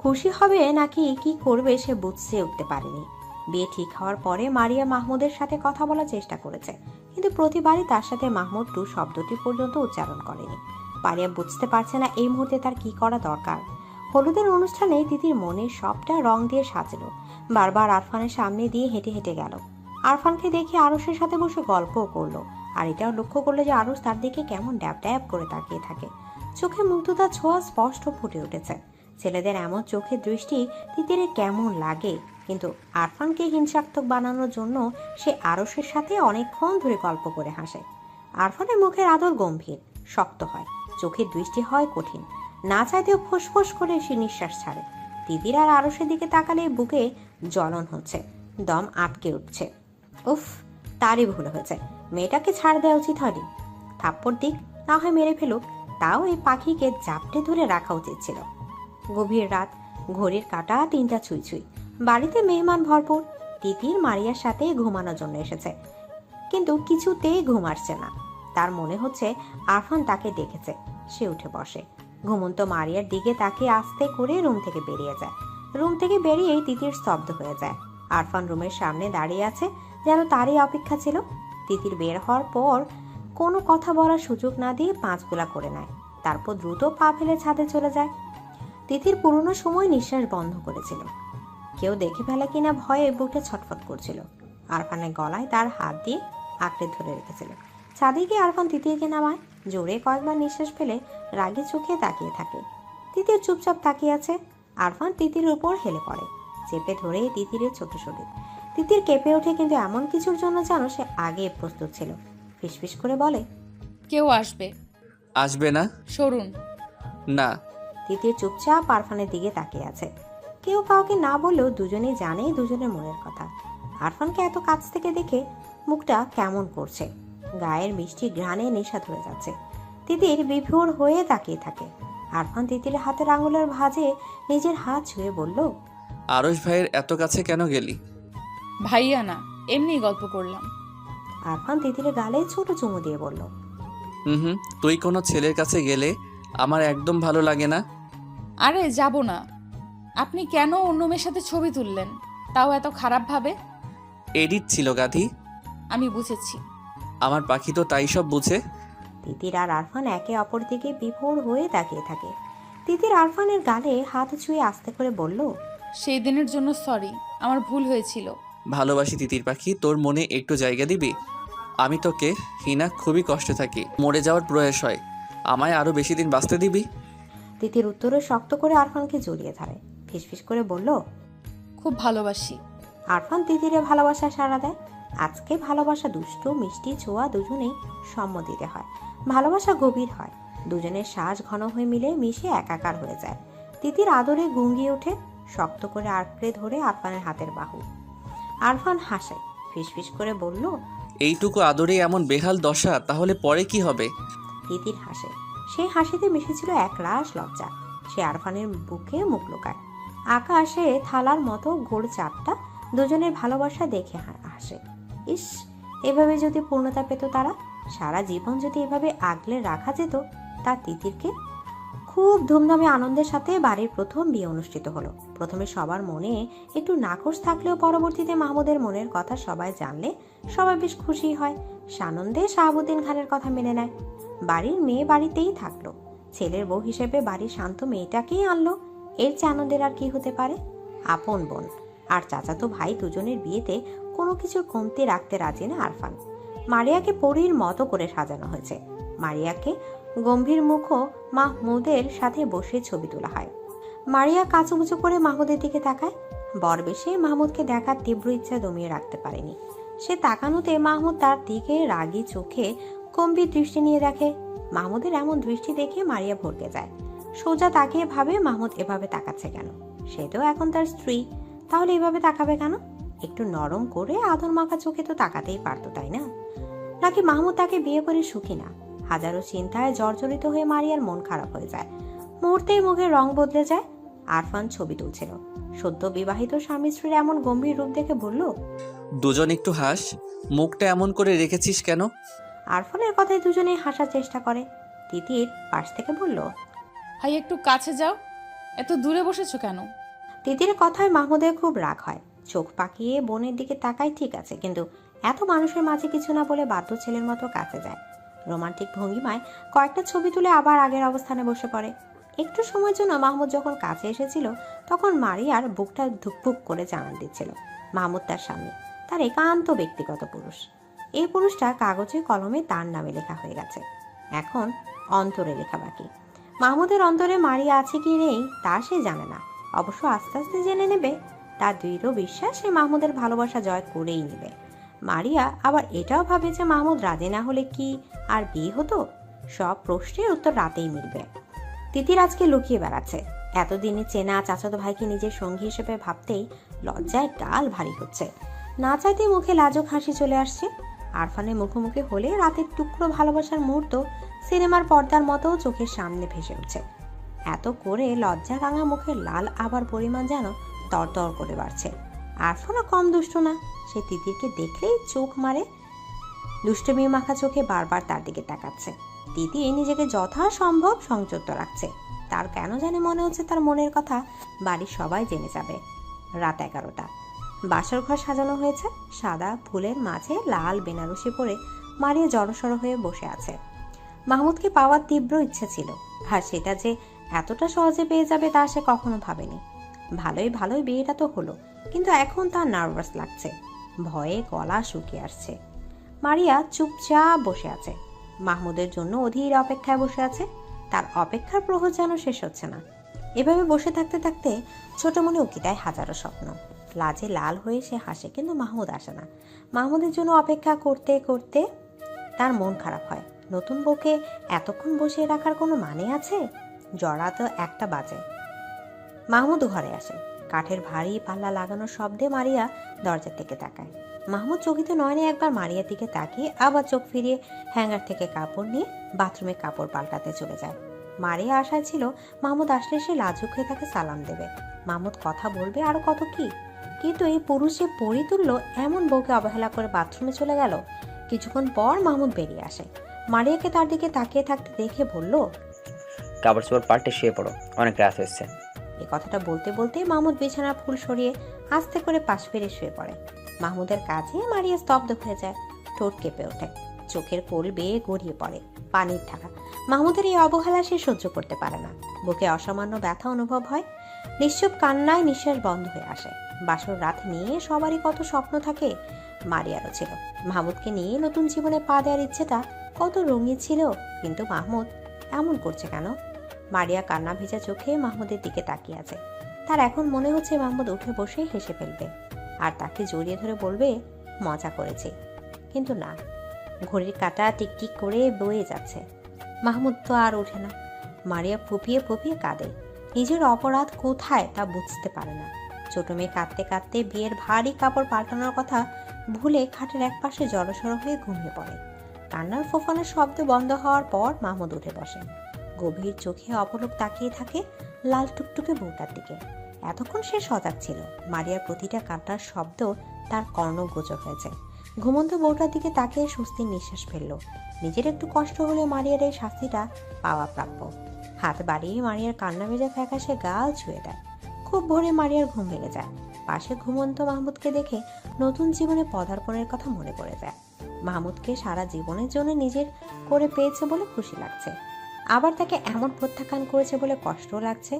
খুশি হবে নাকি কি করবে সে বুঝতে উঠতে পারেনি। বিয়ে ঠিক হওয়ার পরে মারিয়া মাহমুদের সাথে কথা বলার চেষ্টা করেছে, কিন্তু প্রতিবারই তার সাথে মাহমুদ টু শব্দটি পর্যন্ত উচ্চারণ করেনি। মারিয়া বুঝতে পারছে না এই মুহূর্তে তার কি করা দরকার। হলুদের অনুষ্ঠানে তিতির মনে সবটা রং দিয়ে সাজলো। বারবার আরফানের সামনে দিয়ে হেঁটে হেঁটে গেল। আরফানকে দেখে আরশের সাথে বসে গল্পও করলো, আর এটাও লক্ষ্য করলো যে আরশ তার দিকে কেমন ড্যাব ড্যাব করে তাকিয়ে থাকে। চোখে মুগ্ধতার ছোঁয়া স্পষ্ট ফুটে উঠেছে। ছেলেদের এমন চোখের দৃষ্টি তিতিরের কেমন লাগে, কিন্তু আরফানকে হিংসাত্মক বানানোর জন্য সে আরশের সাথে অনেকক্ষণ ধরে গল্প করে হাসে। আরফানের মুখের আদর গম্ভীর, শক্ত হয়, চোখের দৃষ্টি হয় কঠিন। না চাইতেও ফোঁস করে সে নিঃশ্বাস ছাড়ে। তিতির আর আরশের দিকে তাকালে বুকে জ্বলন হচ্ছে, দম আটকে উঠছে। উফ, তারই ভুল হয়েছে, মেয়েটাকে ছাড় দেওয়া উচিত হয়নি। থাপ্পড় দিক, না হয় মেরে ফেলুক, তাও এই পাখিকে জাপটে ধরে রাখা উচিত ছিল। গভীর রাত, ঘড়ির কাঁটা 3টা ছুঁই। বাড়িতে মেহমান ভরপুর। তিতির মারিয়ার সাথে ঘুমানোর জন্য এসেছে, কিন্তু কিছুতেই ঘুম আসছে না। তার মনে হচ্ছে আরফান তাকে দেখেছে। সে উঠে বসে, ঘুমন্ত মারিয়ার দিকে তাকে আস্তে করে রুম থেকে বেরিয়ে যায়। রুম থেকে বেরিয়েই তিতির স্তব্ধ হয়ে যায়। আরফান রুমের সামনে দাঁড়িয়ে আছে, যেন তারই অপেক্ষা ছিল। তিতির বের হওয়ার পর কোনো কথা বলার সুযোগ না দিয়ে 5 গোলা করে নেয়, তারপর দ্রুত পা ফেলে ছাদে চলে যায়। তিতির পুরনো সময় নিঃশ্বাস বন্ধ করেছিল। কেউ দেখে ফেলে কিনা ভয়ে বুকটা ছটফট করছিল। আরফানের গলায় তার হাত দিয়ে আঁকড়ে ধরে রেখেছিল। ছাদে গিয়ে আরফান তিতিরকে নামায়, জোরে কয়েকবার নিঃশ্বাস ফেলে রাগে চোখে তাকিয়ে থাকে। তিতির চুপচাপ তাকিয়ে আছে। আরফান তিতির উপর হেলে পড়ে, চেপে ধরে তিতিরের ছোট শরীর। তিতির কেঁপে ওঠে, কিন্তু এমন কিছুর জন্য যেন সে আগে প্রস্তুত ছিল। ফিসফিস করে বলে, কেউ আসবে। আসবে না? সরুন। না। তিতির চুপচাপ আরফানের দিকে তাকিয়ে আছে। কেউ কাউকে না বললেও দুজনেই জানে দুজনের মনের কথা। আরফানকে এত কাছ থেকে দেখে মুখটা কেমন করছে, গায়ের মিষ্টি ঘ্রাণে নেশা ধরে যাচ্ছে। তিতির বিভোর হয়ে তাকিয়ে থাকে। আরফান তিতির হাতের আঙুলের ভাঁজে নিজের হাত ছুঁয়ে বলল, আরশ ভাইয়ের এত কাছে কেন গেলি? ভাইয়া না, এমনি গল্প করলাম। আরফান তিতিরের গালে ছোট চুমু দিয়ে বলল, হুম, তুই কোনো ছেলের কাছে গেলে আমার একদম ভালো লাগে না। আরে যাব না। আপনি কেন অন্য মেয়ের সাথে ছবি তুললেন, তাও এত খারাপ ভাবে? এডিট ছিল গাধি। আমি বুঝেছি। আমার পাখি তো তাই সব বুঝে। তিতির আর আরফান একে অপর দিকে বিভোর হয়ে তাকিয়ে থাকে। তিতির আরফানের গালে হাত ছুঁয়ে আস্তে করে বলল, সেই দিনের জন্য সরি, আমার ভুল হয়েছিল। ভালোবাসি তিতির পাখি, তোর মনে একটু জায়গা দিবি? আমি তোকে হিনা খুবই কষ্টে থাকি, মরে যাওয়ার প্রয়াস হয়, আমায় আরো বেশি দিন বাঁচতে দিবি? তিতির উত্তরে শক্ত করে আরফানকে জড়িয়ে ধরে, ফিসফিস করে বলল, খুব ভালোবাসি। আরফান তিতিরে ভালোবাসা সাড়া দেয়। আজকে ভালোবাসা দুষ্টু মিষ্টি ছোঁয়া দুজনেই সম্মতিতে হয়, ভালোবাসা গভীর হয়, দুজনের শ্বাস ঘন হয়ে মিলে মিশে একাকার হয়ে যায়। তিতির আদরে গুঙ্গিয়ে ওঠে, শক্ত করে আঁকড়ে ধরে আরফানের হাতের বাহু। আরফান হাসে, ফিসফিস করে বলল, এইটুকু আদরে এমন বেহাল দশা, তাহলে পরে কি হবে? তিতির হাসে, সেই হাসিতে মিশেছিল একরাশ লজ্জা। সে আরফানের বুকে মুখ লুকায়। আকাশে থালার মতো গোড় চাপটা দুজনের ভালোবাসা দেখে হাসে। ইস, এভাবে যদি পূর্ণতা পেত তারা, সারা জীবন যদি এভাবে আগলে রাখা যেত। তার তিতিরকে খুব ধুমধামে আনন্দের সাথে বাড়ির প্রথম বিয়ে অনুষ্ঠিত হলো। প্রথমে সবার মনে একটু নাকশ থাকলেও পরবর্তীতে মাহমুদের মনের কথা সবাই জানলে সবাই বেশ খুশি হয়। সানন্দে শাহাবুদ্দিন খানের কথা মেনে নেয়। বাড়ির মেয়ে বাড়িতেই থাকলো, ছেলের বউ হিসেবে বাড়ির শান্ত মেয়েটাকেই আনলো। এর চেয়ে আনন্দের আর কি হতে পারে? আপন বোন আর চাচাতো ভাই দুজনের বিয়েতে কোনো কিছুর কমতি রাখতে রাজি না আরফান। মারিয়াকে পরীর মতো করে সাজানো হয়েছে। মারিয়াকে গম্ভীর মুখো মাহমুদের সাথে বসে ছবি তোলা হয়। মারিয়া কাঁচুমুচু করে মাহমুদের দিকে তাকায়। বরবেশে মাহমুদকে দেখার তীব্র ইচ্ছা দমিয়ে রাখতে পারেনি। সে তাকানোতে মাহমুদ তার দিকে রাগী চোখে গম্ভীর দৃষ্টি নিয়ে দেখে। মাহমুদের এমন দৃষ্টি দেখে মারিয়া ভরকে যায়। সোজা তাকিয়ে ভাবে, মাহমুদ এভাবে তাকাচ্ছে কেন? সে তো এখন তার স্ত্রী, তাহলে এভাবে তাকাবে কেন? একটু নরম করে আদর মাখা চোখে তো তাকাতেই পারতো, তাই না? নাকি মাহমুদ তাকে বিয়ে করে সুখী না? হাজারো চিন্তায় জর্জরিত হয়ে মারিয়ার মন খারাপ হয়ে যায়। মুহূর্তেই মুখের রং বদলে যায়। আরফান ছবি তুলছিল। সদ্য বিবাহিত স্বামী স্ত্রীর এমন গম্ভীর রূপ দেখে বলল, দুজন একটু হাস, মুখটা এমন করে রেখেছিস কেন? আরফানের কথায় দুজনেই হাসার চেষ্টা করে। তিতির পাশ থেকে বলল, ভাই একটু কাছে যাও, এত দূরে বসেছো কেন? তিতির কথায় মাহমুদের খুব রাগ হয়। চোখ পাকিয়ে বোনের দিকে তাকায়, ঠিক আছে, কিন্তু এত মানুষের মাঝে কিছু না বলে বাধ্য ছেলের মতো কাছে যায়। রোমান্টিক ভঙ্গিমায় কয়েকটা ছবি তুলে আবার আগের অবস্থানে বসে পড়ে। একটু সময়ের জন্য মাহমুদ যখন কাছে এসেছিল, তখন মারিয়ার বুকটা ধুকপুক করে জানান দিচ্ছিল মাহমুদ তার স্বামী, তার একান্ত ব্যক্তিগত পুরুষ। এই পুরুষটা কাগজে কলমে তার নামে লেখা হয়ে গেছে, এখন অন্তরে লেখা বাকি। মাহমুদের অন্তরে মারিয়া আছে কি নেই তা সে জানে না, অবশ্য আস্তে আস্তে জেনে নেবে। তার দৃঢ় বিশ্বাস সে মাহমুদের ভালোবাসা জয় করেই নেবে। মারিয়া আবার এটাও ভাবে যে মাহমুদ রাজি না হলে কি আর বিয়ে হতো? সব প্রশ্নের উত্তর রাতেই মিলবে। তিতির আজকে লুকিয়ে বেড়াচ্ছে। এতদিনে চেনা চাচাতো ভাইকে নিজের সঙ্গী হিসেবে ভাবতেই লজ্জায় গাল ভারী হচ্ছে। না চাইতে মুখে লাজুক হাসি চলে আসছে। আরফানের মুখোমুখি হলে রাতের টুকরো ভালোবাসার মুহূর্ত সিনেমার পর্দার মতো চোখের সামনে ভেসে উঠছে। এত করে লজ্জা রাঙা মুখের লাল আবার পরিমাণ যেন তরতর করে বাড়ছে। আরফানও কম দুষ্ট না, সে তিতিরকে দেখলেই চোখ মারে। দুষ্টমি মাখা চোখে বারবার তার দিকে তাকাচ্ছে। তিতির নিজেকে যথাসম্ভব সংযত রাখছে। তার কেন জানি মনে হচ্ছে তার মনের কথা বাড়ির সবাই জেনে যাবে। রাত 11টা। বাসর ঘর সাজানো হয়েছে। সাদা ফুলের মাঝে লাল বেনারসি পরে মারিয়া জড়সড় হয়ে বসে আছে। মাহমুদকে পাওয়ার তীব্র ইচ্ছে ছিল, আর সেটা যে এতটা সহজে পেয়ে যাবে তা সে কখনো ভাবেনি। ভালোই ভালোই বিয়েটা তো হলো, কিন্তু এখন তার নার্ভাস লাগছে, ভয়ে গলা শুকিয়ে আসছে। মারিয়া চুপচাপ বসে আছে, মাহমুদের জন্য অধীর অপেক্ষায় বসে আছে। তার অপেক্ষার প্রহর যেন শেষ হচ্ছে না। এভাবে বসে থাকতে থাকতে ছোট মনে উকি দেয় হাজারো স্বপ্ন। লাজে লাল হয়ে সে হাসে, কিন্তু মাহমুদ আসে না। মাহমুদের জন্য অপেক্ষা করতে করতে তার মন খারাপ হয়। নতুন বউকে এতক্ষণ বসিয়ে রাখার কোনো মানে আছে? জড়া তো 1টা বাজে। মাহমুদ ঘরে আসে। কাঠের ভারী পাল্লা লাগানোর শব্দে মারিয়া দরজার দিকে তাকায়। মাহমুদ চকিত নয়নে একবার মারিয়ার দিকে তাকিয়ে আবার চোখ ফিরিয়ে হ্যাঙ্গার থেকে কাপড় নিয়ে বাথরুমে কাপড় পাল্টাতে চলে যায়। মারিয়া আশায় ছিল মাহমুদ আসলে সে লাজুক হয়ে তাকে সালাম দেবে, মাহমুদ কথা বলবে, আরো কত কি। কিন্তু এই পুরুষে পরি তুলল এমন বউকে অবহেলা করে বাথরুমে চলে গেল। কিছুক্ষণ পর মাহমুদ বেরিয়ে আসে। মারিয়াকে তার দিকে তাকিয়ে থাকতে দেখে বলল, কাপড় চোপড় পাল্টে শুয়ে পড়ো, অনেক রাত হয়েছে। এই কথাটা বলতে বলতে মাহমুদ বিছানার ফুল সরিয়ে আস্তে করে পাশ ফিরে শুয়ে পড়ে। মাহমুদের কাছে মারিয়া স্তব্ধ হয়ে যায়। ঠোঁট কেঁপে ওঠে, চোখের কোল বেয়ে গড়িয়ে পড়ে পানির ধারা। মাহমুদের এই অবহেলা সে সহ্য করতে পারে না। বুকে অসামান্য ব্যথা অনুভব হয়। নিশ্চুপ কান্নায় নিঃশ্বাস বন্ধ হয়ে আসে। বাসর রাত নিয়ে সবারই কত স্বপ্ন থাকে, মারিয়ারও ছিল। মাহমুদকে নিয়ে নতুন জীবনে পা দেওয়ার ইচ্ছেটা কত রঙিন ছিল, কিন্তু মাহমুদ এমন করছে কেন? মারিয়া কান্না ভেজা চোখে মাহমুদের দিকে তাকিয়ে আছে। তার এখন মনে হচ্ছে মাহমুদ উঠে বসে হেসে ফেলবে আর তাকে জড়িয়ে ধরে বলবে মজা করেছে, কিন্তু না, ঘড়ির কাঁটা টিকটিক করে বয়ে যাচ্ছে। মাহমুদ তো আর ওঠে না। মারিয়া ফুপিয়ে ফুপিয়ে কাঁদে। নিজের অপরাধ কোথায় তা বুঝতে পারে না। ছোট মেয়ে কাঁদতে কাঁদতে বিয়ের ভারী কাপড় পাল্টানোর কথা ভুলে খাটের একপাশে জড়সড় হয়ে ঘুমিয়ে পড়ে। কান্নার ফোফানোর শব্দ বন্ধ হওয়ার পর মাহমুদ উঠে বসে। গভীর চোখে অপলক তাকিয়ে থাকে লাল টুকটুকে বউটার দিকে। এতক্ষণ সে সজাগ ছিল। মারিয়ার প্রতিটা কান্নার শব্দ তার কর্ণগোচর হয়েছে। ঘুমন্ত বউটার দিকে তাকিয়ে স্বস্তির নিঃশ্বাস ফেলল। নিজের একটু কষ্ট হলে মারিয়ার এই শাস্তিটা পাওয়া প্রাপ্য। হাত বাড়িয়ে মারিয়ার কান্না ভেজা ফ্যাকাশে গাল ছুঁয়ে দেয়। খুব ভোরে মারিয়ার ঘুম ভেঙে যায়। পাশে ঘুমন্ত মাহমুদকে দেখে নতুন জীবনে পদার্পণের কথা মনে পড়ে যায়। মাহমুদকে সারা জীবনের জন্য নিজের করে পেয়েছে বলে খুশি লাগছে, আবার তাকে এমন প্রত্যাখ্যান করেছে বলে কষ্টও লাগছে।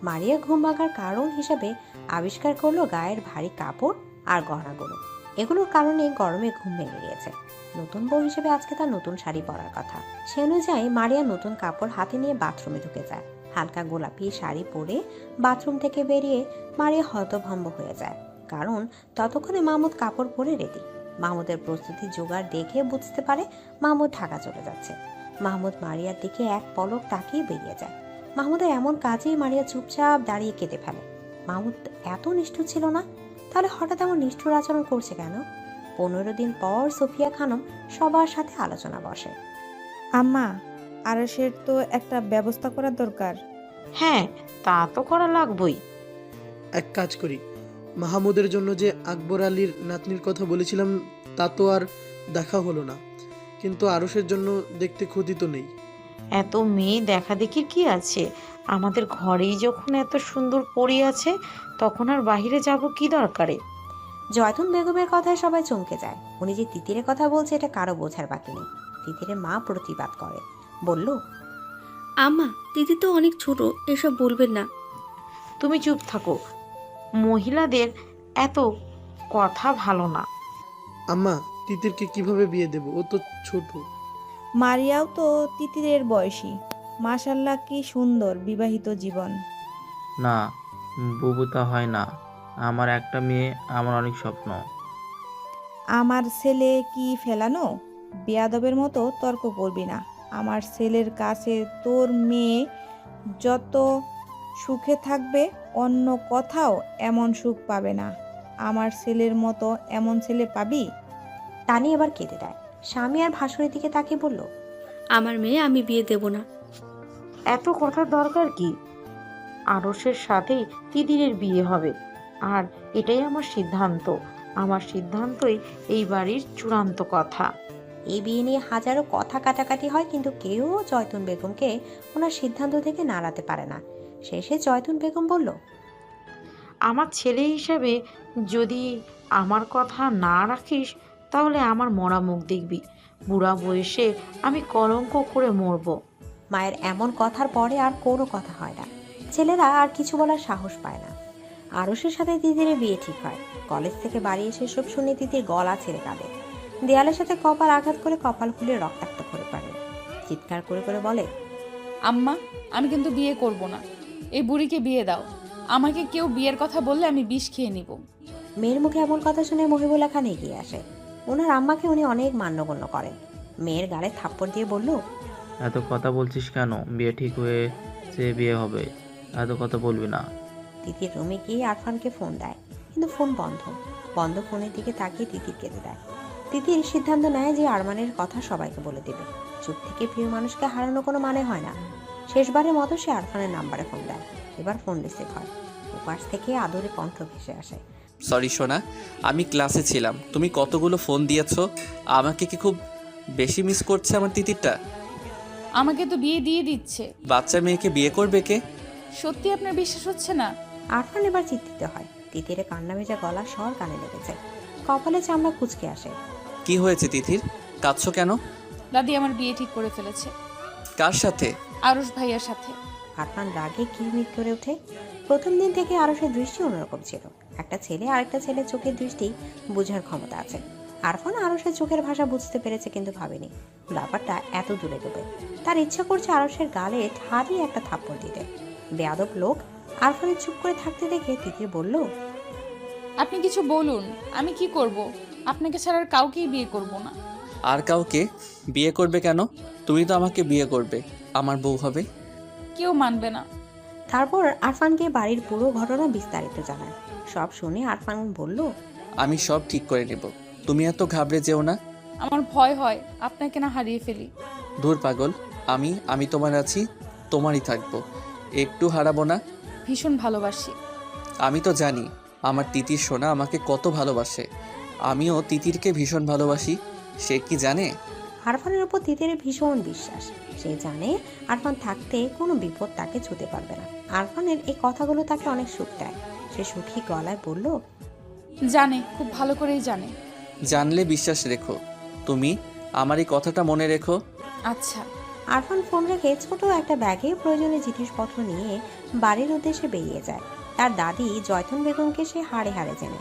মারিয়া ঘুম ভাঙার কারণ হিসাবে আবিষ্কার করলো গায়ের ভারী কাপড় আর গহনাগুলো। এগুলোর কারণে গরমে ঘুম ভেঙে গিয়েছে। নতুন বউ হিসেবে আজকে তার নতুন শাড়ি পরার কথা। সে অনুযায়ী মারিয়া নতুন কাপড় হাতে নিয়ে বাথরুমে ঢুকে যায়। হালকা গোলাপি শাড়ি পরে বাথরুম থেকে বেরিয়ে মারিয়া হতভম্ব হয়ে যায়, কারণ ততক্ষণে মাহমুদ কাপড় পরে রেডি। মাহমুদের প্রস্তুতি জোগাড় দেখে বুঝতে পারে মাহমুদ ঢাকা চলে যাচ্ছে। মাহমুদ মারিয়ার দিকে এক পলক তাকিয়ে বেরিয়ে যায়। মাহমুদের এমন কাজেই মারিয়া চুপচাপ দাঁড়িয়ে কেঁদে ফেলে। মাহমুদ এত নিষ্ঠুর ছিল না, তাহলে হঠাৎ এমন নিষ্ঠুর আচরণ করছে কেন? 15 দিন পর সোফিয়া খানম সবার সাথে আলোচনা বসে। আম্মা, আরশের তো একটা ব্যবস্থা করা দরকার। হ্যাঁ, তা তো করা লাগবই। এক কাজ করি, মাহমুদের জন্য যে আকবর আলীর নাতনির কথা বলেছিলাম তা তো আর দেখা হলো না, কিন্তু আরশের জন্য দেখতে ক্ষতি তো নেই। এত মেয়ে দেখা দেখির কি আছে? আমাদের ঘরেই যখন এত সুন্দর পড়ে আছে, তখন আর বাহিরে যাব কি দরকারে? জয়তুন বেগমের কথায় সবাই চমকে যায়। উনি যে তিতিরের কথা বলছে এটা কারো বোঝার বাকি নেই। তিতিরের মা প্রতিবাদ করে, বলল, আম্মা, দিদি তো অনেক ছোট, এসব বলবেন না। তুমি চুপ থাকো, মহিলাদের এত কথা ভালো না। আম্মা, তিতিরকে কিভাবে বিয়ে দেব? ও তো ছোট। মারিয়াও তো তিতিরের বয়সী। মাশাল্লাহ, কি সুন্দর বিবাহিত জীবন। না, বুবুতা হয় না। আমার একটা মেয়ে, আমার অনেক স্বপ্ন। আমার ছেলে কি ফেলানো? বেয়াদবের মতো তর্ক করবি না। আমার ছেলের কাছে তোর মেয়ে যত সুখে থাকবে, অন্য কোথাও এমন সুখ পাবে না। আমার ছেলের মতো এমন ছেলে পাবি? তানি এবার কেঁদে দেয়। স্বামী আর ভাসুরের দিকে তাকিয়ে বলল, আমার মেয়ে আমি বিয়ে দেব না। এত কথার দরকার কি? আরশের সাথেই তিতিরের বিয়ে হবে, আর এটাই আমার সিদ্ধান্ত। আমার সিদ্ধান্তই এই বাড়ির চূড়ান্ত কথা। এই বিয়ে নিয়ে হাজারো কথা কাটাকাটি হয়, কিন্তু কেউ জয়তুন বেগমকে ওনার সিদ্ধান্ত থেকে নাড়াতে পারে না। শেষে জয়তুন বেগম বলল, আমার ছেলে হিসাবে যদি আমার কথা না রাখিস, তাহলে আমার মরা মুখ দেখবি। বুড়া বয়সে আমি কলঙ্ক করে মরবো। মায়ের এমন কথার পরে আর কোনো কথা হয় না। ছেলেরা আর কিছু বলার সাহস পায় না। আরশের সাথে তিতিরের বিয়ে ঠিক হয়। কলেজ থেকে বাড়ি এসে সব শুনে তিতির গলা ছেড়ে কাঁদে। দেয়ালের সাথে কপাল আঘাত করে কপাল খুলে রক্তাক্ত করে পারে। চিৎকার করে করে বলে, আম্মা, আমি কিন্তু বিয়ে করব না। এই বুড়িকে বিয়ে দাও। আমাকে কেউ বিয়ের কথা বললে আমি বিষ খেয়ে নিব। মেয়ের মুখে এমন কথা শুনে মহিবুল্লাহ খান এগিয়ে আসে। ওনার আম্মাকে উনি অনেক মান্যগণ্য করেন। মেয়ের গালে থাপ্পড় দিয়ে বলল, এত কথা বলছিস কেন? বিয়ে ঠিক হয়েছে, বিয়ে হবে, এত কথা বলবি না। তিতির রুমে গিয়ে আরফানকে ফোন দেয়, কিন্তু ফোন বন্ধ। বন্ধ ফোনের দিকে তাকিয়ে তিতির কেঁদে দেয়। তিতির সিদ্ধান্ত নেয় যে আরমানের কথা সবাইকে বলে দেবে। চুপ থেকে প্রিয় মানুষকে হারানো কোনো মানে হয় না। শেষবারের মতো সে আরফানের নাম্বারে ফোন দেয়। এবার ফোন রিসিভ হয়। উপাস থেকে আদরে কণ্ঠ ভেসে আসে, সরি সোনা, আমি ক্লাসে ছিলাম। তুমি কতগুলো ফোন দিয়েছো। আমাকে কি খুব বেশি মিস করছে আমার তিতিরটা? আমাকে তো বিয়ে দিয়ে দিচ্ছে। বাচ্চা মেয়েকে বিয়ে করবে কে? সত্যি আপনার বিশ্বাস হচ্ছে না? আরফান এবার চিন্তিত হয়। তিতিরে কান্না ভেজা গলা স্বর কানে লেগেছে। কপালে চামড়া কুচকে আসে। কি হয়েছে তিথির? কাঁদছো কেন? দাদি আমার বিয়ে ঠিক করে ফেলেছে। কার সাথে? আরুষ ভাইয়ার সাথে। আরফান রাগে কিরমির করে ওঠে। প্রথম দিন থেকে আরশের দৃষ্টি অন্যরকম ছিল। একটা ছেলে আরেকটা ছেলের চোখের দৃষ্টি বোঝার ক্ষমতা আছে। আরফান আরশের চোখের ভাষা বুঝতে পেরেছে, কিন্তু ভাবেনি ব্যাপারটা এত দূরে দেবে। তার ইচ্ছা করছে আরশের গালে ঠাড়ি একটা থাপ্পড় দিতে। বেয়াদব লোক। আরফানের চুপ করে থাকতে দেখে তিতির বলল, আপনি কিছু বলুন, আমি কি করব? আপনাকে ছাড়া আর কাউকেই বিয়ে করব না। আর কাউকে বিয়ে করবে কেন? তুমি তো আমাকে বিয়ে করবে, আমার বউ হবে। কেউ মানবে না। তারপর আরফানকে বাড়ির পুরো ঘটনা বিস্তারিত জানায়। সব শুনে আরফান বলল, আমি সব ঠিক করে নেব, তুমি এত ঘাবড়ে যেও না। আমার ভয় হয় আপনাকে না হারিয়ে ফেলি। ধুর পাগল, আমি তোমার আছি, তোমারই থাকবো, একটু হারাবো না। ভীষণ ভালোবাসি। আমি তো জানি আমার তিতির সোনা আমাকে কত ভালোবাসে। আমিও তিতিরকে ভীষণ ভালোবাসি। সে কি জানে? আরফানের উপর তিতিরের ভীষণ বিশ্বাস। সে জানে আরফান থাকতে কোনো বিপদ তাকে ছুঁতে পারবে না। আরফানের এই কথাগুলো তাকে অনেক সুখ দেয়। সে সুখী গলায় বলল, জানে, খুব ভালো করেই জানে। জানলে বিশ্বাস রেখো, তুমি আমার এই কথাটা মনে রেখো। আচ্ছা। আরফান ফোন রেখে ছোট একটা ব্যাগে প্রয়োজনীয় জিনিসপত্র নিয়ে বাড়ির উদ্দেশ্যে বেরিয়ে যায়। তার দাদি জয়তুন বেগমকে সে হাড়ে হাড়ে চেনে।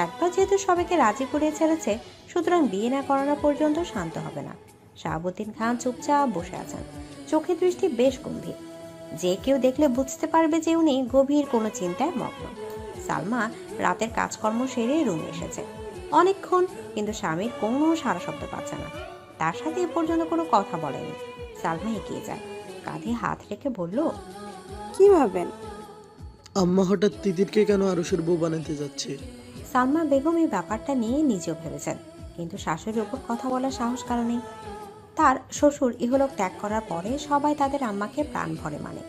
একবার যেহেতু সবাইকে রাজি করিয়ে ছেড়েছে, সুতরাং বিয়ে না করানো পর্যন্ত শান্ত হবে না। শাহাবুদ্দিন খান চুপচাপ বসে আছেন। চোখের দৃষ্টি বেশ গম্ভীর। যে কেউ দেখলে বুঝতে পারবে যে উনি গভীর কোনো চিন্তায় মগ্ন। সালমা রাতের কাজকর্ম সেরে রুমে এসেছে অনেকক্ষণ, কিন্তু স্বামীর কোনো সারা শব্দ পাচ্ছে না। তার সাথে এ পর্যন্ত কোনো কথা বলেনি। সালমা এগিয়ে যায়, কাঁধে হাত রেখে বলল, কি ভাবেন? আম্মা হঠাৎ তিতিরকে কেন আরুষের বউ বানাতে যাচ্ছে? সালমা বেগম এই ব্যাপারটা নিয়ে নিজেও ভেবেছেন, কিন্তু শাশুড়ির উপর কথা বলার সাহস কারো নেই। তার শ্বশুর ইহলোক ত্যাগ করার পরে সবাই তাদের আম্মাকে প্রাণ ভরে মানে।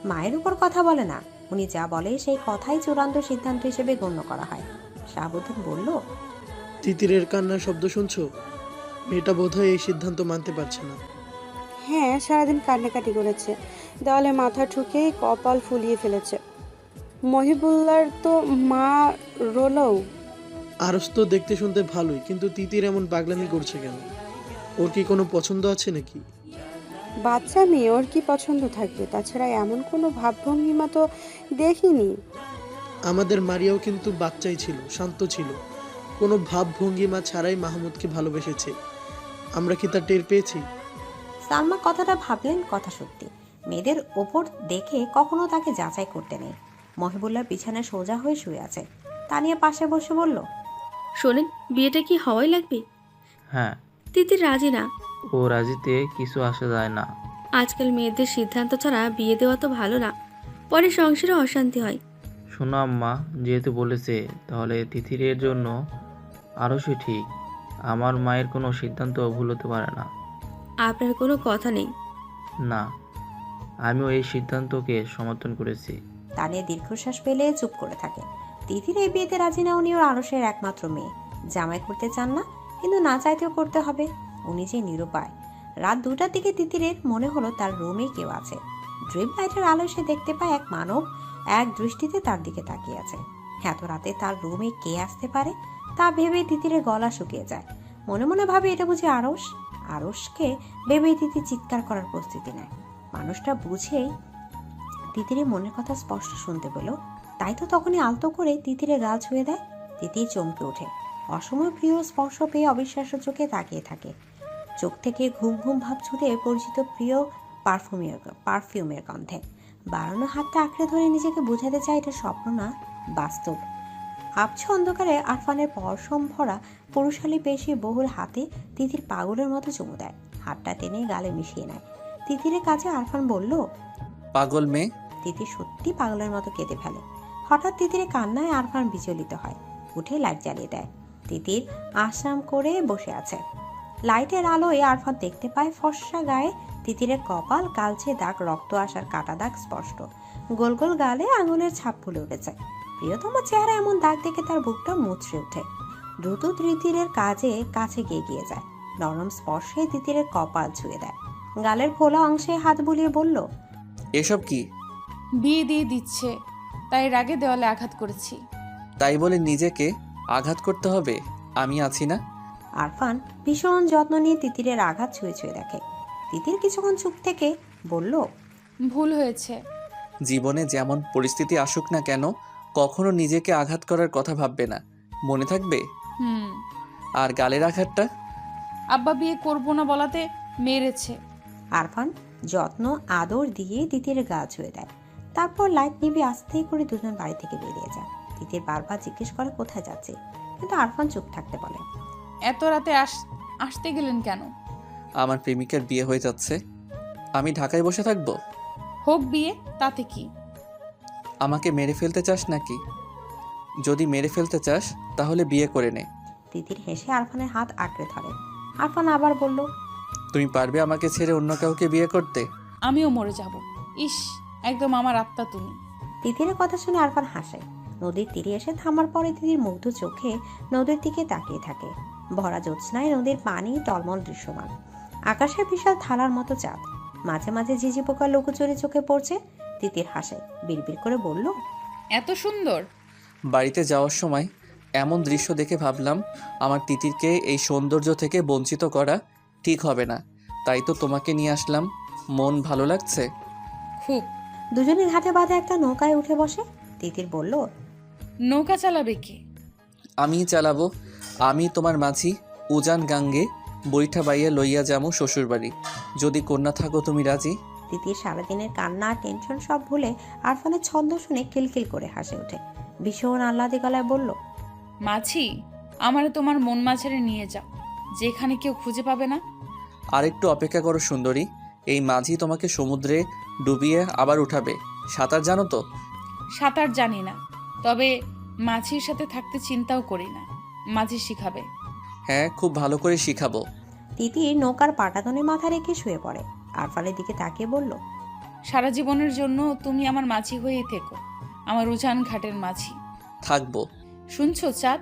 মায়ের উপর কথা বলে না, উনি যা বলে সেই কথাই চূড়ান্ত সিদ্ধান্ত হিসেবে গণ্য করা হয়। শাহাবুদ্দিন বলল, তিতিরের কান্নার শব্দ শুনছো? মেয়েটা বোধহয় এই সিদ্ধান্ত মানতে পারছে না। হ্যাঁ, সারাদিন কান্নাকাটি করেছে, দেওয়ালে মাথা ঠুকে কপাল ফুলিয়ে ফেলেছে। মহিবুল্লার তো মা রোলও। আরস তো দেখতে শুনতে ভালোই, কিন্তু তিতির এমন পাগলামি করছে কেন? ওর কি কোনো পছন্দ আছে নাকি? বাচ্চা মেয়ে, ওর কি পছন্দ থাকবে? তাছাড়া এমন কোনো ভাবভঙ্গিমা তো দেখিনি। আমাদের মারিয়াও কিন্তু বাচ্চাই ছিল, শান্ত ছিল, কোনো ভাব ভঙ্গিমা ছাড়াই মাহমুদকে ভালোবেসেছে। আমরা কি তা টের পেয়েছি? সালমা কথাটা ভাবলেন, কথা সত্যি। মেয়েদের ওপর দেখে কখনো তাকে যাচাই করতে নেই। মহিবুল্লাহ বিছানায় সোজা হয়ে শুয়ে আছে। তানিয়া পাশে বসে বলল, শোনেন, বিয়েটা কি হওয়াই লাগবে? হ্যাঁ। তিতির রাজি না। ও রাজিতে কিছু আসা যায় না। আজকাল মেয়েদের সিদ্ধান্ত ছাড়া বিয়ে দেওয়া তো ভালো না, পরে সংসারে অশান্তি হয়। শোনো আম্মা, যেহেতু বলেছে তাহলে তিথিরের জন্য আরও সে ঠিক। আমার মায়ের কোনো সিদ্ধান্ত ভুল হতে পারে না। আপনার কোনো কথা নেই? না, আমিও এই সিদ্ধান্তকে সমর্থন করেছি। তানিয়া দীর্ঘশ্বাস পেলে চুপ করে থাকে। তিথির এই বিয়েতে রাজি না। উনি ওর আরশের একমাত্র মেয়ে, জামাই করতে চান না, কিন্তু না চাইতেও করতে হবে। উনি যে নিরুপায়। রাত 2টার দিকে তিতিরের মনে হলো তার রুমে কেউ আছে। ড্রিম লাইটের আলো সে দেখতে পায় এক মানব এক দৃষ্টিতে তার দিকে তাকিয়ে আছে। এত রাতে তার রুমে কে আসতে পারে তা ভেবে তিতিরের গলা শুকিয়ে যায়। মনে মনে ভাবে এটা বুঝি আরশ। আরশকে ভেবেই তিতি চিৎকার করার প্রস্তুতি নেয়। মানুষটা বুঝেই তিতিরের মনের কথা স্পষ্ট শুনতে পেল, তাই তো তখনই আলতো করে তিতিরের গাল ছুঁয়ে দেয়। তিতির চমকে ওঠে। অসময় প্রিয় স্পর্শ পেয়ে অবিশ্বাস্য চোখে তাকিয়ে থাকে। চোখ থেকে ঘুম ঘুম ভাব ছুটে পরিচিত প্রিয় পারফিউমের গন্ধে। বাড়ানো হাতটা আঁকড়ে ধরে নিজেকে বোঝাতে চায় এটা স্বপ্ন না, বাস্তব। আবছা অন্ধকারে আরফানের পরশম ভরা পুরুষালী পেশি বহুল হাতে তিতির পাগলের মতো চুমু দেয়। হাতটা টেনে গালে মিশিয়ে নেয়। তিতিরের কাছে আরফান বলল, পাগল মেয়ে। তিতির সত্যি পাগলের মতো কেঁদে ফেলে। হঠাৎ তিতিরের কান্নায় আরফান বিচলিত হয়। উঠে লাইট জ্বালিয়ে দেয়। তিতির আশ্রাম করে বসে আছে। লাইটের আলোয় আরফান দেখতে পায় ফর্সা গায়ে তিতিরের কপাল, কালচে দাগ, রক্ত আসার কাটা দাগ স্পষ্ট। গোল গোল গালে আঙুলের ছাপ ফুলে উঠেছে। প্রিয়তম চেহারা এমন দাগ দেখে তার বুকটা মুচড়ে ওঠে। দ্রুত তিতিরের কাছে গিয়ে যায়। নরম স্পর্শে তিতিরের কপাল ছুঁয়ে দেয়। গালের ফোলা অংশে হাত বুলিয়ে বলল, এসব কি? বিয়ে দিয়ে দিচ্ছে, তাই রাগে দেওয়ালে আঘাত করেছি। তাই বলে নিজেকে আঘাত করতে হবে? আমি আছি না। আরফান ভীষণ যত্ন নিয়ে তিতিরের আঘাত ছুঁয়ে ছুঁয়ে দেখে। তিতির কিছুক্ষণ চুপ থেকে বলল, ভুল হয়েছে। জীবনে যেমন পরিস্থিতি আসুক না কেন, কখনো নিজেকে আঘাত করার কথা ভাববে না, মনে থাকবে? হুম। আর গালের আঘাতটা? আব্বা বিয়ে করবো না বলাতে মেরেছে। আরফান যত্ন আদর দিয়ে তিতিরের গা ছুঁয়ে দেয়। তারপর লাইট নিভে আস্তে করে দুজন বাড়ি থেকে বেরিয়ে যায়। তিতির বারবার জিজ্ঞেস করে কোথায় যাচ্ছে, কিন্তু আরফান চুপ থাকতে বলে। এত রাতে আসতে গেলেন কেন? আমার প্রেমিকার বিয়ে হয়ে যাচ্ছে, আমি ঢাকায় বসে থাকবো? হোক বিয়ে, তাতে কি? আমাকে মেরে ফেলতে চাস নাকি? যদি মেরে ফেলতে চাস তাহলে বিয়ে করে নে। তিতির হেসে আরফানের হাত আঁকড়ে ধরে। আরফান আবার বলল, তুমি পারবে আমাকে ছেড়ে অন্য কাউকে বিয়ে করতে? আমিও মরে যাব। ইস, একদম আমার আত্মা তুমি। তিতিরের কথা শুনে আরফান হাসে। নদীর তীরে এসে থামার পরে তিতির মুগ্ধ চোখে নদীর দিকে তাকিয়ে থাকে। ভরা জ্যোৎস্নায় নদীর পানি টলমল দৃশ্যমান। আকাশে বিশাল থালার মতো চাঁদ, মাঝে মাঝে ঝিঝি পোকার লুকোচুরি চোখে পড়ছে। তিতির হাসে, বিড়বিড় করে বলল, এত সুন্দর। বাড়িতে যাওয়ার সময় এমন দৃশ্য দেখে ভাবলাম আমার তিতিরকে এই সৌন্দর্য থেকে বঞ্চিত করা ঠিক হবে না, তাই তো তোমাকে নিয়ে আসলাম। মন ভালো লাগছে? খুব। দুজনে ঘাটে বাঁধা একটা নৌকায় উঠে বসে। তিতির বলল, নৌকা চালাবে কে? আমিই চালাবো। আমি তোমার মাঝি উজান গাঙ্গে বৈঠা বাইয়া লইয়া যামু শ্বশুরবাড়ি। যদি কন্যা থাকো তুমি রাজি? তিতির সারাদিনের কান্না টেনশন সব ভুলে আরফানের ছন্দ শুনে কিলকিল করে হাসে ওঠে। ভীষণ আহ্লাদে গলায় বলল, মাছি, আমারে তোমার মন মাঝারে নিয়ে যাও, যেখানে কেউ খুঁজে পাবে না। আরেকটু অপেক্ষা করো সুন্দরী, এই মাঝি তোমাকে সমুদ্রে ডুবিয়ে আবার উঠাবে। সাঁতার জানো তো? সাঁতার জানি না, তবে মাছির সাথে থাকতে চিন্তাও করি না। মাঝি শিখাবে। হ্যাঁ, খুব ভালো করে শিখাবো। তিতির নৌকার পাটাতনে মাথা রেখে শুয়ে পড়ে। আরফানের দিকে তাকিয়ে বলল, সারা জীবনের জন্য তুমি আমার মাছি হয়েই থেকো, আমার উজান ঘাটের মাছি থাকবো। শুনছো চাঁদ,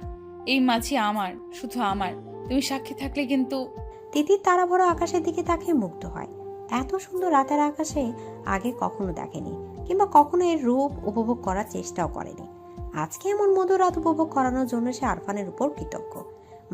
এই মাছি আমার, শুধু আমার। তুমি সাক্ষী থাকলে কিন্তু। তিতির তারা ভরা আকাশের দিকে তাকিয়ে মুগ্ধ হয়। এত সুন্দর রাতের আকাশে আগে কখনো দেখেনি, কিংবা কখনো এর রূপ উপভোগ করার চেষ্টাও করেনি। আজকে এমন মধুর রাত উপভোগ করানোর জন্য সে আরফানের উপর কৃতজ্ঞ।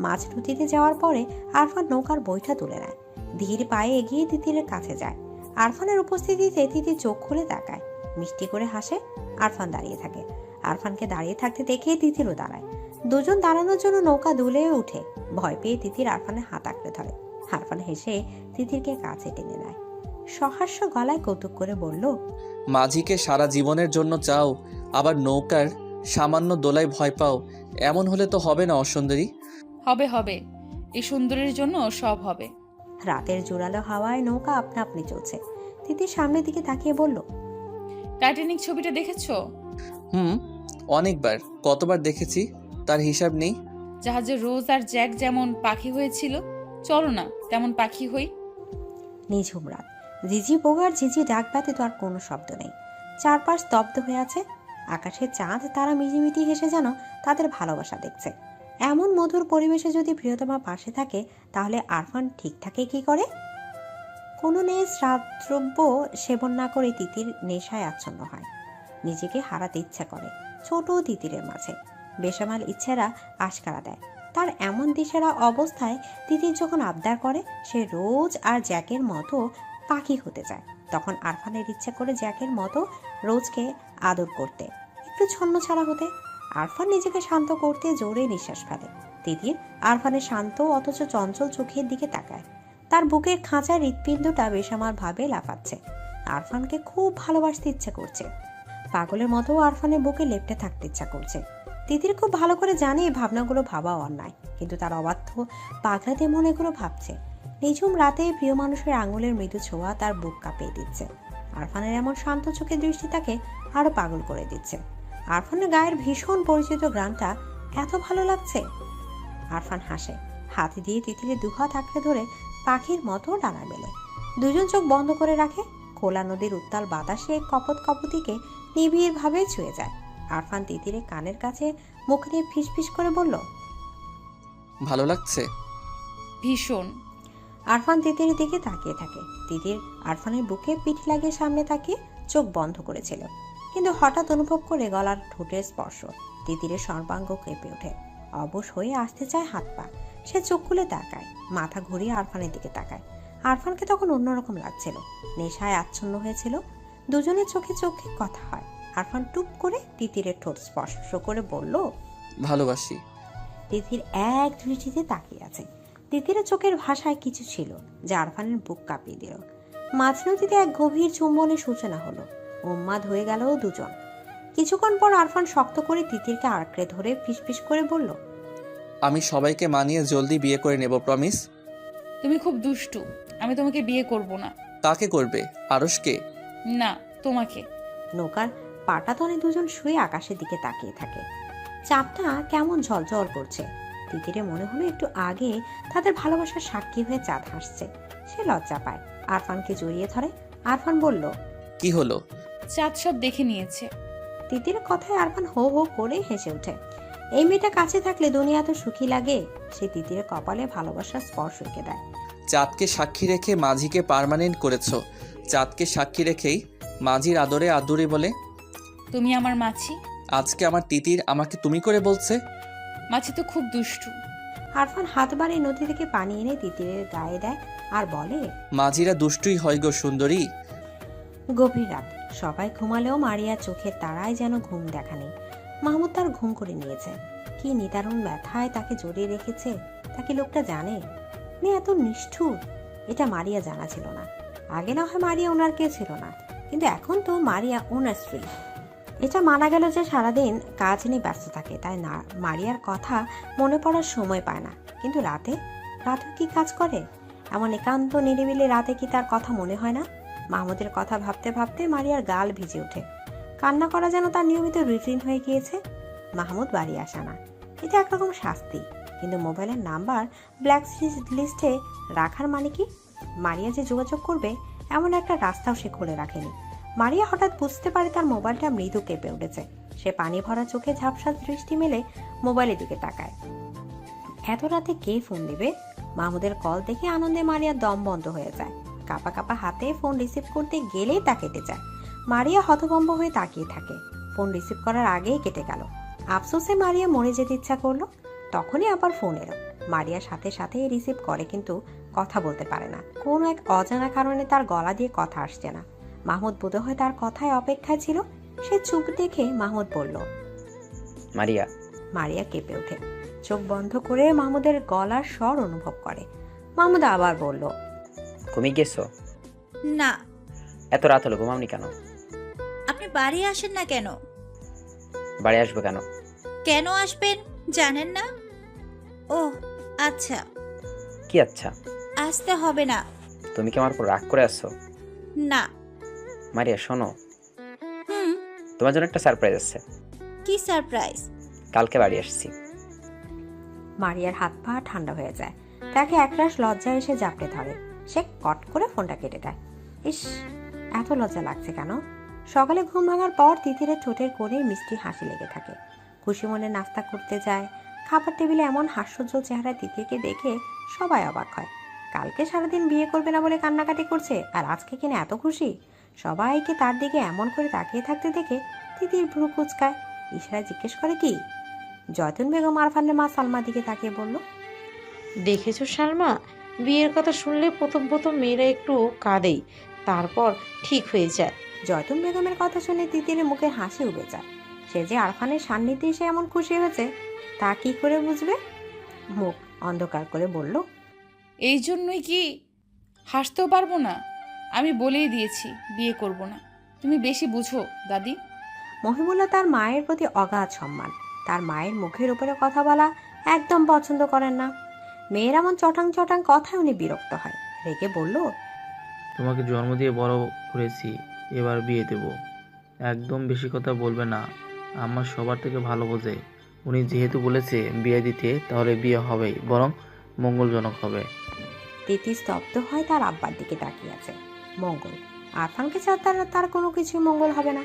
মাছ নদীতে যাওয়ার পরে আরফান নৌকার বৈঠা তুলে নেয়। ধীর পায়ে এগিয়ে তিতিরের কাছে যায়। আরফানের উপস্থিতিতে তিতির চোখ খুলে তাকায়, মিষ্টি করে হাসে। আরফান দাঁড়িয়ে থাকে। আরফানকে দাঁড়িয়ে থাকতে দেখে তিতিরও দাঁড়ায়। দুজন দাঁড়ানোর জন্য নৌকা দুলে উঠে। ভয় পেয়ে তিতির আরফানের হাত আঁকড়ে ধরে। আরফান হেসে তিতিরকে কাছে টেনে নেয়। সহাস্য গলায় কৌতুক করে বলল, মাঝিকে সারা জীবনের জন্য চাও, আবার নৌকার সামান্য দোলায় ভয় পাও? এমন হলে তো হবে না অসুন্দরী। হবে হবে, এই সুন্দরের জন্য সব হবে। রাতের জোরালো হাওয়ায় নৌকা আপনা আপনি চলছে। তিতির সামনের দিকে তাকিয়ে বলল, টাইটানিক ছবিটা দেখেছো? অনেকবার, কতবার দেখেছি তার হিসাব নেই। জাহাজে রোজ আর জ্যাক যেমন পাখি হয়েছিল, চলো না তেমন পাখি হই। নিঝুম রাত, ঝিঝি পোগার ঝিঝি ডাক ব্যতীত আর কোনো শব্দ নেই। চারপাশ স্তব্ধ হয়ে আছে। আকাশে চাঁদ তারা মিটিমিটি হেসে যেন তাদের ভালোবাসা দেখছে। এমন মধুর পরিবেশে যদি প্রিয়তমা পাশে থাকে, তাহলে আরফান ঠিক থাকে কি করে? কোনো শ্রাদ্রব্য সেবন না করে তিতির নেশায় আচ্ছন্ন হয়। নিজেকে হারাতে ইচ্ছা করে ছোট তিতিরের মাঝে। বেসামাল ইচ্ছেরা আশকারা দেয়। তার এমন দিশেরা অবস্থায় তিতির যখন আবদার করে সে রোজ আর জ্যাকের মতো পাখি হতে চায়, তখন আরফানের ইচ্ছা করে জ্যাকের মতো রোজকে আদর করতে, একটু ছন্ন ছাড়া হতে। আরফান নিজেকে শান্ত করতে জোরে নিঃশ্বাস ফেলে। তিতির আরফানের শান্ত অথচ চঞ্চল চোখের দিকে তাকায়। তার বুকের খাঁচার হৃৎপিণ্ডটা বেসামাল ভাবে লাফাচ্ছে। আরফানকে খুব ভালোবাসতে ইচ্ছা করছে। পাগলের মতো আরফানের বুকে লেপ্টে থাকতে ইচ্ছা করছে। তিতির খুব ভালো করে জানে এই ভাবনাগুলো ভাবা অন্যায়, কিন্তু তার অবাধ্য পাগলাতে মনে এগুলো ভাবছে। নিঝুম রাতে প্রিয় মানুষের আঙুলের মৃদু ছোঁয়া তার বুক কাঁপিয়ে দিচ্ছে। আরফানের এমন শান্ত চোখের দৃষ্টি তাকে আরো পাগল করে দিচ্ছে। আরফানের গায়ের ভীষণ পরিচিত গ্রামটা এত ভালো লাগছে। আরফান হাসে, হাতে দিয়ে তিতিরের দুহাত আঁকড়ে ধরে পাখির মতো ডানা মেলে। দুজন চোখ বন্ধ করে রাখে। খোলা নদীর উত্তাল বাতাসে কপত কপতিকে নিবিড় ভাবে ছুঁয়ে যায়। আরফান তিতিরের কানের কাছে মুখ নিয়ে ফিসফিস করে বলল, ভালো লাগছে? ভীষণ। আরফান তিতিরের দিকে তাকিয়ে থাকে। তিতির আরফানের বুকে পিঠ লাগিয়ে সামনে তাকিয়ে চোখ বন্ধ করেছিল, কিন্তু হঠাৎ অনুভব করে গলার ঠোঁটের স্পর্শ। তিতিরের সর্বাঙ্গ কেঁপে ওঠে। অবশ হয়ে আসতে চায় হাত পা। সে চোখ খুলে তাকায়, মাথা ঘুরিয়ে আরফানের দিকে তাকায়। আরফানকে তখন অন্যরকম লাগছিল, নেশায় আচ্ছন্ন হয়েছিল। দুজনের চোখে চোখে কথা হয়। আরফান টুপ করে তিতিরের ঠোঁট স্পর্শ করে বলল, ভালোবাসি। তিতির এক দৃষ্টিতে তাকিয়ে আছে। তিতিরের চোখের ভাষায় কিছু ছিল যা আরফানের বুক কাঁপিয়ে দিল। মাঝ নদীতে এক গভীর চুম্বনের সূচনা হলো। উন্মাদ হয়ে গেল দুজন। কিছুক্ষণ পর আরফান শক্ত করে তিতিরকে আঁকড়ে ধরে ফিসফিস করে বলল, আমি সবাইকে মানিয়ে জলদি বিয়ে করে নেব, প্রমিস। তুমি খুব দুষ্টু, আমি তোমাকে বিয়ে করব না। কাকে করবে? আরশকে? না, তোমাকে। নৌকার পাটাতনে দুজন শুয়ে আকাশের দিকে তাকিয়ে থাকে। চাঁদটা কেমন ঝলঝল করছে। তিতিরে মনে হলো একটু আগে তাদের ভালোবাসার সাক্ষী হয়ে চাঁদ হাসছে। সে লজ্জা পায়, আরফানকে জড়িয়ে ধরে। আরফান বলল, কি হলো? চাঁদ সব দেখে নিয়েছে। তিতিরের কথায় আরফান হো হো করে হেসে ওঠে। এই মেয়েটা কাছে থাকলে দুনিয়া তো সুখী লাগে। সে তিতিরের কপালে ভালোবাসার স্পর্শ রেখে দেয়। চাঁদকে সাক্ষী রেখে মাঝিকে পার্মানেন্ট করেছো। চাঁদকে সাক্ষী রেখেই মাঝির আদরে আদুরি বলে। তুমি আমার মাছি। আজকে আমার তিতির আমাকে তুমি করে বলছে। মাছি তো খুব দুষ্টু। আরফান হাত বাড়িয়ে নদী থেকে পানি এনে তিতিরের গায়ে দেয় আর বলে, মাঝিরা দুষ্টুই হয় গো সুন্দরী। গভীর রাত, সবাই ঘুমালেও মারিয়ার চোখের তারায় যেন ঘুম দেখা নেই। মাহমুদ তার ঘুম করে নিয়েছে। কি নিদারুণ ব্যথায় তাকে জড়িয়ে রেখেছে, তাকে লোকটা জানে। মেয়ে এত নিষ্ঠুর, এটা মারিয়া জানা ছিল না। আগে না হয় মারিয়া ওনার কেউ ছিল না, কিন্তু এখন তো মারিয়া ওনার স্ত্রী। এটা মানা গেল যে সারাদিন কাজ নিয়ে ব্যস্ত থাকে, তাই না মারিয়ার কথা মনে পড়ার সময় পায় না। কিন্তু রাতেও কি কাজ করে? এমন একান্ত নিরিবিলি রাতে কি তার কথা মনে হয় না? মাহমুদের কথা ভাবতে ভাবতে মারিয়ার গাল ভিজে ওঠে। কান্না করা যেন তার নিয়মিত রুটিন হয়ে গিয়েছে। মাহমুদ বাড়ি আসে না, এটা একরকম শাস্তি। কিন্তু মোবাইলের নাম্বার ব্ল্যাক লিস্টে রাখার মানে কি? মারিয়া যে যোগাযোগ করবে এমন একটা রাস্তাও সে খুলে রাখেনি। মারিয়া হঠাৎ বুঝতে পারে তার মোবাইলটা মৃদু কেঁপে উঠেছে। সে পানি ভরা চোখে ঝাপসা দৃষ্টি মেলে মোবাইলের দিকে তাকায়। এত রাতে কে ফোন দিবে? মাহমুদের কল দেখে আনন্দে মারিয়ার দম বন্ধ হয়ে যায়। কাঁপা কাঁপা হাতে ফোন রিসিভ করতে গেলেই তা কেটে যায়। মারিয়া হতভম্ব হয়ে তাকিয়ে থাকে। ফোন রিসিভ করার আগেই কেটে গেল। আফসোসে মারিয়া মরে যেতে ইচ্ছা করলো। তখনই আবার ফোন এলো। মারিয়া সাথে সাথে রিসিভ করে, কিন্তু কথা বলতে পারে না। কোনো এক অজানা কারণে তার গলা দিয়ে কথা আসছে না। মাহমুদ বোধহয় তার কথায় অপেক্ষায় ছিল। সে চুপ দেখে মাহমুদ বলল, মারিয়া। মারিয়া কেঁপে ওঠে। চোখ বন্ধ করে মাহমুদের গলার স্বর অনুভব করে। মাহমুদ আবার বলল, ঘুমিয়ে গেছো? না। এত রাত হলো, ঘুমাওনি কেন? আপনি বাড়ি আসেন না কেন? বাড়ি আসবো কেন? কেন আসবেন জানেন না? ও আচ্ছা। কি আচ্ছা? আসতে হবে না। তুমি কি আমার উপর রাগ করে আসছো? না। মারিয়া শোনো, হুম। তোমার জন্য একটা সারপ্রাইজ আছে। কি সারপ্রাইজ? কালকে বাড়ি আসছি। মারিয়ার হাত পা ঠান্ডা হয়ে যায়। তাকে একরাশ লজ্জা এসে জাপটে ধরে। সে কট করে ফোনটা কেটে দেয়। ইস, এত লজ্জা লাগছে কেন? সকালে ঘুম ভাঙার পর তিতিরের ঠোঁটের কোণে মিষ্টি হাসি লেগে থাকে। খুশি মনে নাস্তা করতে যায়। খাবার টেবিলে এমন হাস্যোজ্জ্বল চেহারা তিতিরকে দেখে সবাই অবাক হয়। কালকে সারাদিন বিয়ে করবে না বলে কান্নাকাটি করছে, আর আজকে কিনা এত খুশি। সবাইকে তার দিকে এমন করে তাকিয়ে থাকতে দেখে তিতির ভ্রু কুচকায়। ইশারায় জিজ্ঞেস করে, কি? জয়তুন বেগম আরফানের মা সালমার দিকে তাকিয়ে বলল, দেখেছো সালমা, বিয়ের কথা শুনলে প্রথম প্রথম মেয়েরা একটু কাঁদেই, তারপর ঠিক হয়ে যায়। জয়তুন বেগমের কথা শুনে তিতিরের মুখে হাসি উবে যায়। সে যে আরফানের সান্নিধ্যে এসে এমন খুশি হয়েছে তা কি করে বুঝবে? মুখ অন্ধকার করে বলল, এই জন্যই কি হাসতেও পারবো না? আমি বলেই দিয়েছি বিয়ে করব না। তুমি বেশি বুঝো দাদি। মহিবুল্লাহ তার মায়ের প্রতি অগাধ সম্মান। তার মায়ের মুখের উপরে কথা বলা একদম পছন্দ করেন না। মেয়ের এমন চটাং চটাং কথায় উনি বিরক্ত হয়। রেগে বলল, তোমাকে জন্ম দিয়ে বড় করেছি, এবার বিয়ে দেব। একদম বেশি কথা বলবে না, আমার সবার থেকে ভালো বোঝে। উনি যেহেতু বলেছে বিয়ে দিতে, তাহলে বিয়ে হবেই, বরং মঙ্গলজনক হবে। তিতি স্তব্ধ হয় তার আব্বার দিকে তাকিয়ে আছে। মঙ্গল? আরফানকে ছাড়া তার কোনো কিছু মঙ্গল হবে না।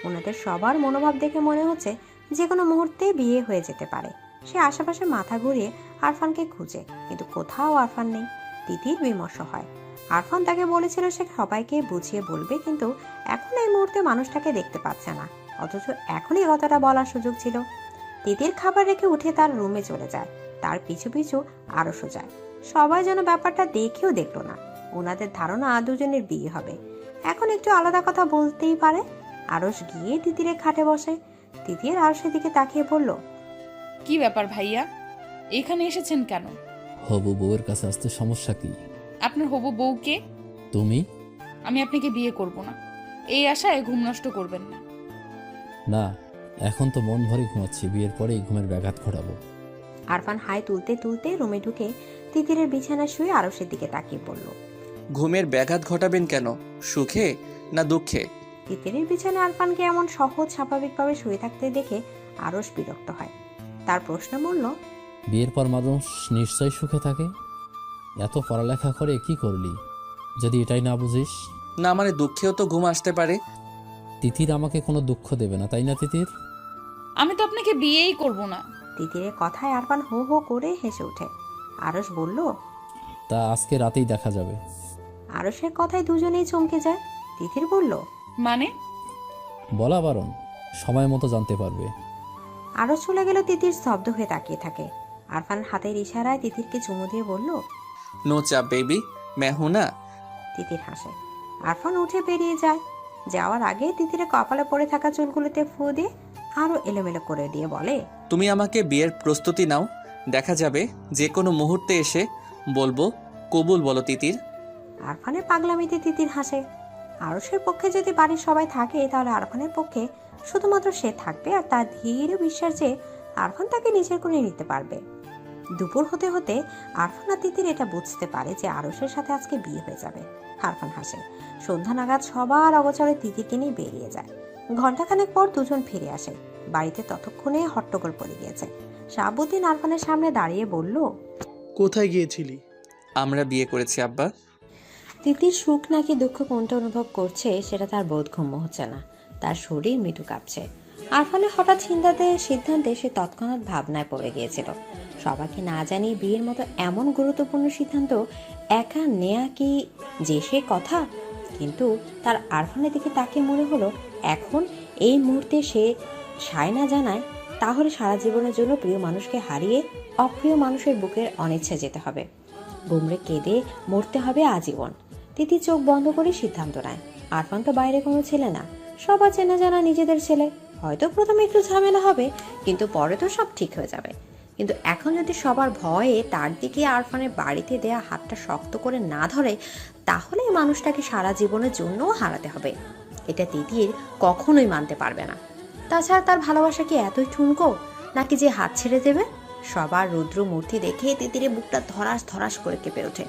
ওনাদের সবার মনোভাব দেখে মনে হচ্ছে যে কোনো মুহূর্তে বিয়ে হয়ে যেতে পারে। সে আশেপাশে মাথা ঘুরিয়ে আরফানকে খুঁজে, কিন্তু কোথাও আরফান নেই। তিতির বিমর্ষ হয়। আরফান তাকে বলেছিল সে সবাইকে বুঝিয়ে বলবে, কিন্তু এখন এই মুহূর্তে মানুষটাকে দেখতে পাচ্ছে না। অথচ এখনই কথাটা বলার সুযোগ ছিল। তিতির খাবার রেখে উঠে তার রুমে চলে যায়। তার পিছু পিছু আরশও যায়। সবাই যেন ব্যাপারটা দেখেও দেখলো না। ওনাদের ধারণা দুজনের বিয়ে হবে। এখন একটু আলাদা কথা বলতেই পারে। আরশ গিয়ে তিতিরের খাটে বসে। তিতির আরশের দিকে তাকিয়ে বলল, কি ব্যাপার ভাইয়া, এখানে এসেছেন কেন? হবু বউয়ের কাছে আসতে সমস্যা কি? আপনার হবু বউকে? তুমি? আমি আপনাকে বিয়ে করব না, এই আশায় ঘুম নষ্ট করবেন না। না, এখন তো মন ভরে ঘুমাচ্ছি, বিয়ের পরে ঘুমের ব্যাঘাত ঘটাবো। আরফান হাই তুলতে তুলতে রুমে ঢুকে তিতিরের বিছানায় শুয়ে আরশের দিকে তাকিয়ে পড়ল। ঘুমের ব্যাঘাত ঘটাবেন কেন? সুখে না দুঃখে? তিতিরের বিছানায় আরফানকে এমন সহজ স্বাভাবিকভাবে শুয়ে থাকতে দেখে আরশ বিরক্ত হয়। তার প্রশ্ন বলল, বিয়ের পর মানুষ নিশ্চয়ই সুখে থাকে। এত পড়ালেখা করে কি করলি যদি এটাই না বুঝিস? না মানে দুঃখেও তো ঘুম আসতে পারে। তিতির আমাকে কোনো দুঃখ দেবে না, তাই না তিতির? আমি তো আপনাকে বিয়েই করব না। তিতিরের কথায় আরফান হো হো করে হেসে ওঠে। আরশ বলল, তা আজকে রাতেই দেখা যাবে। আরশের কথায় দুজনেই চমকে যায়। তিতির বলল, মানে? বলা বারণ, সময় মতো জানতে পারবে। আরশ চলে গেল। তিতির স্তব্ধ হয়ে তাকিয়ে থাকে। আরফান হাতের ইশারায় তিতিরকে চুমু দিয়ে বলল, নো চাপ বেবি, মেহু না। তিতির হাসে। আরফান উঠে বেরিয়ে যায়। যাওয়ার আগে তিতিরে কপালে পড়ে থাকা চুলগুলোতে ফু দিয়ে আরো এলোমেলো করে দিয়ে বলে, তুমি আমাকে বিয়ের প্রস্তুতি নাও, দেখা যাবে যে কোনো মুহূর্তে এসে বলবো কবুল বলো তিতির। আরফানের পাগলামিতে তিতির হাসে। আরশের পক্ষে যদি বাড়ির সবাই থাকে তাহলে আরফানের পক্ষে শুধুমাত্র সে থাকবে, আর তার ধীর বিশ্বাস যে আরফান তাকে নিজের করে নিতে পারবে। দুপুর হতে হতে আরফান আর তিতির এটা বুঝতে পারে যে আরশের সাথে আজকে বিয়ে হয়ে যাবে। আরফান হাসে। সন্ধ্যা নাগাদ সবার অগোচরে তিতিরকে নিয়ে বেরিয়ে যায়। ঘণ্টাখানেক পর দুজন ফিরে আসে। বাড়িতে ততক্ষণে হট্টগোল পড়ে গিয়েছে। শাহাবুদ্দিন আরফানের সামনে দাঁড়িয়ে বলল, কোথায় গিয়েছিলি? আমরা বিয়ে করেছি আব্বা। তিতির সুখ নাকি দুঃখ কোনটা অনুভব করছে সেটা তার বোধগম্য হচ্ছে না। তার শরীর মৃদু কাঁপছে। আরফানের হঠাৎ সিদ্ধান্তে সে তৎক্ষণাৎ ভাবনায় পড়ে গিয়েছিল। সবাইকে না জানিয়ে বিয়ের মতো এমন গুরুত্বপূর্ণ সিদ্ধান্ত একা নেয়া কি যে সে কথা? কিন্তু তার আরফানের দিকে তাকিয়ে মনে হলো, এখন এই মুহূর্তে সে সায় না জানায় তাহলে সারা জীবনের জন্য প্রিয় মানুষকে হারিয়ে অপ্রিয় মানুষের বুকের অনিচ্ছা যেতে হবে। গুমড়ে কেঁদে মরতে হবে আজীবন। তিতি চোখ বন্ধ করে সিদ্ধান্ত নেয়। আরফান তো বাইরে কোনো ছেলে না, সবার চেনা জানা নিজেদের ছেলে। হয়তো প্রথমে একটু ঝামেলা হবে, কিন্তু পরে তো সব ঠিক হয়ে যাবে। কিন্তু এখন যদি সবার ভয়ে তার দিকে আরফানের বাড়িতে দেয়া হাতটা শক্ত করে না ধরে, তাহলে এই মানুষটাকে সারা জীবনের জন্যও হারাতে হবে। এটা তিতির কখনোই মানতে পারবে না। তাছাড়া তার ভালোবাসা কি এতই ঠুনকো নাকি যে হাত ছেড়ে দেবে? সবার রুদ্র মূর্তি দেখে তিতিরে বুকটা ধরাস ধরাস করে কেঁপে ওঠে।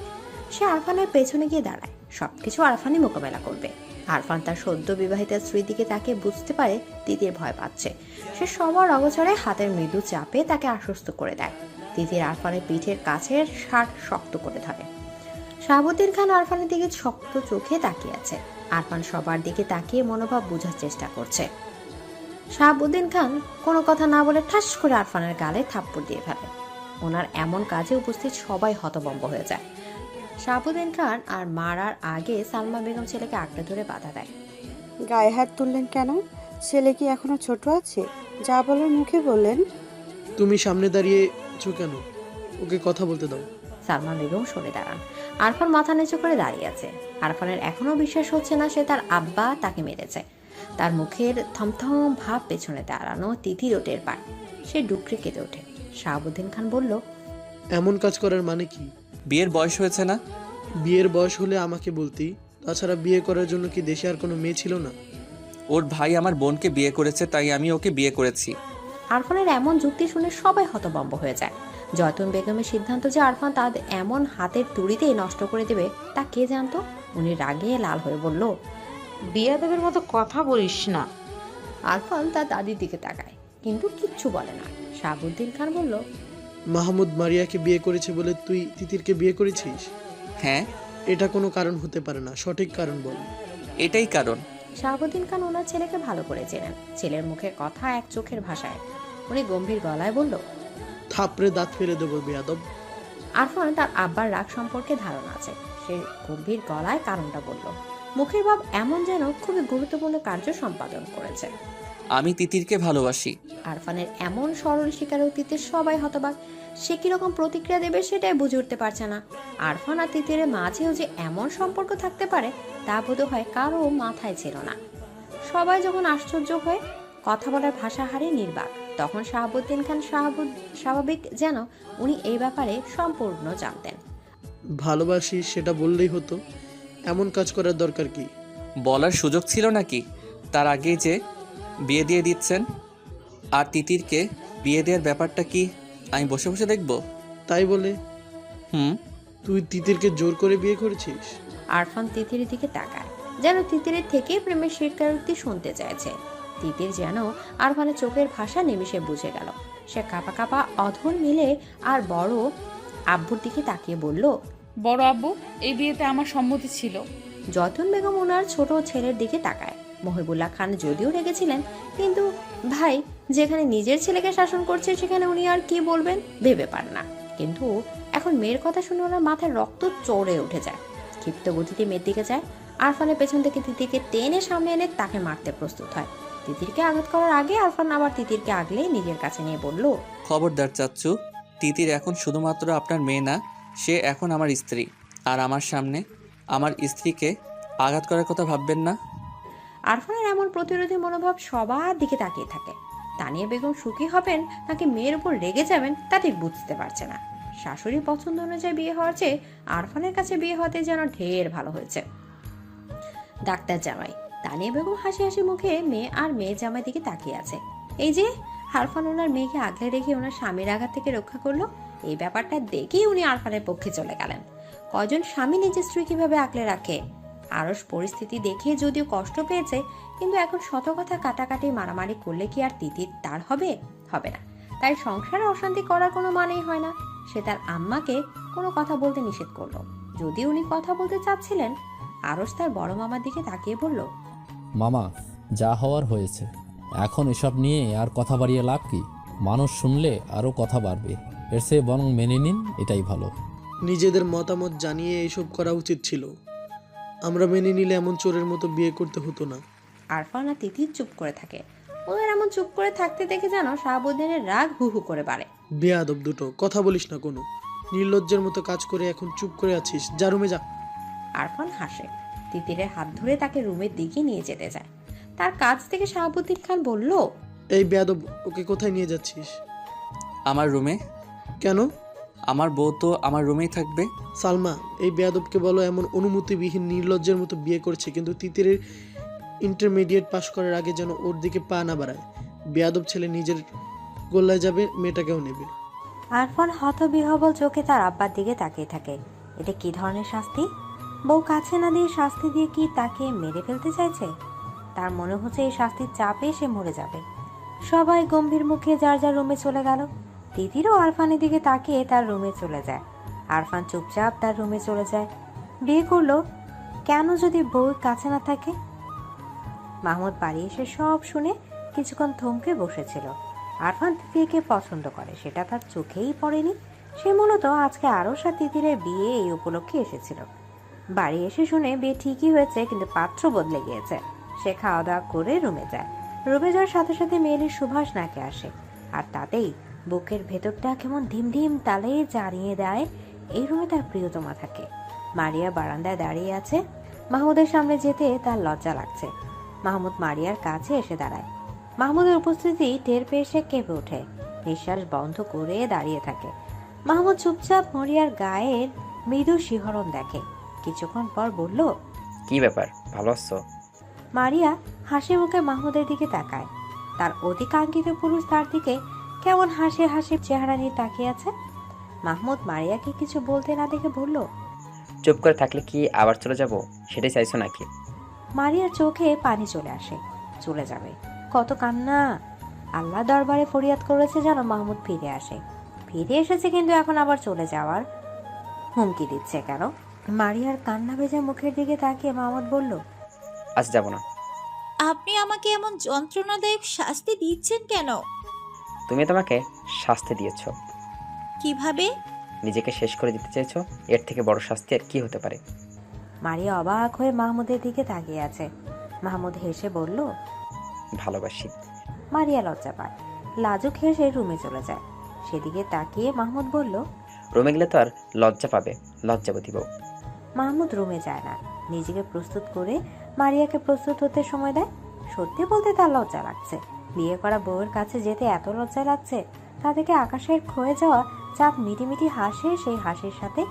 সে আরফানের পেছনে গিয়ে দাঁড়ায়। সবকিছু আরফানই মোকাবেলা করবে। আরফান তার সদ্য বিবাহিতা স্ত্রীর দিকে তাকে বুঝতে পারে তিতির ভয় পাচ্ছে। সে সবার অগোচরে হাতের মৃদু চাপে তাকে আশ্বস্ত করে দেয়। তিতির আরফানের পিঠের কাছের শার্ট শক্ত করে ধরে। শাহাবুদ্দিন খান আরফানের দিকে শক্ত চোখে তাকিয়ে আছে। আরফান সবার দিকে তাকিয়ে মনোভাব বোঝার চেষ্টা করছে। শাহাবুদ্দিন খান কোনো কথা না বলে ঠাস করে আরফানের গালে থাপ্পড় দিয়ে ফেলে। ওনার এমন কাজে উপস্থিত সবাই হতভম্ব হয়ে যায়। শাহাবুদ্দিন খান আর মারার আগে সালমা বেগম ছেলেকে আঁকড়ে ধরে বাধা দেয়। গায়ে হাত তুললেন কেন? ছেলে কি এখনো ছোট আছে? যা বলার মুখে বললেন। তুমি সামনে দাঁড়িয়েছো কেন? ওকে কথা বলতে দাও। সালমা বেগম সরে দাঁড়ান। আরফান মাথা নিচু করে দাঁড়িয়ে আছে। আরফানের এখনো বিশ্বাস হচ্ছে না সে তার আব্বা তাকে মেরেছে। তার মুখের থমথম ভাব পেছনে দাঁড়ানো তিতির টের পায়। সে ডুকরে কেঁদে ওঠে। শাহাবুদ্দিন খান বলল, এমন কাজ করার মানে কি? বিয়ের বয়স হয়েছে না? বিয়ের বয়স হলে আমাকে বলতি। তাছাড়া বিয়ে করার জন্য কি দেশে আর কোনো মেয়ে ছিল না? ওর ভাই আমার বোনকে বিয়ে করেছে, তাই আমি ওকে বিয়ে করেছি। আরফানের এমন যুক্তি শুনে সবাই হতভম্ব হয়ে যায়। জয়তুন বেগমের সিদ্ধান্ত যে আরফান তাদের এমন হাতের তুড়িতেই নষ্ট করে দেবে তা কে জানতো? উনি রাগে লাল হয়ে বলল, বিয়াদবের মতো কথা বলিস না। আরফান তার দাদির দিকে তাকায়, কিন্তু কিচ্ছু বলে না। শাহাবুদ্দিন খান বলল, মাহমুদ মারিয়াকে বিয়ে করেছে বলে তুই তিতিরকে বিয়ে করেছিস? হ্যাঁ। এটা কোনো কারণ হতে পারে না, সঠিক কারণ বল। এটাই কারণ। শাহাবুদ্দিন খান ওনার ছেলেকে ভালো করে চেনেন। ছেলের মুখের কথা এক চোখের ভাষায়। উনি গম্ভীর গলায় বলল, থাপড়ে দাঁত ফেলে দেবো বেয়াদব। আরফান তার আব্বার রাগ সম্পর্কে ধারণা আছে। সে গম্ভীর গলায় কারণটা বলল। মুখের ভাব এমন যেন খুবই গুরুত্বপূর্ণ কার্য সম্পাদন করেছে। আমি তিতিরকে ভালোবাসি। আরফানের এমন সরল স্বীকারোক্তিতে সবাই হতবাক। সে কিরকম প্রতিক্রিয়া দেবে সেটাই বুঝে উঠতে পারছে না। আরফান আর তিতিরের মাঝেও যে এমন সম্পর্ক থাকতে পারে তা বোধহয় কারো মাথায় ছিল না। সবাই যখন আশ্চর্য হয়ে কথা বলার ভাষা হারিয়ে নির্বাক, তখন শাহাবুদ্দিন খান স্বাভাবিক যেন উনি এই ব্যাপারে সম্পূর্ণ জানতেন। ভালোবাসি সেটা বললেই হতো, এমন কাজ করার দরকার কি? বলার সুযোগ ছিল নাকি? তার আগেই যে বিয়ে দিয়ে দিচ্ছেন। আর তিতিরকে বিয়ে দেওয়ার ব্যাপারটা কি আমি বসে বসে দেখব? তাই বলে তুই তিতিরকে জোর করে বিয়ে করেছিস? আরফান তিতিরের দিকে তাকায়, যেন তিতিরের থেকে প্রেমের স্বীকারোক্তি শুনতে চাইছে। তিতির যেন আরফানের চোখের ভাষা নিমিষে বুঝে গেল। সে কাঁপা কাঁপা অধর মিলে আর বড় আব্বুর দিকে তাকিয়ে বলল, বড় আব্বু, এই বিয়েতে আমার সম্মতি ছিল। যতন বেগম ওনার ছোট ছেলের দিকে তাকায়। মহিবুল্লাহ খান যদিও রেগেছিলেন, কিন্তু ভাই যেখানে নিজের ছেলেকে শাসন করছে সেখানে উনি আর কি বলবেন ভেবে পান না। কিন্তু এখন মেয়ের কথা শুনে ওনার মাথায় রক্ত চড়ে উঠে যায়। ক্ষিপ্ত গতিতে মেয়ের দিকে যায়। আরফানের পেছন থেকে তিতিরকে টেনে সামনে এনে তাকে মারতে প্রস্তুত হয়। তিতিরকে আঘাত করার আগে আরফান আবার তিতিরকে আগলে নিজের কাছে নিয়ে বলল, খবরদার চাচ্চু, তিতির এখন শুধুমাত্র আপনার মেয়ে না, সে এখন আমার স্ত্রী। আর আমার সামনে আমার স্ত্রীকে আঘাত করার কথা ভাববেন না। আরফানের এমন প্রতিরোধী মনোভাব সবার দিকে তাকিয়ে থাকে। তানিয়া বেগম সুখী হবেন নাকি মেয়ের উপর রেগে যাবেন তা ঠিক বুঝতে পারছে না। শাশুড়ির পছন্দ অনুযায়ী বিয়ে হওয়ার চেয়ে আরফানের কাছে বিয়ে হতে যেন ঢের ভালো হয়েছে। ডাক্তার জামাই তানিয়া বেগম হাসি হাসি মুখে মেয়ে আর মেয়ে জামাই দিকে তাকিয়ে আছে। এই যে আরফান ওনার মেয়েকে আগলে রেখে ওনার স্বামীর আঘাত থেকে রক্ষা করলো, এই ব্যাপারটা দেখেই উনি আরফানের পক্ষে চলে গেলেন। কজন স্বামী নিজের স্ত্রী কিভাবে আগলে রাখে। আরস পরিস্থিতি দেখে যদিও কষ্ট পেয়েছে, কিন্তু এখন শত কথা কাটাকাটি মারামারি করলে কি আর তিতির তার হবে? হবে না। তাই সংসারে অশান্তি করার কোনো মানেই হয় না। সে তার আম্মাকে কোনো কথা বলতে নিষেধ করলো। যদি উনি কথা বলতে চাচ্ছিলেন, আরস তার বড় মামার দিকে তাকিয়ে বলল, মামা, যা হওয়ার হয়েছে, এখন এসব নিয়ে আর কথা বাড়িয়ে লাভ কি? মানুষ শুনলে আরও কথা বাড়বে। এর চেয়ে বরং মেনে নিন, এটাই ভালো। নিজেদের মতামত জানিয়ে এইসব করা উচিত ছিল। আমরা মেনে নিলে এমন চোরের মতো বিয়ে করতে হতো না। আরফান আর তিতির চুপ করে থাকে। ওদের এমন চুপ করে থাকতে দেখে যেন শাহাবুদ্দিনের রাগ হু হু করে বাড়ে। বেয়াদব দুটো, কথা বলিস না কোনো। নির্লজ্জের মতো কাজ করে এখন চুপ করে আছিস, যা রুমে যা। আরফান হাসে। তিতিরের হাত ধরে তাকে রুমের দিকে নিয়ে যেতে যায়। তার কাছ থেকে শাহাবুদ্দিন খান বলল, এই বেয়াদব, ওকে কোথায় নিয়ে যাচ্ছিস? আমার রুমে। কেন? আমার বউ তো আমার রুমেই থাকবে। সালমা, এই বেয়াদবকে বলো এমন অনুমতিবিহীন নির্লজ্জের মতো বিয়ে করছে, কিন্তু তিতিরের ইন্টারমিডিয়েট পাশ করার আগে যেন ওর দিকে পা না বাড়ায়। বেয়াদব ছেলে নিজের গোল্লায় যাবে, মেয়েটাকেও নেবে। আরফান হতবিহ্বল চোখে তার আব্বার দিকে তাকিয়ে থাকে। এটা কি ধরনের শাস্তি? বউ কাছে না দিয়ে শাস্তি দিয়ে কি তাকে মেরে ফেলতে চাইছে? তার মনে হচ্ছে এই শাস্তির চাপে সে মরে যাবে। সবাই গম্ভীর মুখে যার যার রুমে চলে গেল। তিতিরও আরফানের দিকে তাকিয়ে তার রুমে চলে যায়। আরফান চুপচাপ তার রুমে চলে যায়। বিয়ে করলো কেন যদি বউ কাছে না থাকে? মাহমুদ বাড়ি এসে সব শুনে কিছুক্ষণ থমকে বসেছিল। আরফান তিতিরকে পছন্দ করে, সেটা তার চোখেই পড়েনি। সে মূলত আজকে আরশ আর তিতিরের বিয়ে এই উপলক্ষে এসেছিল। বাড়ি এসে শুনে বিয়ে ঠিকই হয়েছে, কিন্তু পাত্র বদলে গিয়েছে। সে খাওয়া দাওয়া করে রুমে যায়। রুমে যাওয়ার সাথে সাথে মেয়েলির সুভাষ নাকে আসে, আর তাতেই বুকের ভেতরটা কেমন ধিম ধিম তালে জানিয়ে দেয় এই রুমে তার প্রিয়তমা থাকে। মারিয়া বারান্দায় দাঁড়িয়ে আছে। মাহমুদের সামনে যেতে তার লজ্জা লাগছে। মাহমুদ মারিয়ার কাছে এসে দাঁড়ায়। মাহমুদের উপস্থিতি টের পেয়ে সে কেঁপে ওঠে, নিঃশ্বাস বন্ধ করে দাঁড়িয়ে থাকে। মাহমুদ চুপচাপ মারিয়ার গায়ের মৃদু শিহরণ দেখে। কিছুক্ষণ পর বলল, কি ব্যাপার, ভালো আছো? মারিয়া হাসি মুখে মাহমুদের দিকে তাকায়। তার অধিকাঙ্ক্ষিত পুরুষ তার দিকে কেমন হাসি হাসি চেহারা নিয়ে তাকিয়ে আছে। মাহমুদ মারিয়াকে কিছু বলতে না দেখে বলল, চুপ করে থাকলে কি আবার চলে যাব, সেটাই চাইছো নাকি? মারিয়ার চোখে পানি চলে আসে। চলে যাবে? কত কান্না! আল্লাহ দরবারে ফরিয়াদ করেছে যেন মাহমুদ ফিরে আসে। ফিরে এসেছে, কিন্তু এখন আবার চলে যাওয়ার হুমকি দিচ্ছে কেন? মারিয়ার কান্না ভেজা মুখের দিকে তাকিয়ে মাহমুদ বলল, আজ যাব না। আপনি আমাকে এমন যন্ত্রণাদায়ক শাস্তি দিচ্ছেন কেন? তুমি তোমাকে শাস্তি দিয়েছো। কিভাবে? নিজেকে শেষ করে দিতে চাইছো। এর থেকে বড় শাস্তি আর কি হতে পারে? মারিয়া অবাক হয়ে মাহমুদের দিকে তাকিয়ে আছে। মাহমুদ হেসে বলল, ভালোবাসি। মারিয়া লজ্জা পায়। লাজুক হেসে রুমে চলে যায়। সেদিকে তাকিয়ে মাহমুদ বলল, রুমে গেলে তো আর লজ্জা পাবে, লজ্জাবতী বউ। মাহমুদ রুমে যায় না, নিজেকে প্রস্তুত করে মারিয়াকে প্রস্তুত হতে সময় দেয়। সত্যি বলতে তার লজ্জা লাগছে। বিয়ে করা বউয়ের কাছে যেতে এত লজ্জা লাগছে, তা থেকে আকাশের ক্ষয়ে যাওয়া চাঁদ মিটিমিটি হাসে, সেই হাসির সাথে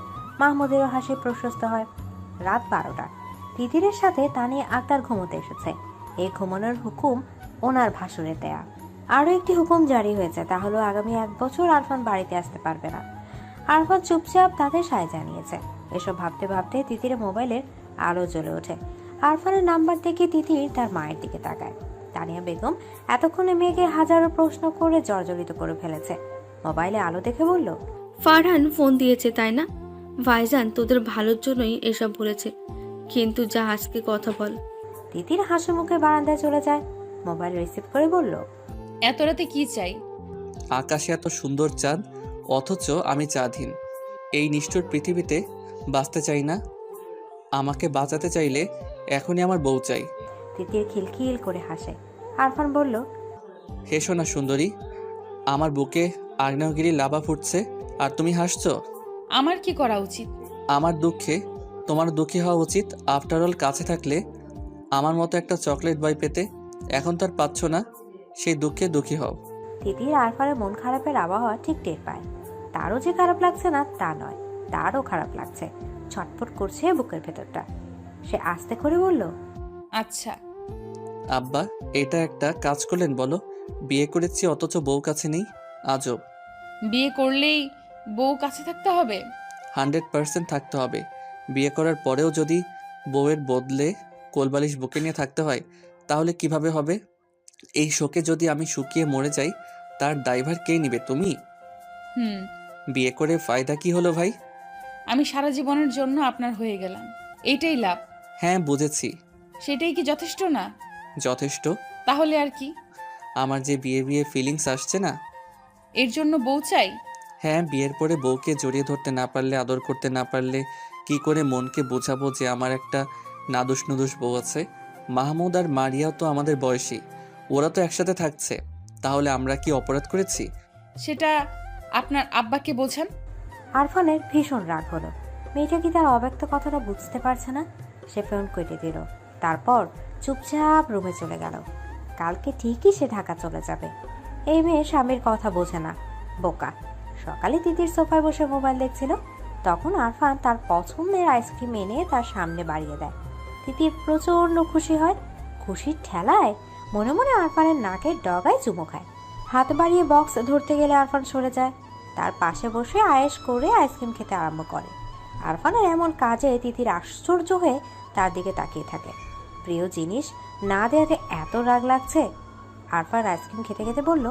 মাহমুদেরও হাসি প্রশস্ত হয়। রাত 12টা। তিতিরের সাথে তানিয়া আক্তার ঘুমোতে এসেছে। এই ঘুমানোর হুকুম ওনার ভাসুরের দেয়া। আরও একটি হুকুম জারি হয়েছে, তা হলো আগামী 1 বছর আরফান বাড়িতে আসতে পারবে না। আরফান চুপচাপ তাদের সায় জানিয়েছে। এসব ভাবতে ভাবতে তিতিরের মোবাইলের আলো জ্বলে ওঠে। আরফানের নাম্বার দেখে তিতির তার মায়ের দিকে তাকায়। তানিয়া বেগম এতক্ষণে মেয়েকে হাজারো প্রশ্ন করে জর্জরিত করে ফেলেছে। মোবাইলে আলো দেখে বলল, ফারহান ফোন দিয়েছে তাই না? ভাইজান তোদের ভালোর জন্যই এসব বলেছে, কিন্তু যা আজকে কথা বল। তিতির হাসি মুখে বারান্দায় চলে যায়। মোবাইল রিসিভ করে বলল, এত রাতে কি চাই? আকাশে এত সুন্দর চাঁদ, অথচ আমি চাঁদহীন। এই নিষ্ঠুর পৃথিবীতে বাঁচতে চাই না। আমাকে বাঁচাতে চাইলে এখনই আমার বউ চাই। তিতির খিলখিল করে হাসে। আরফান বলল, হেসো না সুন্দরী, আমার বুকে আগ্নেয়গিরি লাভা ফুটছে আর তুমি হাসছো। আমার কি করা উচিত? আমার দুঃখে তোমার দুঃখী হওয়া উচিত। আফটার অল কাছে থাকলে আমার মতো একটা চকলেট বয় পেতে, এখন তো আর পাচ্ছ না, সেই দুঃখে দুঃখী হও। তিতির আরফানের মন খারাপের আবহাওয়া ঠিক টের পায়। তারও যে খারাপ লাগছে না তা নয়, তারও খারাপ লাগছে, ছটফট করছে বুকের ভেতরটা। সে আস্তে করে বলল, আচ্ছা আব্বা, এটা একটা কাজ করলেন বলো? বিয়ে করেছি অথচ বউ কাছে নেই, আজব। বিয়ে করলেই বউ কাছে থাকতে হবে? 100% থাকতে হবে। বিয়ে করার পরেও যদি বউয়ের বদলে কোলবালিশ বুকে নিয়ে থাকতে হয়, তাহলে কিভাবে হবে? এই শোকে যদি আমি শুকিয়ে মরে যাই, তার দায়ভার কে নিবে? তুমি? হুম, বিয়ে করে ফায়দা কি হলো ভাই? আমি সারা জীবনের জন্য আপনার হয়ে গেলাম, এইটাই লাভ। হ্যাঁ বুঝেছি। সেটাই কি যথেষ্ট না? যথেষ্ট। তাহলে আর কি? আমার যে বিয়ে বিয়ে ফিলিংস আসছে না, এর জন্য বউ চাই? হ্যাঁ, বিয়ের পরে বউকে জড়িয়ে ধরতে না পারলে, আদর করতে না পারলে কি করে মনকে বোঝাবো যে আমার একটা নাদুস নুদুস বউ আছে? মাহমুদ আর মারিয়াও তো আমাদের বয়সী, ওরা তো একসাথে থাকছে, তাহলে আমরা কি অপরাধ করেছি? সেটা আপনার আব্বাকে বোঝান। আরফানের ভীষণ রাগ হলো। মেয়েটা কি তার অব্যক্ত কথাটা বুঝতে পারছে না? সে ফোন কেটে দিল। তারপর চুপচাপ রুমে চলে গেল। কালকে ঠিকই সে ঢাকা চলে যাবে। এই মেয়ে স্বামীর কথা বোঝে না, বোকা। সকালে তিতির সোফায় বসে মোবাইল দেখছিল, তখন আরফান তার পছন্দের আইসক্রিম এনে তার সামনে বাড়িয়ে দেয়। তিতির প্রচণ্ড খুশি হয়। খুশির ঠেলায় মনে মনে আরফানের নাকের ডগায় চুমো খায়। হাত বাড়িয়ে বক্স ধরতে গেলে আরফান সরে যায়। তার পাশে বসে আয়েশ করে আইসক্রিম খেতে আরম্ভ করে। আরফানের এমন কাজে তিতির আশ্চর্য হয়ে তার দিকে তাকিয়ে থাকে। প্রিয় জিনিস না দেওয়াতে এত রাগ লাগছে। আরফান আইসক্রিম খেতে খেতে বলল,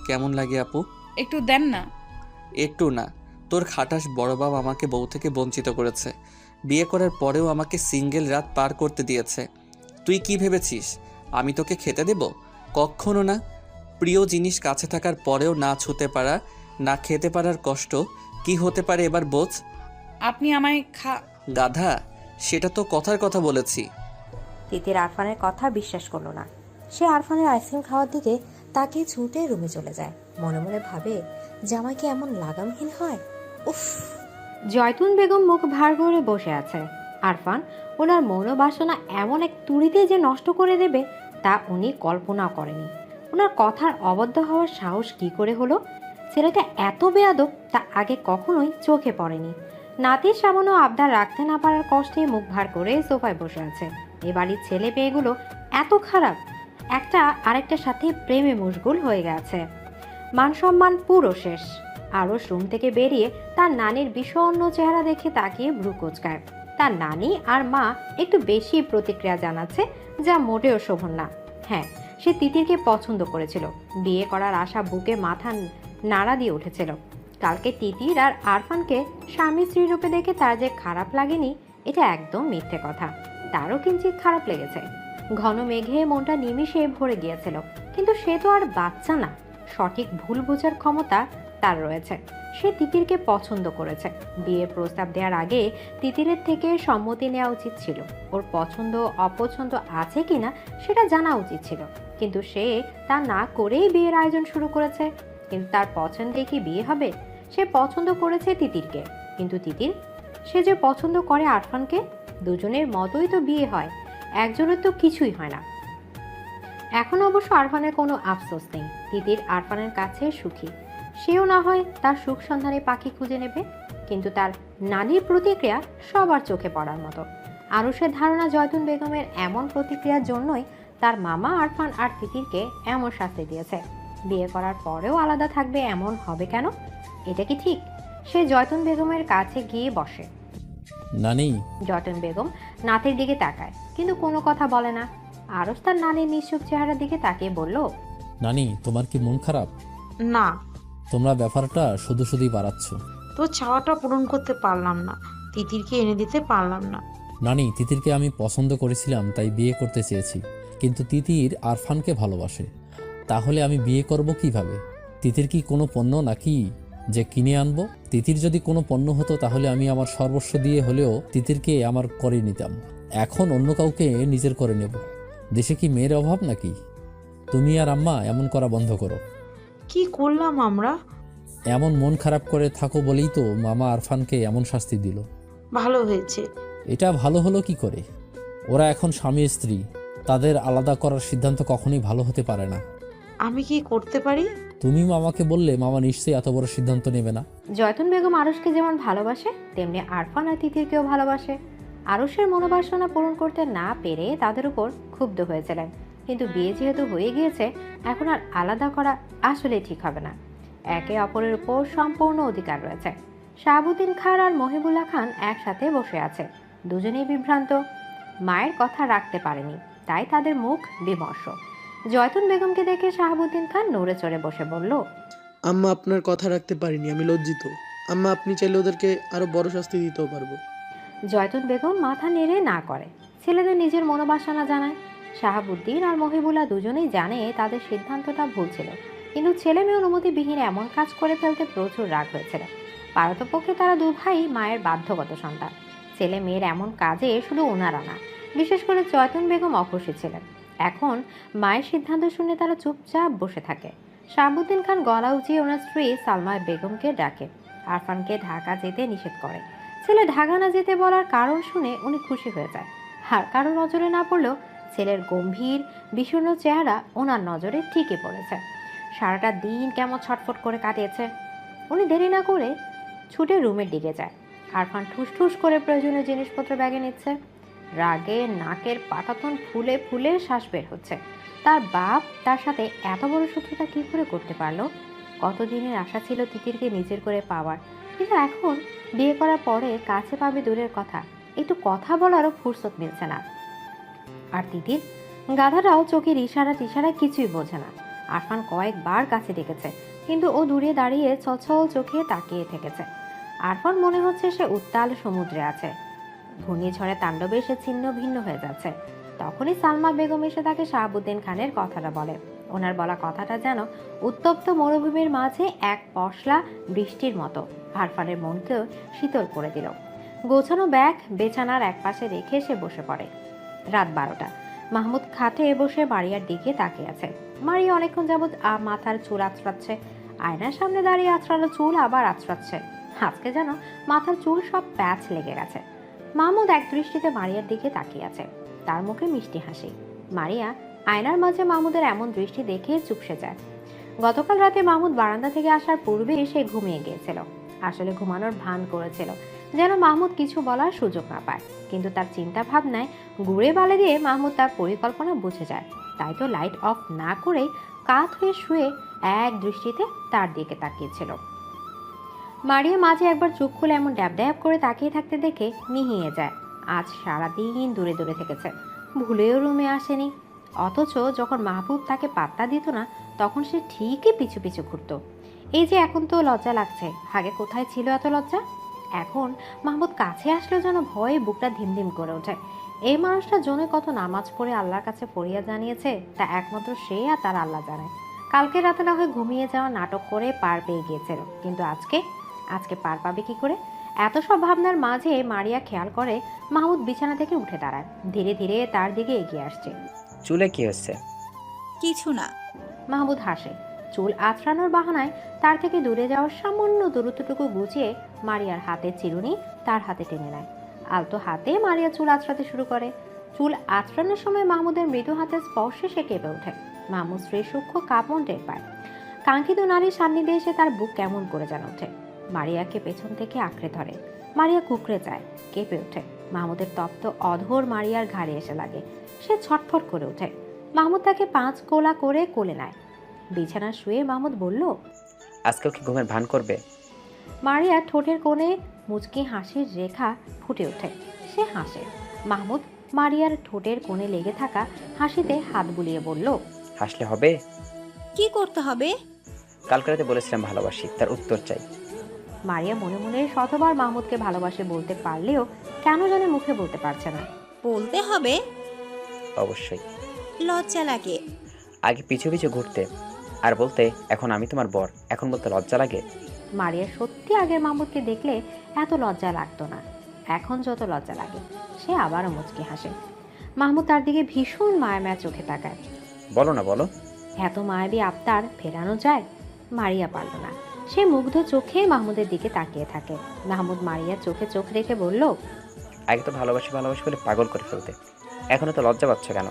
কেমন লাগে আপু? একটু দেন না। একটু না, তোর খাটাস বড় বাবা আমাকে বউ থেকে বঞ্চিত করেছে। বিয়ে করার পরেও আমাকে সিঙ্গেল রাত পার করতে দিয়েছে। তুই কি ভেবেছিস আমি তোকে খেতে দেব? কখনো না। প্রিয় জিনিস কাছে থাকার পরেও না ছুতে পারা, না খেতে পারার কষ্ট কি হতে পারে এবার বোঝ। আপনি আমায় গাধা, সেটা তো কথার কথা বলেছি। তিতির আরফানের কথা বিশ্বাস করলো না। সে আরফানের আইসক্রিম খাওয়ার দিকে তাকে ছুটে রুমে চলে যায়। মনে মনে ভাবে, জামাই কি এমন লাগামহীন হয়? উফ। জয়তুন বেগম মুখ ভার করে বসে আছে। আরফান ওনার মনোবাসনা এমন এক তুড়িতে যে নষ্ট করে দেবে তা উনি কল্পনা করেনি। ওনার কথার অবদ্ধ হওয়ার সাহস কি করে হলো? ছেলেটা এত বেয়াদব তা আগে কখনোই চোখে পড়েনি। নাতির সামান্য আবদার রাখতে না পারার কষ্টে মুখ ভার করে সোফায় বসে আছে। এ বাড়ির ছেলে মেয়েগুলো এত খারাপ, একটা আরেকটার সাথে প্রেমে মশগুল হয়ে গেছে। মান সম্মান পুরো শেষ। আরও রুম থেকে বেরিয়ে তার নানির বিষণ্ণ চেহারা দেখে তাকিয়ে ভ্রু কোঁচকায়। তার নানি আর মা একটু বেশি প্রতিক্রিয়া জানাচ্ছে, যা মোটেও শোভন না। হ্যাঁ, সে তিতিরকে পছন্দ করেছিল। বিয়ে করার আশা বুকে মাথা নাড়া দিয়ে উঠেছিল। কালকে তিতির আর আরফানকে স্বামী স্ত্রী রূপে দেখে তার যে খারাপ লাগেনি এটা একদম মিথ্যে কথা। তারও কিঞ্চিত খারাপ লেগেছে। ঘন মেঘে মনটা নিমিষে ভরে গিয়েছিল, কিন্তু সে তো আর বাচ্চা না। সঠিক ভুল বোঝার ক্ষমতা তার রয়েছে। সে তিতিরকে পছন্দ করেছে। বিয়ের প্রস্তাব দেওয়ার আগে তিতিরের থেকে সম্মতি নেওয়া উচিত ছিল। ওর পছন্দ অপছন্দ আছে কিনা সেটা জানা উচিত ছিল, কিন্তু সে তা না করেই বিয়ের আয়োজন শুরু করেছে। কিন্তু তার পছন্দে কি বিয়ে হবে? সে পছন্দ করেছে তিতিরকে, কিন্তু তিতির, সে যে পছন্দ করে আরফানকে। দুজনের মতোই তো বিয়ে হয়, একজনের তো কিছুই হয় না। এখন অবশ্য আরফানের কোনো আফসোস নেই। তিতির আরফানের কাছে সুখী। সেও না হয় তার সুখ সন্ধানে পাখি খুঁজে নেবে, কিন্তু তার নানির প্রতিক্রিয়া সবার চোখে পড়ার মতো। আরুষের ধারণা জয়তুন বেগমের এমন প্রতিক্রিয়ার জন্যই তার মামা আরফান আর তিতিরকে এমন শাস্তি দিয়েছে। বিয়ে করার পরেও আলাদা থাকবে এমন হবে কেন? এটা কি ঠিক? সে জয়তুন বেগমের কাছে গিয়ে বসে। নানি, জয়তুন বেগম নাতির দিকে তাকায়, কিন্তু কোনো কথা বলে না। আরস তার নানির নিশ্চুপ চেহারার দিকে তাকিয়ে বলল, নানি তোমার কি মন খারাপ? না, তোমরা ব্যাপারটা শুধু শুধুই বাড়াচ্ছ। তো চাওয়াটা পূরণ করতে পারলাম না, তিতিরকে এনে দিতে পারলাম না। নানি, তিতিরকে আমি পছন্দ করেছিলাম তাই বিয়ে করতে চেয়েছি, কিন্তু তিতির আরফানকে ভালোবাসে। তাহলে আমি বিয়ে করব কিভাবে? তিতির কি কোনো পণ্য নাকি যে কিনে আনবো? তিতির যদি কোনো পণ্য হতো তাহলে আমি আমার সর্বস্ব দিয়ে হলেও তিতিরকে আমার করে নিতাম। এখন অন্য কাউকে নিজের করে নেব। দেশে কি মেয়ের অভাব নাকি? তুমি আর আম্মা এমন করা বন্ধ করো। কি করলাম আমরা? এমন মন খারাপ করে থাকো বলেই তো মামা আরফানকে এমন শাস্তি দিল। ভালো হয়েছে। এটা ভালো হলো কি করে? ওরা এখন স্বামী স্ত্রী, তাদের আলাদা করার সিদ্ধান্ত কখনোই ভালো হতে পারে না। আমি কি করতে পারি? তুমি মামাকে বললে মামা নিশ্চয়ই এত বড় সিদ্ধান্ত নেবে না। জয়তুন বেগম আরুষকে যেমন ভালোবাসে তেমনি আরফান আর তিতিরকেও ভালোবাসে। আরুষের মনোবাসনা পূরণ করতে না পেরে তাদের উপর ক্ষুব্ধ হয়েছিলেন, কিন্তু বিয়ে যেহেতু হয়ে গিয়েছে এখন আর আলাদা করা আসলে ঠিক হবে না। একে অপরের উপর সম্পূর্ণ অধিকার রয়েছে। শাহাবুদ্দিন খান আর মহিবুল্লাহ খান একসাথে বসে আছে, দুজনেই বিভ্রান্ত। মায়ের কথা রাখতে পারেনি, তাই তাদের মুখ বিমর্ষ। জয়তুন বেগমকে দেখে শাহাবুদ্দিন খান নড়ে চড়ে বসে বলল, আম্মা, আপনার কথা রাখতে পারিনি, আমি লজ্জিত। আম্মা, আপনি চাইলে ওদেরকে আরো বড় শাস্তি দিতেও পারবো। জয়তুন বেগম মাথা নেড়ে না করে, ছেলেদের নিজের মনোবাসনা জানায়। শাহাবুদ্দিন আর মহিবুল্লাহ দুজনেই জানে তাদের সিদ্ধান্তটা ভুল ছিল, কিন্তু ছেলে মেয়ে অনুমতিবিহীন এমন কাজ করে ফেলতে প্রচুর রাগ হয়েছিল। পারতপক্ষে তারা দু ভাই মায়ের বাধ্যগত সন্তান। ছেলে মেয়ের এমন কাজে শুধু ওনারা না, বিশেষ করে জয়তুন বেগম অখুশি ছিলেন। এখন মায়ের সিদ্ধান্ত শুনে তারা চুপচাপ বসে থাকে। শাহাবুদ্দিন খান গলা উঁচিয়ে ওনার স্ত্রী সালমা বেগমকে ডাকে, আরফানকে ঢাকা যেতে নিষেধ করে। ছেলে ঢাকা না যেতে বলার কারণ শুনে উনি খুশি হয়ে যায়। আর কারো নজরে না পড়লেও ছেলের গম্ভীর বিষণ্ণ চেহারা ওনার নজরে ঠিকই পড়েছে। সারাটা দিন কেমন ছটফট করে কাটিয়েছে। উনি দেরি না করে ছুটে রুমের দিকে যায়। আরফান ঠুস ঠুস করে প্রয়োজনীয় জিনিসপত্র ব্যাগে নিচ্ছে। রাগে নাকের পাটাতন ফুলে ফুলে শ্বাস বের হচ্ছে। তার বাপ তার সাথে এত বড় শত্রুতা কী করে করতে পারলো? কতদিনের আশা ছিল তিতিরকে নিজের করে পাওয়ার, কিন্তু এখন বিয়ে করার পরে কাছে পাবে দূরের কথা, একটু কথা বলারও ফুরসত মিলছে না। আর তিতির গাধাটাও চোখের ইশারা টিশারা কিছুই বোঝে না। আরফান কয়েকবার কাছে ডেকেছে, কিন্তু ও দূরে দাঁড়িয়ে ছলছল চোখে তাকিয়ে থেকেছে। আরফান মনে হচ্ছে সে উত্তাল সমুদ্রে আছে, ঘূর্ণিঝড়ে তাণ্ডবে সে ছিন্ন ভিন্ন হয়ে যাচ্ছে। তখনই সালমা বেগম এসে তাকে শাহাবুদ্দিন খানের কথাটা বলে। ওনার বলা কথাটা যেন উত্তপ্ত মরুভূমির মাঝে এক পশলা বৃষ্টির মতো আরফানের মনকেও শীতল করে দিল। গোছানো ব্যাগ বেছানার একপাশে রেখে সে বসে পড়ে। রাত 12টা। মাহমুদ খাটে বসে মারিয়ার দিকে তাকিয়ে আছে। মারিয়া অনেকক্ষণ যাবৎ মাথার চুল আঁচড়াচ্ছে। আয়নার সামনে দাঁড়িয়ে আঁচড়ালো চুল আবার আঁচড়াচ্ছে। আজকে যেন মাথার চুল সব প্যাচ লেগে গেছে। মাহমুদ এক দৃষ্টিতে মারিয়ার দিকে তাকিয়ে আছে, তার মুখে মিষ্টি হাসি। মারিয়া আয়নার মাঝে মাহমুদের এমন দৃষ্টি দেখে চুপসে যায়। গতকাল রাতে মাহমুদ বারান্দা থেকে আসার পূর্বে সে ঘুমিয়ে গিয়েছিল। আসলে ঘুমানোর ভান করেছিল, যেন মাহমুদ কিছু বলার সুযোগ না পায়। কিন্তু তার চিন্তা ভাবনায় গুড়ে বালে দিয়ে মাহমুদ তার পরিকল্পনা বুঝে যায়। তাই তো লাইট অফ না করেই কাত হয়ে শুয়ে এক দৃষ্টিতে তার দিকে তাকিয়েছিল। মারিয়া মাঝে একবার চোখ খুলে এমন ড্যাব ড্যাব করে তাকিয়ে থাকতে দেখে মিহিয়ে যায়। আজ সারাদিন দূরে দূরে থেকেছে, ভুলেও রুমে আসেনি। অথচ যখন মাহবুব তাকে পাত্তা দিত না তখন সে ঠিকই পিছু পিছু ঘুরত। এই যে এখন তো লজ্জা লাগছে, আগে কোথায় ছিল এত লজ্জা? এখন মাহমুদ কাছে আসলেও যেন ভয়ে বুকটা ধিমধিম করে ওঠে। এই মানুষটা জন্য কত নামাজ পড়ে আল্লাহর কাছে ফরিয়াদ জানিয়েছে তা একমাত্র সে আর তার আল্লাহ জানে। কালকে রাতে না হয় ঘুমিয়ে যাওয়া নাটক করে পার পেয়ে গিয়েছিল, কিন্তু আজকে পার পাবে কি করে? এত সব ভাবনার মাঝে মারিয়া খেয়াল করে মাহমুদ বিছানা থেকে উঠে দাঁড়ায়, ধীরে ধীরে তার দিকে এগিয়ে আসছে। চুলে কি হচ্ছে? কিছু না। মাহমুদ হাসে। চুল আঁচড়ানোর বাহানায় তার থেকে দূরে যাওয়ার সামান্য দূরত্বটুকু বুঝিয়ে মারিয়ার হাতের চিরুনি তার হাতে টেনে নেয়। আলতো হাতে মারিয়া চুল আঁচড়াতে শুরু করে। চুল আঁচড়ানোর সময় মাহমুদের মৃদু হাতের স্পর্শে সে কেঁপে ওঠে। মাহমুদ স্ত্রীর সূক্ষ্ম কাঁপন টের পায়। কাঙ্ক্ষিত নারীর সান্নিধ্যে এসে তার বুক কেমন করে যেন ওঠে। মারিয়াকে পেছন থেকে আঁকড়ে ধরে। মারিয়া কুঁকড়ে যায়, কেঁপে ওঠে। মাহমুদের তপ্ত অধর মারিয়ার ঘাড়ে এসে লাগে। সে ছটফট করে ওঠে। মাহমুদ তাকে 5 গোলা করে কোলে নেয়। বিছানা শুয়ে মাহমুদ বলল, আজকেও কি ঘুমের ভান করবে? মারিয়া ঠোঁটের কোণে মুচকি হাসির রেখা ফুটে ওঠে। সে হাসে। মাহমুদ মারিয়ার ঠোঁটের কোণে লেগে থাকা হাসিতে হাত বুলিয়ে বলল, হাসলে হবে? কি করতে হবে? কালকে রাতে বলেছিলাম ভালোবাসি, তার উত্তর চাই। মারিয়া মনে মনে শতবার মাহমুদকে ভালোবাসে বলতে পারলেও কেন জানে মুখে বলতে পারছে না। বলতে হবে। অবশ্যই। লজ্জা লাগে। আগে পিছু পিছু ঘুরতে আর বলতে এখন আমি তোমার বর, এখন বলতে লজ্জা লাগে? মারিয়া সত্যি আগের মাহমুদকে দেখলে এত লজ্জা লাগতো না, এখন যত লজ্জা লাগে। সে আবারও মুচকি হাসে। মাহমুদ তার দিকে ভীষণ মায়া চোখে তাকায়। বলো না, বলো। এত মায়াবী আবতার ফেরানো যায়? মারিয়া পারল না। সে মুগ্ধ চোখে মাহমুদের দিকে তাকিয়ে থাকে। মাহমুদ মারিয়ার চোখে চোখ রেখে বলল, আগে তো ভালোবাসি ভালোবাসি বলে পাগল করে ফেলতে, এখনো তো লজ্জা পাচ্ছ কেন?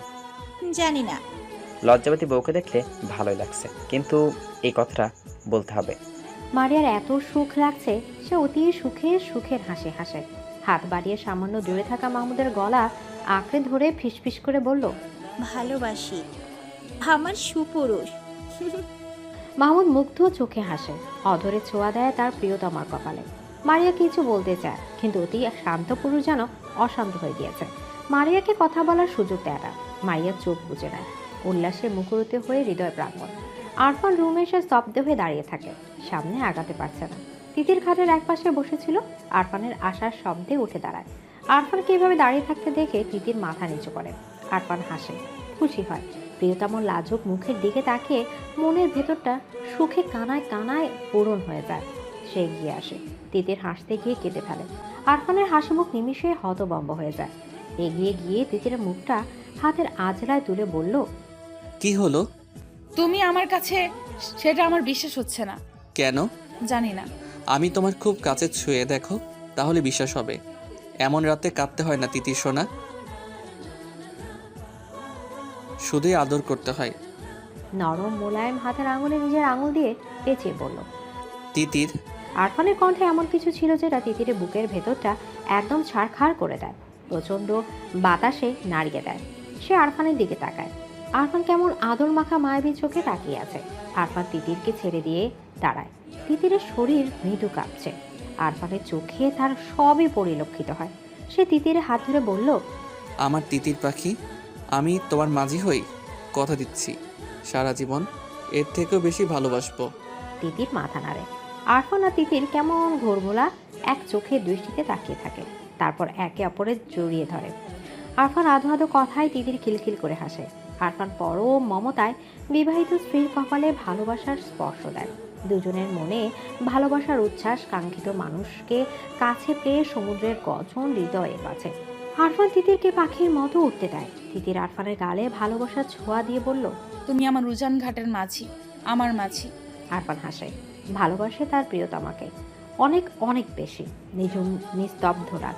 জানি না। লজ্জাবতী বউকে দেখলে ভালোই লাগছে, কিন্তু এই কথাটা বলতে হবে। মারিয়ার এত সুখ লাগছে, সে অতি সুখের হাসি হাসে। হাত বাড়িয়ে সামান্য দূরে থাকা মাহমুদের গলা আঁকড়ে ধরে ফিসফিস করে বলল, ভালোবাসি আমার সুপুরুষ। মাহমুদ মুগ্ধ চোখে হাসে। অধরে ছোঁয়া দেয় তার প্রিয়তমার কপালে। মারিয়া কিছু বলতে চায়, কিন্তু অতি শান্ত পুরুষ যেন অশান্ত হয়ে গিয়েছে। মারিয়াকে কথা বলার সুযোগ দেয় না। মারিয়া চোখ বুজে নেয়। উল্লাসে মুখরিত হয়ে হৃদয় প্রাঙ্গণ। আরফান রুমে এসে স্তব্ধ হয়ে দাঁড়িয়ে থাকে। সামনে আগাতে পারছে না। তিতির খাটের একপাশে বসেছিল। আরফানের আসার শব্দে উঠে দাঁড়ায়। আরফানকে এভাবে দাঁড়িয়ে থাকতে দেখে তিতির মাথা নিচু করে। আরফান হাসে, খুশি হয়। প্রিয়তম লাজুক মুখের দিকে তাকিয়ে মনের ভেতরটা সুখে কানায় কানায় পূরণ হয়ে যায়। সে এগিয়ে আসে। তিতির হাসতে গিয়ে কেঁদে ফেলে। আরফানের হাসিমুখ নিমিষে হতবম্ব হয়ে যায়। এগিয়ে গিয়ে তিতির মুখটা হাতের আঁচলায় তুলে বলল, কি হলো? তুমি আমার কাছে, সেটা আমার বিশ্বাস হচ্ছে না। কেন? জানি না। আমি তোমার খুব কাছে ছুঁয়ে দেখো, তাহলে বিশ্বাস হবে। এমন রাতে কাঁদতে হয় না তিতির সোনা, শুধুই আদর করতে হয়। নরম মোলায়েম হাতের আঙুলে নিজের আঙুল দিয়ে পেঁচিয়ে বলল, তিতির। আরফানের কণ্ঠে এমন কিছু ছিল যেটা তিতিরের বুকের ভেতরটা একদম ছাড়খাড় করে দেয়। প্রচণ্ড বাতাসে নাড়িয়ে দেয়। সে আরফানের দিকে তাকায়। আরফান কেমন আদর মাখা মায়াবী চোখে তাকিয়ে আছে। আরফান তিতিরকে ছেড়ে দিয়ে দাঁড়ায়। তিতিরের শরীর মৃদু কাঁপছে। আরফানের চোখে তার সবই পরিলক্ষিত হয়। সে তিতিরের হাত ধরে বলল, আমার তিতির পাখি, আমি তোমার মাঝি হই, কথা দিচ্ছি সারা জীবন এর থেকেও বেশি ভালোবাসবো। তিতির মাথা নাড়ে। আরফান আর তিতির কেমন ঘোরমোলা এক চোখের দৃষ্টিতে তাকিয়ে থাকে। তারপর একে অপরের জড়িয়ে ধরে। আরফান আধো আধো কথায় তিতির খিলখিল করে হাসে। আরফান পরম মমতায় বিবাহিত স্ত্রীর কপালে ভালোবাসার স্পর্শ দেয়। দুজনের মনে ভালোবাসার উচ্ছ্বাস, কাঙ্ক্ষিত মানুষকে কাছে পেয়ে সমুদ্রের গর্জন হৃদয়ে বাজে। আরফান তিতিরকে পাখির মতো উঠতে দেয়। তিতির আরফানের গালে ভালোবাসার ছোঁয়া দিয়ে বলল, তুমি আমার উজান ঘাটের মাঝি, আমার মাঝি। আরফান হাসে। ভালোবাসে তার প্রিয়তমাকে অনেক অনেক বেশি। নিঝুম নিস্তব্ধ রাত।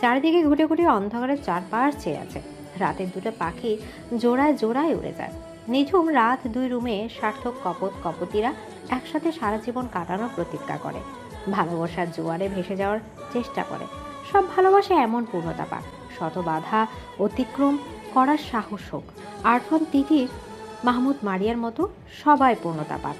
চারিদিকে ঘুটে ঘুটে অন্ধকারের চারপাশ চেয়ে আছে। রাতের দুটো পাখি জোড়ায় জোড়ায় উড়ে যায়। নিঝুম রাত, 2 রুমে সার্থক কপতিরা একসাথে সারা জীবন কাটানোর প্রতিজ্ঞা করে। ভালোবাসার জোয়ারে ভেসে যাওয়ার চেষ্টা করে। সব ভালোবাসা এমন পূর্ণতা পাক, শত বাধা অতিক্রম করার সাহস হোক। আরফান, তিতির, মাহমুদ, মারিয়ার মতো সবাই পূর্ণতা পাক।